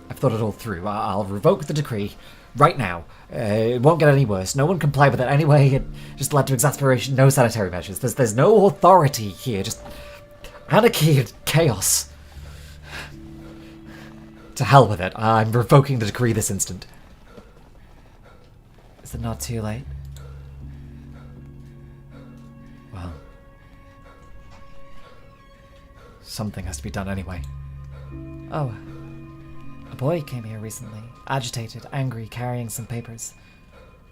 I've thought it all through. I'll revoke the decree right now. It won't get any worse. No one complied with it anyway. It just led to exasperation. No sanitary measures. There's no authority here. Just anarchy and chaos. To hell with it. I'm revoking the decree this instant. Is it not too late? Well, something has to be done anyway. Oh, a boy came here recently, agitated, angry, carrying some papers.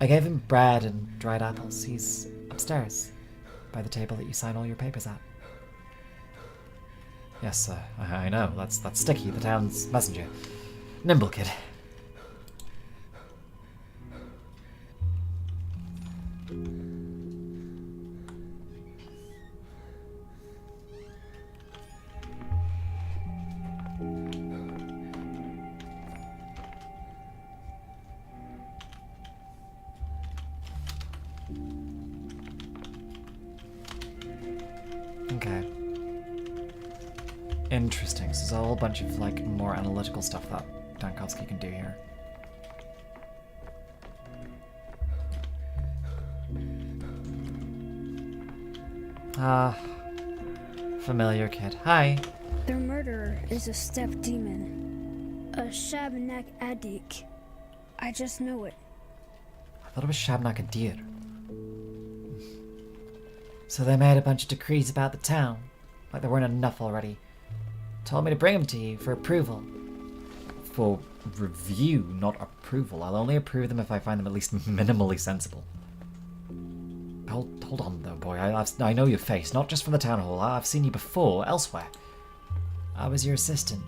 I gave him bread and dried apples. He's upstairs, by the table that you sign all your papers at. Yes, sir. I know. That's Sticky, the town's messenger. Nimble kid. Okay. Interesting. So there's a whole bunch of, like, more analytical stuff that Dankovsky can do here. Ah. Familiar kid. Hi. Their murderer is a steppe demon. A Shabnak Adik. I just know it. I thought it was Shabnak Adir. So they made a bunch of decrees about the town. Like there weren't enough already. Told me to bring them to you for approval. For review, not approval. I'll only approve them if I find them at least minimally sensible. Hold on though, boy. I know your face, not just from the town hall. I've seen you before, elsewhere. I was your assistant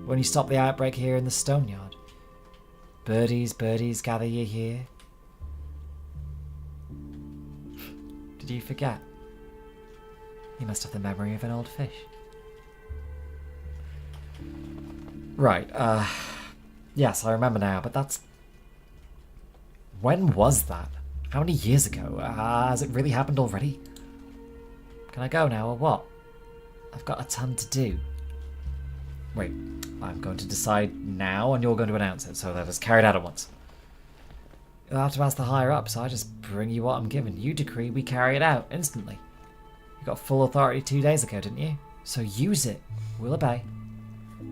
when you stopped the outbreak here in the stone yard. Birdies, gather you here. Did you forget? You must have the memory of an old fish. Right, yes, I remember now, but that's... When was that? How many years ago? Has it really happened already? Can I go now, or what? I've got a ton to do. Wait, I'm going to decide now, and you're going to announce it, so that it's carried out at once. You'll have to ask the higher-ups, so I just bring you what I'm given. You decree, we carry it out, instantly. You got full authority 2 days ago, didn't you? So use it. We'll obey.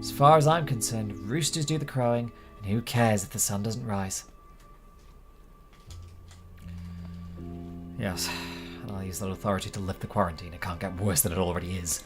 As far as I'm concerned, roosters do the crowing, and who cares if the sun doesn't rise? Yes, and I'll use that authority to lift the quarantine. It can't get worse than it already is.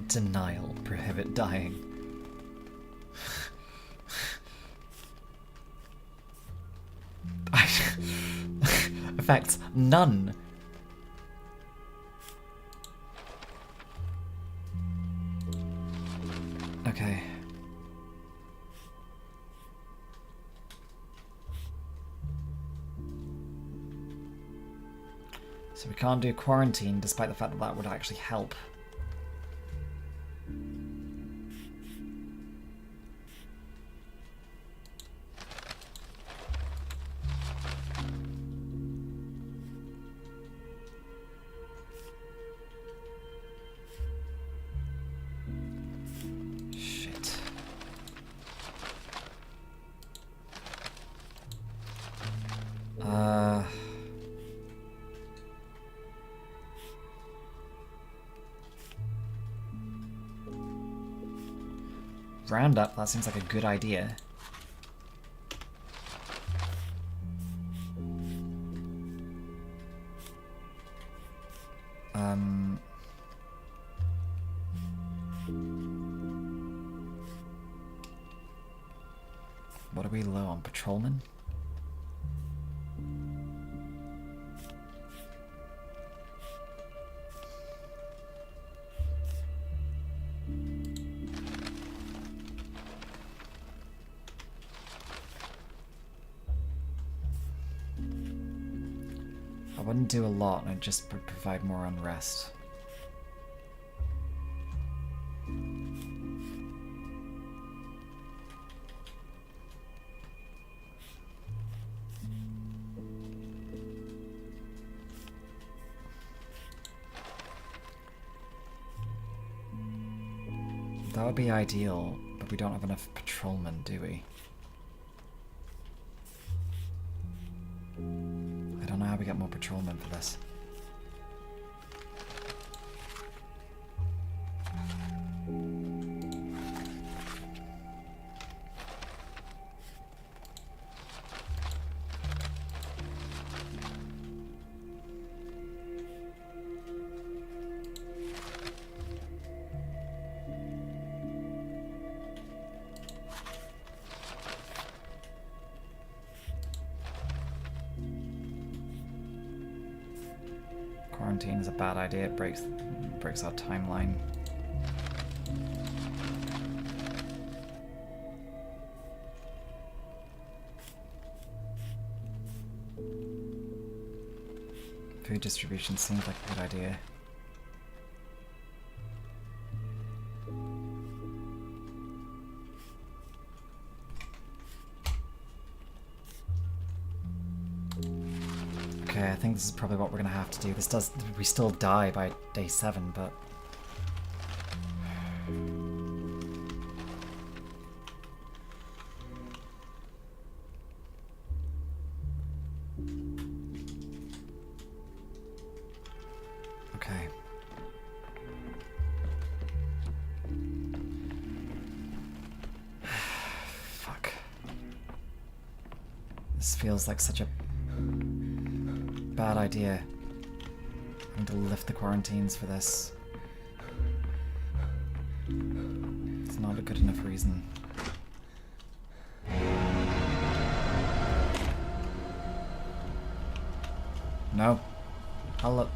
Denial, prohibit dying. Effects, none. Okay. So we can't do quarantine despite the fact that that would actually help. ground up. That seems like a good idea. What are we low on? Patrolman? I wouldn't do a lot, and it just would provide more unrest. That would be ideal, but we don't have enough patrolmen, do we? I don't know how we get more patrolmen for this. Quarantine is a bad idea. It breaks our timeline. Food distribution seems like a good idea. Okay, I think this is probably what we're gonna have to do. We still die by day 7, but... Okay. Fuck. This feels like such a bad idea. I need to lift the quarantines for this. It's not a good enough reason. No. I'll look.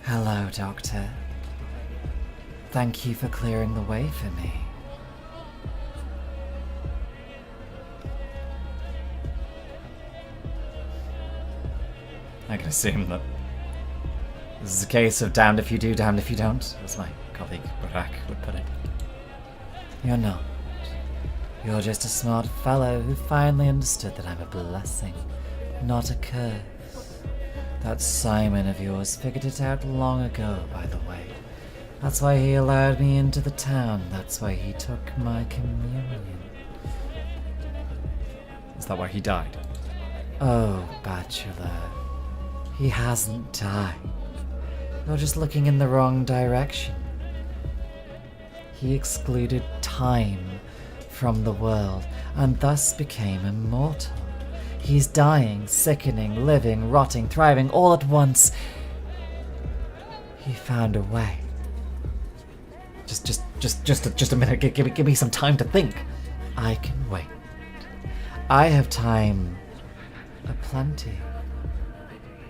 Hello, Doctor. Thank you for clearing the way for me. I can assume that this is a case of damned if you do, damned if you don't, as my colleague Barak would put it. You're not. You're just a smart fellow who finally understood that I'm a blessing, not a curse. That Simon of yours figured it out long ago, by the way. That's why he allowed me into the town. That's why he took my communion. Is that why he died? Oh, Bachelor. He hasn't died. You're just looking in the wrong direction. He excluded time from the world, and thus became immortal. He's dying, sickening, living, rotting, thriving, all at once. He found a way. Just a minute. Give me some time to think. I can wait. I have time aplenty.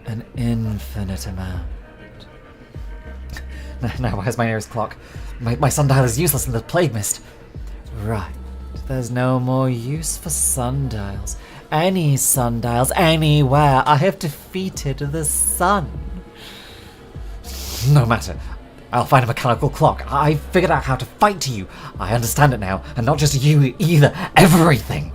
An infinite amount. Now, where's my nearest clock? My sundial is useless in the plague mist. Right. There's no more use for sundials. Any sundials, anywhere. I have defeated the sun. No matter. I'll find a mechanical clock. I figured out how to fight to you. I understand it now. And not just you either. Everything.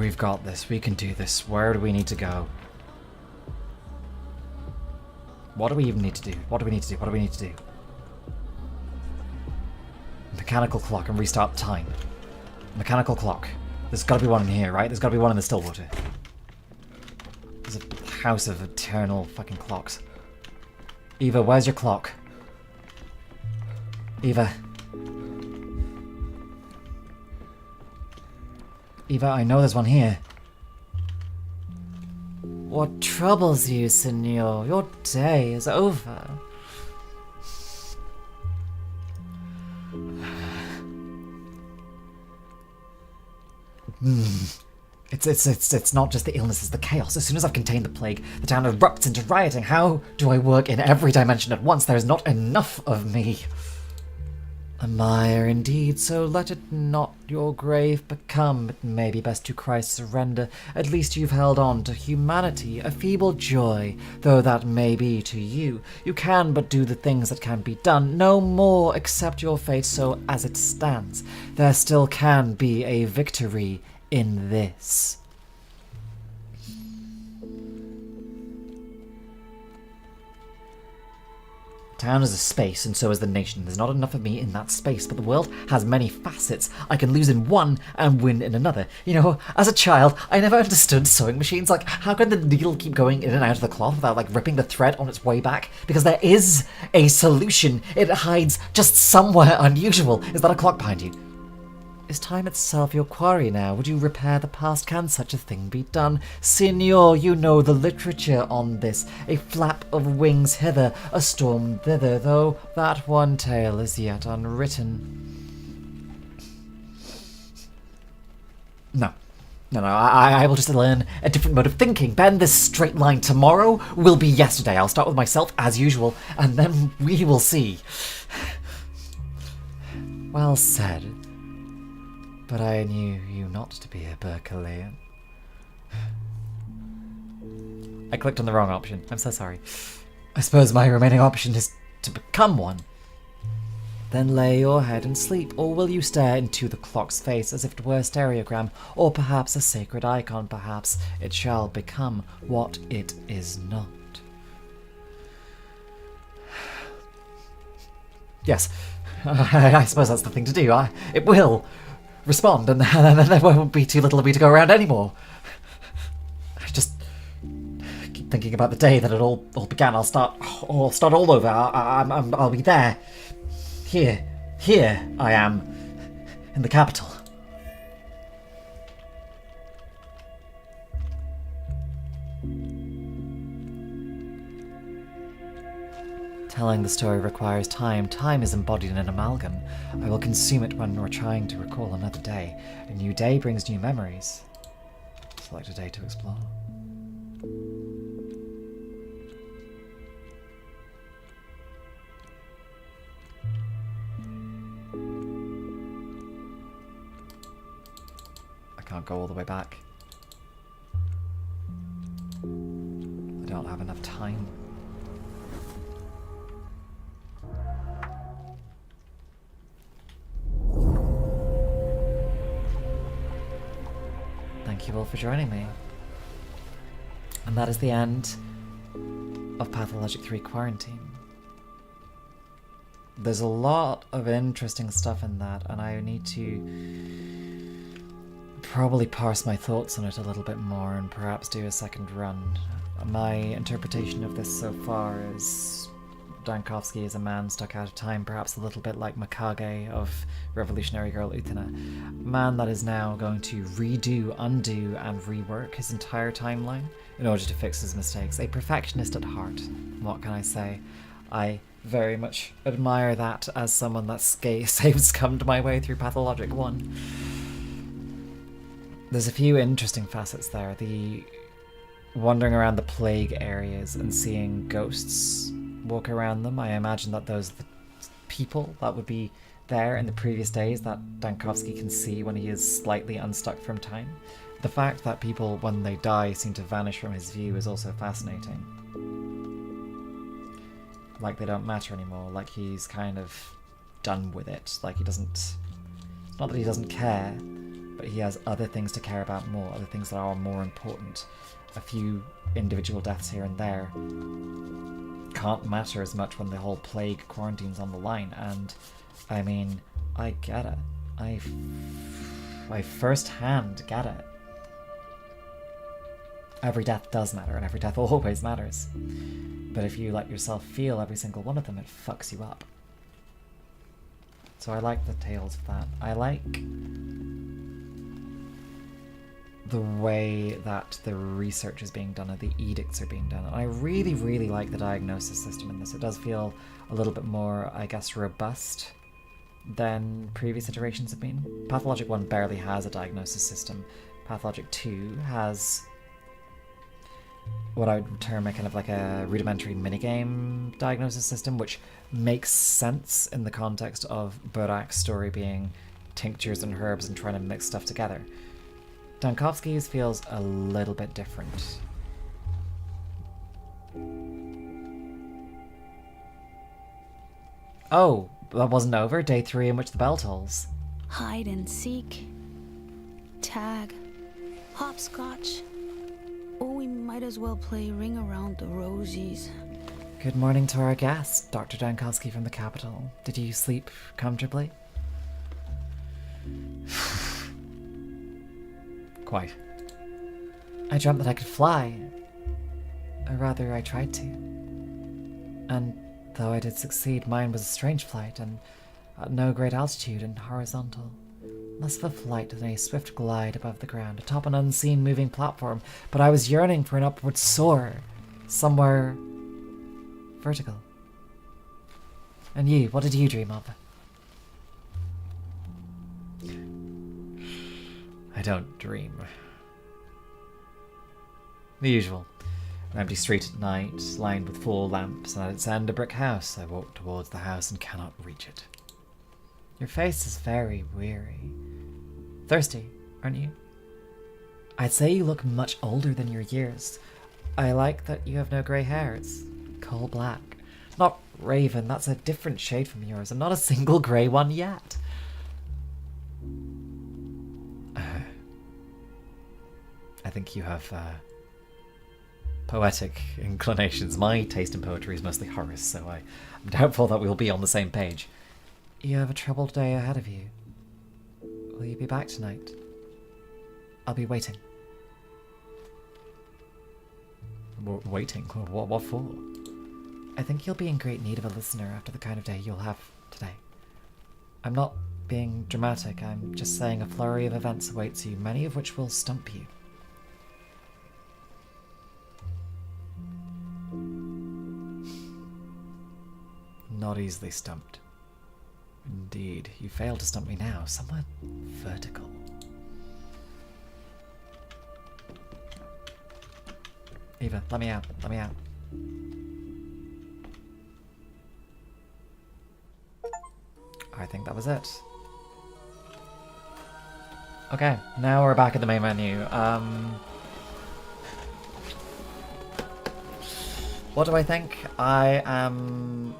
We've got this. We can do this. Where do we need to go? What do we even need to do? What do we need to do? What do we need to do? Mechanical clock and restart the time. Mechanical clock. There's got to be one in here, right? There's got to be one in the Stillwater. There's a house of eternal fucking clocks. Eva, where's your clock? Eva. Eva, I know there's one here. What troubles you, senor? Your day is over. It's not just the illness, it's the chaos. As soon as I've contained the plague, the town erupts into rioting. How do I work in every dimension at once? There is not enough of me. A mire indeed, so let it not your grave become. It may be best to Christ surrender. At least you've held on to humanity, a feeble joy, though that may be to you. You can but do the things that can be done, no more accept your fate so as it stands. There still can be a victory in this. Town is a space, and so is the nation. There's not enough of me in that space, but the world has many facets. I can lose in one and win in another. You know, as a child, I never understood sewing machines. Like, how can the needle keep going in and out of the cloth without, like, ripping the thread on its way back? Because there is a solution. It hides just somewhere unusual. Is that a clock behind you? Is time itself your quarry now? Would you repair the past? Can such a thing be done? Signor, you know the literature on this. A flap of wings hither, a storm thither, though that one tale is yet unwritten. No, I will just learn a different mode of thinking. Bend this straight line. Tomorrow will be yesterday. I'll start with myself, as usual, and then we will see. Well said. But I knew you not to be a Berkeleyan. I clicked on the wrong option. I'm so sorry. I suppose my remaining option is to become one. Then lay your head and sleep, or will you stare into the clock's face as if it were a stereogram, or perhaps a sacred icon? Perhaps it shall become what it is not. Yes, I suppose that's the thing to do. It will respond, and then there won't be too little of me to go around anymore. I just keep thinking about the day that it all began. I'll start all over. I'll be there. Here I am, in the capital. Telling the story requires time. Time is embodied in an amalgam. I will consume it when we're trying to recall another day. A new day brings new memories. Select a day to explore. I can't go all the way back. I don't have enough time. Thank you all for joining me. And that is the end of Pathologic 3 Quarantine. There's a lot of interesting stuff in that, and I need to probably parse my thoughts on it a little bit more and perhaps do a second run. My interpretation of this so far is Diagnosing is a man stuck out of time, perhaps a little bit like Mikage of Revolutionary Girl Utena. A man that is now going to redo, undo, and rework his entire timeline in order to fix his mistakes. A perfectionist at heart. What can I say? I very much admire that as someone that saves come to my way through Pathologic 1. There's a few interesting facets there. The wandering around the plague areas and seeing ghosts walk around them. I imagine that those are the people that would be there in the previous days that Dankovsky can see when he is slightly unstuck from time. The fact that people, when they die, seem to vanish from his view is also fascinating. Like they don't matter anymore, like he's kind of done with it, like he doesn't... It's not that he doesn't care, but he has other things to care about more, other things that are more important. A few individual deaths here and there can't matter as much when the whole plague quarantine's on the line, and I mean, I get it. I first-hand get it. Every death does matter, and every death always matters. But if you let yourself feel every single one of them, it fucks you up. So I like the tales of that. I like the way that the research is being done and the edicts are being done. And I really, really like the diagnosis system in this. It does feel a little bit more, I guess, robust than previous iterations have been. Pathologic 1 barely has a diagnosis system. Pathologic 2 has what I would term a kind of like a rudimentary minigame diagnosis system, which makes sense in the context of Burak's story being tinctures and herbs and trying to mix stuff together. Dankovsky's feels a little bit different. Oh, that wasn't over? Day 3 in which the bell tolls. Hide and seek. Tag. Hopscotch. Or we might as well play Ring Around the Rosies. Good morning to our guest, Dr. Dankovsky from the capital. Did you sleep comfortably? Quite. I dreamt that I could fly. Or rather, I tried to. And though I did succeed, mine was a strange flight, and at no great altitude and horizontal. Less of a flight than a swift glide above the ground, atop an unseen moving platform, but I was yearning for an upward soar, somewhere vertical. And you, what did you dream of? I don't dream. The usual. An empty street at night, lined with full lamps, and at its end a brick house. I walk towards the house and cannot reach it. Your face is very weary. Thirsty, aren't you? I'd say you look much older than your years. I like that you have no grey hair. It's coal black. Not raven, that's a different shade from yours, and not a single grey one yet. I think you have poetic inclinations. My taste in poetry is mostly Horace, so I'm doubtful that we'll be on the same page. You have a troubled day ahead of you. Will you be back tonight? I'll be waiting. Waiting? What for? I think you'll be in great need of a listener after the kind of day you'll have today. I'm not being dramatic, I'm just saying a flurry of events awaits you, many of which will stump you. Not easily stumped. Indeed, you failed to stump me now, somewhat vertical. Eva, let me out, let me out. I think that was it. Okay, now we're back at the main menu. What do I think? I am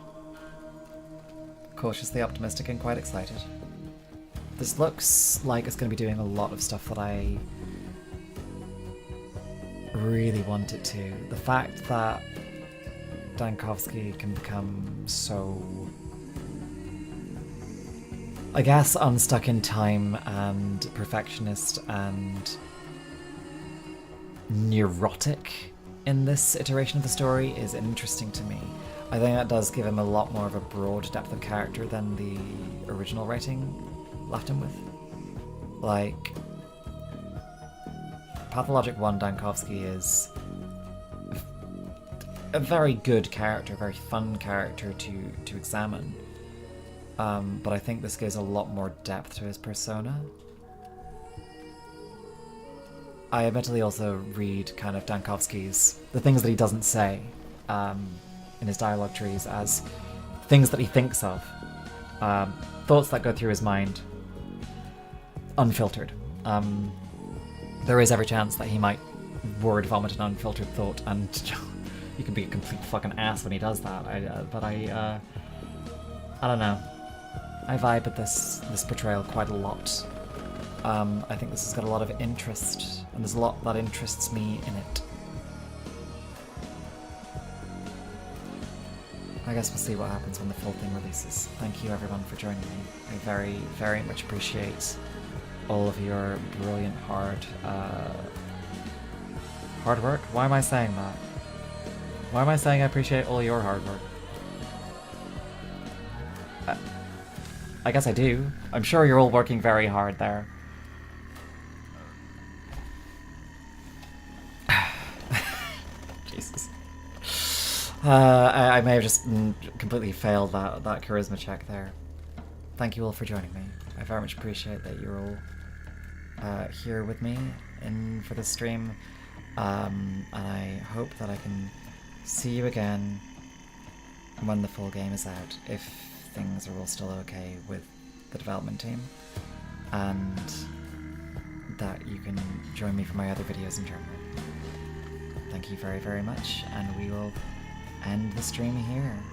cautiously optimistic and quite excited. This looks like it's going to be doing a lot of stuff that I really want it to. The fact that Dankovsky can become so, I guess, unstuck in time and perfectionist and neurotic in this iteration of the story is interesting to me. I think that does give him a lot more of a broad depth of character than the original writing left him with. Like, Pathologic 1 Dankovsky is a very good character, a very fun character to examine. But I think this gives a lot more depth to his persona. I admittedly also read kind of Dankovsky's, the things that he doesn't say in his dialogue trees as things that he thinks of, thoughts that go through his mind, unfiltered. There is every chance that he might word vomit an unfiltered thought, and you can be a complete fucking ass when he does that. I don't know. I vibe with this portrayal quite a lot. I think this has got a lot of interest, and there's a lot that interests me in it. I guess we'll see what happens when the full thing releases. Thank you everyone for joining me. I very, very much appreciate all of your brilliant hard work? Why am I saying that? Why am I saying I appreciate all your hard work? I guess I do. I'm sure you're all working very hard there. Jesus. I may have just completely failed that charisma check there. Thank you all for joining me. I very much appreciate that you're all here with me for this stream. And I hope that I can see you again when the full game is out, if things are all still okay with the development team, and that you can join me for my other videos in general. Thank you very, very much, and we will end the stream here.